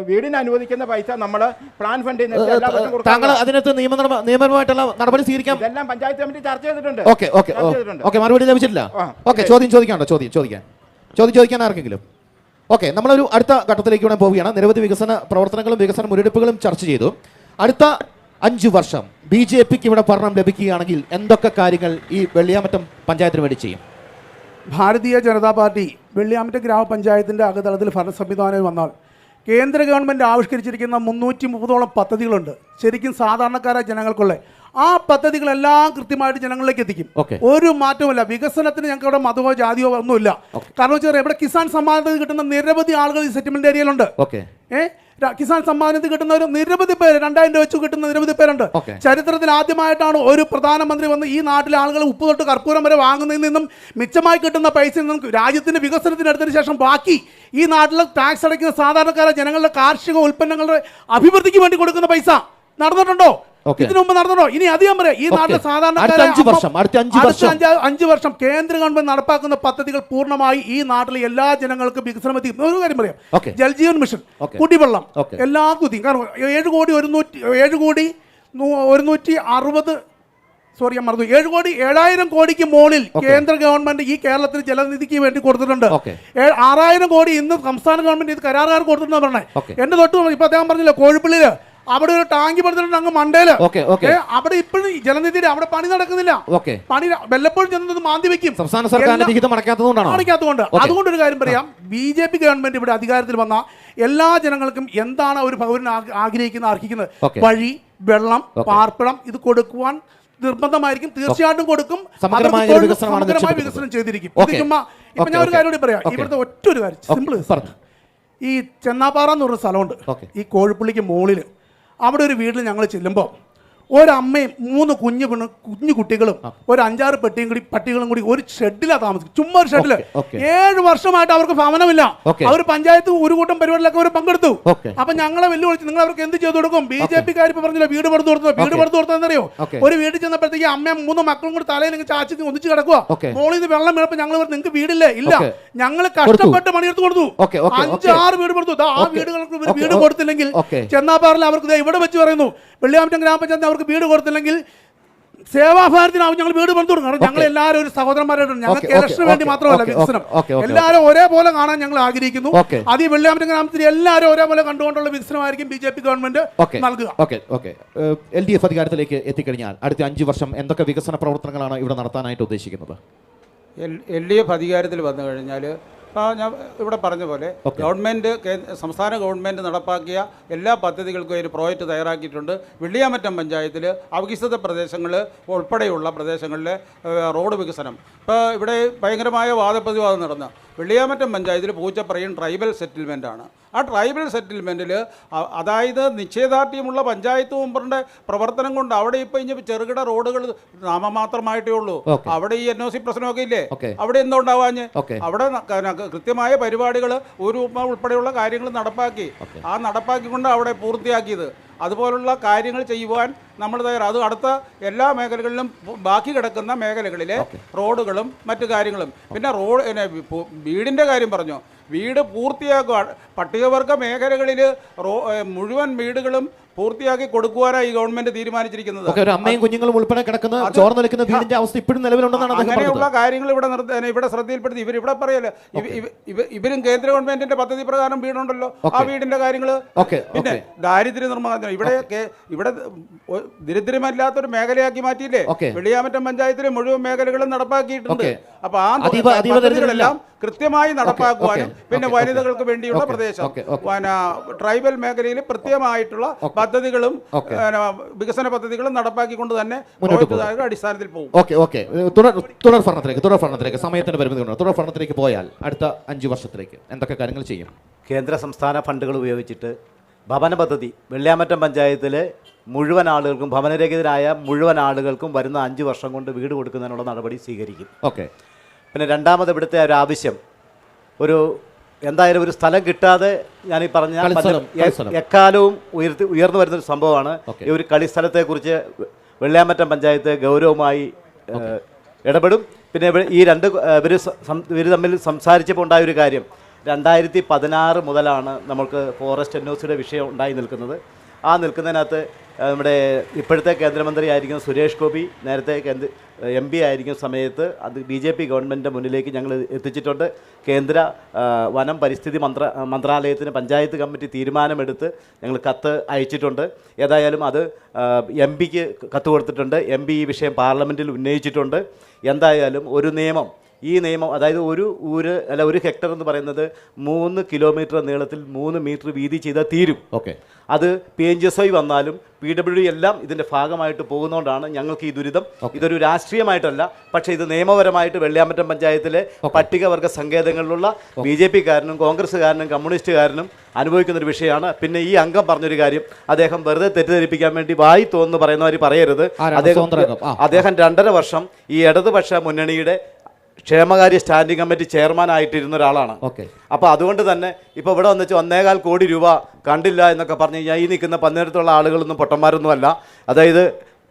വീടിന് അനുവദിക്കുന്ന പൈസ നമ്മള് പ്ലാൻ ഫണ്ടിൽ നിന്ന് താങ്കൾ അതിനകത്ത് നിയമപരമായിട്ടുള്ള നടപടി സ്വീകരിക്കാം. ഇതെല്ലാം പഞ്ചായത്ത് കമ്മിറ്റി ചർച്ച ചെയ്തിട്ടുണ്ട്. മറുപടി ലഭിച്ചിട്ടില്ല. ചോദ്യം ചോദിക്കാൻ ആർക്കെങ്കിലും? നമ്മളൊരു അടുത്ത ഘട്ടത്തിലേക്ക് പോവുകയാണ്. നിരവധി വികസന പ്രവർത്തനങ്ങളും വികസന മുരടിപ്പുകളും ചർച്ച ചെയ്തു. അടുത്ത 5 വർഷം BJPക്ക് ഇവിടെ ഭരണം ലഭിക്കുകയാണെങ്കിൽ എന്തൊക്കെ കാര്യങ്ങൾ ഈ വെള്ളിയാമറ്റം പഞ്ചായത്തിന് വേണ്ടി ചെയ്യും? ഭാരതീയ ജനതാ പാർട്ടി വെള്ളിയാമറ്റം ഗ്രാമപഞ്ചായത്തിൻ്റെ അകതളത്തിൽ ഭരണ സംവിധാനം വന്നാൽ കേന്ദ്ര ഗവൺമെൻറ് ആവിഷ്കരിച്ചിരിക്കുന്ന 330ഓളം പദ്ധതികളുണ്ട്, ശരിക്കും സാധാരണക്കാരായ ജനങ്ങൾക്കുള്ള. ആ പദ്ധതികളെല്ലാം കൃത്യമായിട്ട് ജനങ്ങളിലേക്ക് എത്തിക്കും. ഒരു മാറ്റവുമില്ല. വികസനത്തിന് ഞങ്ങൾക്ക് ഇവിടെ മതമോ ജാതിയോ ഒന്നുമില്ല. കാരണം വെച്ചാൽ ഇവിടെ കിസാൻ സമ്മാൻ നിധി കിട്ടുന്ന നിരവധി ആളുകൾ ഈ സെറ്റിൽമെന്റ് ഏരിയയിലുണ്ട്. കിസാൻ സമ്മാൻ നിധി കിട്ടുന്നവർ നിരവധി പേര്, 2000 രൂപ വെച്ച് കിട്ടുന്ന നിരവധി പേരുണ്ട്. ചരിത്രത്തിൽ ആദ്യമായിട്ടാണ് ഒരു പ്രധാനമന്ത്രി വന്ന് ഈ നാട്ടിലെ ആളുകൾ ഉപ്പ് തൊട്ട് കർപ്പൂരം വരെ വാങ്ങുന്നതിൽ നിന്നും മിച്ചമായി കിട്ടുന്ന പൈസയിൽ നിന്നും രാജ്യത്തിന്റെ വികസനത്തിന് എടുത്തതിന് ശേഷം ബാക്കി ഈ നാട്ടിലെ ടാക്സ് അടയ്ക്കുന്ന സാധാരണക്കാരെ ജനങ്ങളുടെ കാർഷിക ഉൽപ്പന്നങ്ങളുടെ അഭിവൃദ്ധിക്ക് വേണ്ടി കൊടുക്കുന്ന പൈസ നടന്നിട്ടുണ്ടോ? ഇതിനു മുമ്പ് നടന്നോ? ഇനി അധികം പറയാം. ഈ നാട്ടിലെ സാധാരണക്കാരെ 5 വർഷം കേന്ദ്ര ഗവൺമെന്റ് നടപ്പാക്കുന്ന പദ്ധതികൾ പൂർണ്ണമായി ഈ നാട്ടിലെ എല്ലാ ജനങ്ങൾക്കും വികസനം എത്തിക്കും. ഒരു കാര്യം പറയാം, ജൽജീവൻ മിഷൻ, കുടിവെള്ളം, എല്ലാ കുതിയും. കാരണം 7 കോടി 7,000 കോടിക്ക് മുകളിൽ കേന്ദ്ര ഗവൺമെന്റ് ഈ കേരളത്തിന് ജലനിധിക്ക് വേണ്ടി കൊടുത്തിട്ടുണ്ട്. 6,000 കോടി ഇന്ന് സംസ്ഥാന ഗവൺമെന്റ് ഇത് കരാറുകാർ കൊടുത്തിട്ടുണ്ടെന്ന് പറഞ്ഞേ. എന്റെ തൊട്ട് ഇപ്പൊ അദ്ദേഹം പറഞ്ഞില്ല, കോഴിപ്പള്ളിയില് അവിടെ ഒരു ടാങ്കി പടുത്തിട്ടുണ്ട് അങ്ങ് മണ്ടയില്. അവിടെ ഇപ്പോഴും ജലനിധിയുടെ അവിടെ പണി നടക്കുന്നില്ല. പണി വല്ലപ്പോഴും ചെന്നത് മാന്തി വെക്കും, സംസ്ഥാന സർക്കാർ അടയ്ക്കാത്തതുകൊണ്ട്. അതുകൊണ്ടൊരു കാര്യം പറയാം, BJP ഗവൺമെന്റ് ഇവിടെ അധികാരത്തിൽ വന്ന എല്ലാ ജനങ്ങൾക്കും എന്താണ് ഒരു പൗരൻ അർഹിക്കുന്നത്? വഴി, വെള്ളം, പാർപ്പിടം ഇത് കൊടുക്കുവാൻ നിർബന്ധമായിരിക്കും. തീർച്ചയായിട്ടും കൊടുക്കും. സമഗ്രമായ വികസനം ചെയ്തിരിക്കും. ഇത് ചുമ്മാ ഇപ്പൊ ഞാൻ ഒരു കാര്യം കൂടി പറയാം. ഇവിടുത്തെ ഒറ്റൊരു കാര്യം സിമ്പിൾ. ഈ ചെന്നാപ്പാറ എന്ന് പറഞ്ഞ സ്ഥലമുണ്ട് ഈ കോഴിപ്പള്ളിക്ക് മുകളിൽ. അവിടെ ഒരു വീട്ടിൽ ഞങ്ങൾ ചെല്ലുമ്പോൾ ഒരമ്മയും 3 കുഞ്ഞു കുട്ടികളും ഒരു 5-6 പട്ടികളും കൂടി ഒരു ഷെഡിലാണ് താമസിക്കും. ചുമ്മാ ഒരു ഷെഡില്. 7 വർഷമായിട്ട് അവർക്ക് ഭവനമില്ല. അവർ പഞ്ചായത്ത് ഒരു കൂട്ടം പരിപാടിയിലൊക്കെ അവർ പങ്കെടുത്തു. അപ്പൊ ഞങ്ങളെ വെല്ലുവിളിച്ച് നിങ്ങൾ അവർക്ക് എന്ത് ചെയ്തു കൊടുക്കും? BJP-ക്കാർ ഇപ്പൊ പറഞ്ഞില്ല വീട് പടുത്തു കൊടുത്തതെന്നറിയോ? ഒരു വീട്ടിൽ ചെന്നപ്പോഴത്തേക്ക് അമ്മയും 3 മക്കളും കൂടി തലയിൽ ചാച്ചിക്ക് ഒന്നിച്ച് കിടക്കുക. മോളിൽ നിന്ന് വെള്ളം വീണപ്പോ ഞങ്ങൾ നിങ്ങൾക്ക് വീടില്ലേ? ഇല്ല, ഞങ്ങൾ കഷ്ടപ്പെട്ട് പണിയെടുത്ത് കൊടുത്തു. 5-6 വീട് കൊടുത്തു. ആ വീടുകൾക്ക് വീട് കൊടുത്തില്ലെങ്കിൽ ചെന്നാപ്പാറിൽ അവർക്ക് ഇവിടെ വെച്ച് പറയുന്നു, വെള്ളിയാമറ്റം ഗ്രാമപഞ്ചായത്ത് അവർക്ക് വീട് കൊടുത്തില്ലെങ്കിൽ സേവാഭാരത്തിനാവും ഞങ്ങൾ വീട് പണിത് കൊടുക്കണം. ഞങ്ങൾ എല്ലാവരും ഒരു സഹോദരന്മാരായിട്ടുണ്ട്. ഞങ്ങൾക്ക് ഇലക്ഷന് വേണ്ടി മാത്രമല്ല വികസനം, എല്ലാവരും ഒരേപോലെ കാണാൻ ഞങ്ങൾ ആഗ്രഹിക്കുന്നു. അത് ഈ വെള്ളിയാമറ്റം ഗ്രാമത്തിൽ എല്ലാവരും ഒരേപോലെ കണ്ടുകൊണ്ടുള്ള വികസനമായിരിക്കും BJP ഗവൺമെന്റ് നൽകുക. LDF അധികാരത്തിലേക്ക് എത്തിക്കഴിഞ്ഞാൽ അടുത്ത 5 വർഷം എന്തൊക്കെ വികസന പ്രവർത്തനങ്ങളാണ് ഇവിടെ നടത്താനായിട്ട് ഉദ്ദേശിക്കുന്നത്? LDF അധികാരത്തിൽ വന്നു കഴിഞ്ഞാൽ ഞാൻ ഇവിടെ പറഞ്ഞ പോലെ ഗവൺമെൻറ് സംസ്ഥാന ഗവൺമെൻറ് നടപ്പാക്കിയ എല്ലാ പദ്ധതികൾക്കും ഒരു പ്രോജക്റ്റ് തയ്യാറാക്കിയിട്ടുണ്ട്. വെള്ളിയാമറ്റം പഞ്ചായത്തിൽ അവികസിത പ്രദേശങ്ങൾ ഉൾപ്പെടെയുള്ള പ്രദേശങ്ങളിലെ റോഡ് വികസനം. ഇപ്പോൾ ഇവിടെ ഭയങ്കരമായ വാദപ്രതിവാദം നടന്ന വെള്ളിയാമറ്റം പഞ്ചായത്തിൽ പൂച്ചപ്പറയും ട്രൈബൽ സെറ്റിൽമെൻറ്റാണ്. ആ ട്രൈബൽ സെറ്റിൽമെൻറ്റിൽ അതായത് നിശ്ചയദാർഢ്യമുള്ള പഞ്ചായത്ത് മെമ്പറിൻ്റെ പ്രവർത്തനം കൊണ്ട് അവിടെ ഇപ്പോൾ ഇനി ചെറുകിട റോഡുകൾ നാമമാത്രമായിട്ടേ ഉള്ളൂ. അവിടെ ഈ NOC പ്രശ്നമൊക്കെ ഇല്ലേ? അവിടെ എന്തോ ഉണ്ടാവാഞ്ഞ് അവിടെ കൃത്യമായ പരിപാടികൾ ഒരു ഉൾപ്പെടെയുള്ള കാര്യങ്ങൾ നടപ്പാക്കി. ആ നടപ്പാക്കിക്കൊണ്ട് അവിടെ പൂർത്തിയാക്കിയത്. അതുപോലുള്ള കാര്യങ്ങൾ ചെയ്യുവാൻ നമ്മൾ തയ്യാറാണ്. അത് അടുത്ത എല്ലാ മേഖലകളിലും ബാക്കി കിടക്കുന്ന മേഖലകളിലെ റോഡുകളും മറ്റു കാര്യങ്ങളും. പിന്നെ വീടിൻ്റെ കാര്യം പറഞ്ഞു. വീട് പൂർത്തിയാക്കുക. പട്ടികവർഗ മേഖലകളിൽ മുഴുവൻ വീടുകളും പൂർത്തിയാക്കി കൊടുക്കുവാനാണ് ഈ ഗവൺമെന്റ് തീരുമാനിച്ചിരിക്കുന്നത്. അമ്മയും കുഞ്ഞുങ്ങളും ഉൾപ്പെടെ കിടക്കുന്ന ചോർന്നു നിൽക്കുന്ന വീടിന്റെ അവസ്ഥ ഇപ്പോഴും നിലവിലുണ്ടെന്നാണ്. അങ്ങനെയുള്ള കാര്യങ്ങൾ ഇവിടെ ശ്രദ്ധയിൽപ്പെടുത്തി. ഇവരിവിടെ പറയല്ലേ, ഇവരും കേന്ദ്ര ഗവൺമെന്റിന്റെ പദ്ധതി പ്രകാരം വീടുണ്ടല്ലോ, ആ വീടിന്റെ കാര്യങ്ങൾ. പിന്നെ ദാരിദ്ര്യ നിർമ്മാർജ്ജനം ഇവിടെ ദരിദ്രമല്ലാത്തൊരു മേഖലയാക്കി മാറ്റിയില്ലേ? വെള്ളിയാമറ്റം പഞ്ചായത്തിലെ മുഴുവൻ മേഖലകളും നടപ്പാക്കിയിട്ടുണ്ട്. അപ്പൊ ആ പദ്ധതികളെല്ലാം കൃത്യമായി നടപ്പാക്കുവാനും പിന്നെ വനിതകൾക്ക് വേണ്ടിയുള്ള പ്രദേശം, ട്രൈബൽ മേഖലയിൽ പ്രത്യേകമായിട്ടുള്ള പദ്ധതികളും വികസന പദ്ധതികളും നടപ്പാക്കിക്കൊണ്ട് തന്നെ അടിസ്ഥാനത്തിൽ പോകും. തുടർ ഭരണത്തിലേക്ക് സമയത്തിന്റെ പരിമിതി കൊണ്ട് തുടർ ഭരണത്തിലേക്ക് പോയാൽ അടുത്ത 5 വർഷത്തിലേക്ക് എന്തൊക്കെ കാര്യങ്ങൾ ചെയ്യും? കേന്ദ്ര സംസ്ഥാന ഫണ്ടുകൾ ഉപയോഗിച്ചിട്ട് ഭവന പദ്ധതി വെള്ളിയാമറ്റം പഞ്ചായത്തിലെ മുഴുവൻ ആളുകൾക്കും, ഭവനരഹിതരായ മുഴുവൻ ആളുകൾക്കും വരുന്ന 5 വർഷം കൊണ്ട് വീട് കൊടുക്കുന്നതിനുള്ള നടപടി സ്വീകരിക്കും. പിന്നെ രണ്ടാമത് ഇവിടുത്തെ ഒരു ആവശ്യം, എന്തായാലും ഒരു സ്ഥലം കിട്ടാതെ ഞാൻ ഈ പറഞ്ഞ എക്കാലവും ഉയർന്നു വരുന്നൊരു സംഭവമാണ് ഈ ഒരു കളിസ്ഥലത്തെക്കുറിച്ച്. വെള്ളിയാമറ്റം പഞ്ചായത്ത് ഗൗരവമായി ഇടപെടും. പിന്നെ ഈ ഇവർ തമ്മിൽ സംസാരിച്ചപ്പോൾ ഉണ്ടായ ഒരു കാര്യം, 2016 മുതലാണ് നമുക്ക് ഫോറസ്റ്റ് NOCയുടെ വിഷയം ഉണ്ടായി നിൽക്കുന്നത്. ആ നിൽക്കുന്നതിനകത്ത് നമ്മുടെ ഇപ്പോഴത്തെ കേന്ദ്രമന്ത്രി ആയിരിക്കുന്ന സുരേഷ് ഗോപി നേരത്തെ MP ആയിരിക്കുന്ന സമയത്ത് അത് BJP ഗവൺമെൻറ്റിൻ്റെ മുന്നിലേക്ക് ഞങ്ങൾ എത്തിച്ചിട്ടുണ്ട്. കേന്ദ്ര വനം പരിസ്ഥിതി മന്ത്രാലയത്തിന് പഞ്ചായത്ത് കമ്മിറ്റി തീരുമാനമെടുത്ത് ഞങ്ങൾ കത്ത് അയച്ചിട്ടുണ്ട്. ഏതായാലും അത് MP-ക്ക് കത്ത് കൊടുത്തിട്ടുണ്ട്. MP ഈ വിഷയം പാർലമെൻറ്റിൽ ഉന്നയിച്ചിട്ടുണ്ട്. എന്തായാലും ഒരു നിയമം, ഈ നിയമം അതായത് ഒരു ഹെക്ടർ എന്ന് പറയുന്നത് 3 കിലോമീറ്റർ നീളത്തിൽ 3 മീറ്റർ വീതി ചെയ്താൽ തീരും. ഓക്കെ, അത് PNGSY വന്നാലും PWD എല്ലാം ഇതിൻ്റെ ഭാഗമായിട്ട് പോകുന്നതുകൊണ്ടാണ് ഞങ്ങൾക്ക് ഈ ദുരിതം. ഇതൊരു രാഷ്ട്രീയമായിട്ടല്ല, പക്ഷേ ഇത് നിയമപരമായിട്ട് വെള്ളിയാമറ്റം പഞ്ചായത്തിലെ പട്ടികവർഗ സങ്കേതങ്ങളിലുള്ള BJP-കാരനും കോൺഗ്രസ്സുകാരനും കമ്മ്യൂണിസ്റ്റുകാരനും അനുഭവിക്കുന്നൊരു വിഷയമാണ്. പിന്നെ ഈ അംഗം പറഞ്ഞൊരു കാര്യം, അദ്ദേഹം വെറുതെ തെറ്റിദ്ധരിപ്പിക്കാൻ വേണ്ടി വായി തോന്നുന്നു പറയുന്നവർ പറയരുത്. അദ്ദേഹം 2.5 വർഷം ഈ ഇടതുപക്ഷ മുന്നണിയുടെ ക്ഷേമകാര്യ സ്റ്റാൻഡിംഗ് കമ്മിറ്റി ചെയർമാനായിട്ടിരുന്ന ഒരാളാണ്. അപ്പോൾ അതുകൊണ്ട് തന്നെ ഇപ്പോൾ ഇവിടെ വന്നിച്ച് 1.25 കോടി രൂപ കണ്ടില്ല എന്നൊക്കെ പറഞ്ഞു കഴിഞ്ഞാൽ ഈ നിൽക്കുന്ന പന്നേരത്തുള്ള ആളുകളൊന്നും പൊട്ടന്മാരൊന്നുമല്ല. അതായത്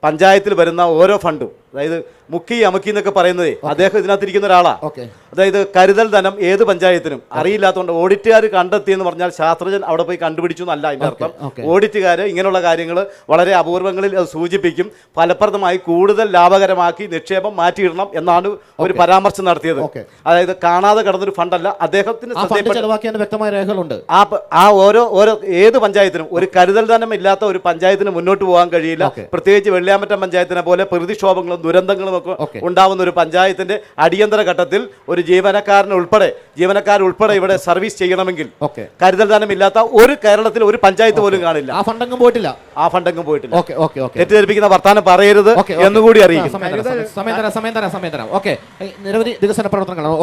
പഞ്ചായത്തിൽ വരുന്ന ഓരോ ഫണ്ടും, അതായത് മുക്കി അമുക്കി എന്നൊക്കെ പറയുന്നത് അദ്ദേഹം ഇതിനകത്തിരിക്കുന്ന ഒരാളാണ്. അതായത് കരുതൽ ധനം ഏത് പഞ്ചായത്തിനും അറിയില്ലാത്തതുകൊണ്ട് ഓഡിറ്റുകാർ കണ്ടെത്തിയെന്ന് പറഞ്ഞാൽ ശാസ്ത്രജ്ഞൻ അവിടെ പോയി കണ്ടുപിടിച്ചു എന്നല്ല അതിൻ്റെ അർത്ഥം. ഓഡിറ്റുകാർ ഇങ്ങനെയുള്ള കാര്യങ്ങൾ വളരെ അപൂർവങ്ങളിൽ അത് സൂചിപ്പിക്കും. ഫലപ്രദമായി കൂടുതൽ ലാഭകരമാക്കി നിക്ഷേപം മാറ്റിയിടണം എന്നാണ് ഒരു പരാമർശം നടത്തിയത്. അതായത് കാണാതെ കിടന്നൊരു ഫണ്ടല്ല, അദ്ദേഹത്തിന് വ്യക്തമായ രേഖകളുണ്ട്. ആ ഓരോ ഏത് പഞ്ചായത്തിനും ഒരു കരുതൽ ധനം ഇല്ലാത്ത ഒരു പഞ്ചായത്തിന് മുന്നോട്ട് പോകാൻ കഴിയില്ല. പ്രത്യേകിച്ച് വെള്ളിയാമറ്റം പഞ്ചായത്തിനെ പോലെ പ്രതിക്ഷോഭങ്ങളും ദുരന്തങ്ങളും ഒക്കെ ഉണ്ടാവുന്ന ഒരു പഞ്ചായത്തിന്റെ അടിയന്തര ഘട്ടത്തിൽ ഒരു ജീവനക്കാരുൾപ്പെടെ ഇവിടെ സർവീസ് ചെയ്യണമെങ്കിൽ കരുതൽ ധനം ഇല്ലാത്ത ഒരു കേരളത്തിൽ ഒരു പഞ്ചായത്ത് പോലും കാണില്ല. ആ ഫണ്ടങ്ങും പോയിട്ടില്ല. തെറ്റിദ്ധരിപ്പിക്കുന്ന വർത്താനം പറയരുത് എന്നുകൂടി അറിയിക്കും. നിരവധി വികസന പ്രവർത്തനങ്ങളാണ്.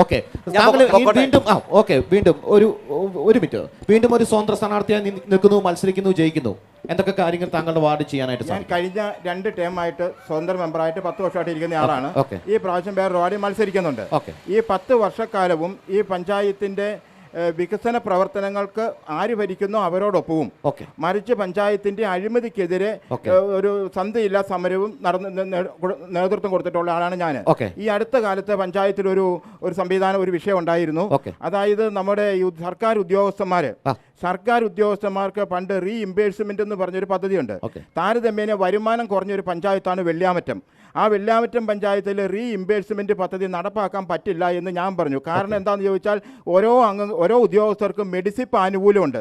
വീണ്ടും ഒരു സ്വതന്ത്ര സ്ഥാനാർത്ഥിയായി നിൽക്കുന്നു, മത്സരിക്കുന്നു, ജയിക്കുന്നു. എന്തൊക്കെ കാര്യങ്ങൾ താങ്കളുടെ വാർഡ് ചെയ്യാനായിട്ട്? ഞാൻ കഴിഞ്ഞ 2 ടേമായിട്ട് സ്വതന്ത്ര മെമ്പറായിട്ട് 10 വർഷമായിട്ട് ഇരിക്കുന്ന ആളാണ്. ഈ പ്രാവശ്യം വേറെ വാർഡിൽ മത്സരിക്കുന്നുണ്ട്. ഈ 10 വർഷക്കാലവും ഈ പഞ്ചായത്തിന്റെ വികസന പ്രവർത്തനങ്ങൾക്ക് ആര് ഭരിക്കുന്നോ അവരോടൊപ്പവും, മറിച്ച് പഞ്ചായത്തിന്റെ അഴിമതിക്കെതിരെ ഒരു സന്ധിയില്ലാ സമരവും നേതൃത്വം കൊടുത്തിട്ടുള്ള ആളാണ് ഞാൻ. ഈ അടുത്ത കാലത്ത് പഞ്ചായത്തിൽ ഒരു സംവിധാനം, ഒരു വിഷയം ഉണ്ടായിരുന്നു. അതായത് നമ്മുടെ സർക്കാർ ഉദ്യോഗസ്ഥന്മാർക്ക് പണ്ട് റീഇംബേഴ്സ്മെന്റ് എന്ന് പറഞ്ഞൊരു പദ്ധതിയുണ്ട്. താരതമ്യേന വരുമാനം കുറഞ്ഞൊരു പഞ്ചായത്താണ് വെള്ളിയാമറ്റം. ആ വെള്ളിയാമറ്റം പഞ്ചായത്തിൽ റീഇംബേഴ്സ്മെന്റ് പദ്ധതി നടപ്പാക്കാൻ പറ്റില്ല എന്ന് ഞാൻ പറഞ്ഞു. കാരണം എന്താണെന്ന് ചോദിച്ചാൽ ഓരോ ഉദ്യോഗസ്ഥർക്കും മെഡിസിപ്പ് ആനുകൂല്യമുണ്ട്.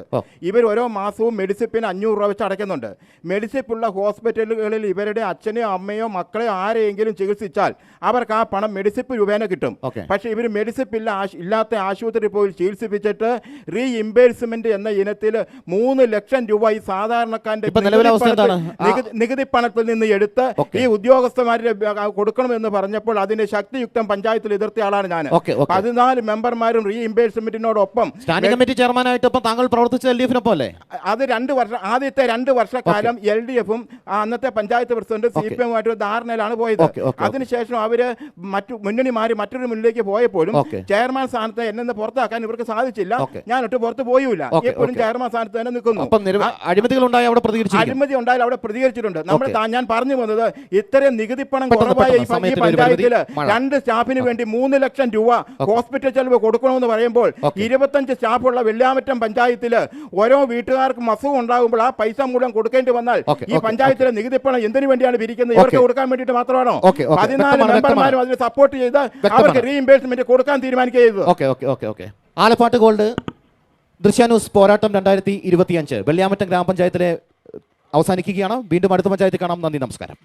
ഇവർ ഓരോ മാസവും മെഡിസിപ്പിന് 500 രൂപ വെച്ച് അടയ്ക്കുന്നുണ്ട്. മെഡിസിപ്പുള്ള ഹോസ്പിറ്റലുകളിൽ ഇവരുടെ അച്ഛനെയോ അമ്മയോ മക്കളെയോ ആരെയെങ്കിലും ചികിത്സിച്ചാൽ അവർക്ക് ആ പണം മെഡിസിപ്പ് രൂപേണ കിട്ടും. പക്ഷേ ഇവർ മെഡിസിപ്പ് ഇല്ലാത്ത ആശുപത്രിയിൽ പോയി ചികിത്സിപ്പിച്ചിട്ട് റീഇംബേഴ്സ്മെന്റ് എന്ന ഇനത്തിൽ 3 ലക്ഷം രൂപ ഈ സാധാരണക്കാരന്റെ നികുതി പണത്തിൽ നിന്ന് എടുത്ത് ഈ ഉദ്യോഗസ്ഥന്മാരെ കൊടുക്കണമെന്ന് പറഞ്ഞപ്പോൾ അതിന്റെ ശക്തിയുക്തം പഞ്ചായത്തിൽ എതിർത്ത ആളാണ് ഞാൻ. 14 മെമ്പർമാരും റീഇംബേഴ്സ്മെന്റിനോടൊപ്പം സ്റ്റാൻഡിംഗ് കമ്മിറ്റി ചെയർമാനായിട്ട് താങ്കൾ പ്രവർത്തിച്ച LDF-നൊപ്പം അല്ലേ? അത് 2 വർഷം, ആദ്യത്തെ 2 വർഷക്കാലം LDF-ഉം അന്നത്തെ പഞ്ചായത്ത് പ്രസിഡന്റ് CPM-ഉമായിട്ട് ധാരണയിലാണ് പോയത്. അതിനുശേഷം അവര് മുന്നണി മാറി മറ്റൊരു മുന്നിലേക്ക് പോയപ്പോഴും ചെയർമാൻ സ്ഥാനത്ത് എന്നെ പുറത്താക്കാൻ ഇവർക്ക് സാധിച്ചില്ല. ഞാൻ ഒട്ട് പുറത്ത് പോയില്ല, എപ്പോഴും ചെയർമാൻ സ്ഥാനത്ത് തന്നെ നിൽക്കുന്നു. അഴിമതി ഉണ്ടായാൽ അവിടെ പ്രതികരിച്ചിട്ടുണ്ട്. ഞാൻ പറഞ്ഞു വന്നത്, ഇത്രയും നികുതിപ്പണം കുറവായ ഈ പഞ്ചായത്തില് 2 സ്റ്റാഫിന് വേണ്ടി 3 ലക്ഷം രൂപ ഹോസ്പിറ്റൽ ചെലവ് കൊടുക്കണമെന്ന് പറയുമ്പോൾ 25 സ്റ്റാഫുള്ള വെള്ളിയാമറ്റം പഞ്ചായത്തില് ഓരോ വീട്ടുകാർക്കും അസുഖം ഉണ്ടാകുമ്പോൾ ആ പൈസ മുഴുവൻ കൊടുക്കേണ്ടി വന്നാൽ ഈ പഞ്ചായത്തിലെ നികുതിപ്പണം എന്തിനു വേണ്ടിയാണ് പിരിക്കുന്നത്? ഇവർക്ക് കൊടുക്കാൻ വേണ്ടിയിട്ട് മാത്രമാണോ? 14 മെമ്പർമാരും അതിന് സപ്പോർട്ട് ചെയ്ത് അവർക്ക് റീഇംബേഴ്സ്മെന്റ് കൊടുക്കാൻ തീരുമാനിക്കുക ചെയ്തത്. ആലപ്പാട് ഗോൾഡ് ദൃശ്യാന്യൂസ് പോരാട്ടം 2025 വെള്ളിയാമറ്റം ഗ്രാമപഞ്ചായത്തിലെ അവസാനിക്കുകയാണ്. വീണ്ടും അടുത്ത പഞ്ചായത്തിൽ കാണാം. നന്ദി, നമസ്കാരം.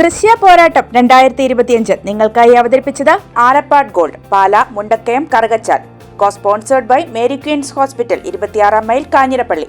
ദൃശ്യ പോരാട്ടം 2025 നിങ്ങൾക്കായി അവതരിപ്പിച്ചത് Alappad gold, Pala, Mundakkayam, Karukachal. Co sponsored by Mary queens hospital, 26 mile, Kanjirappally.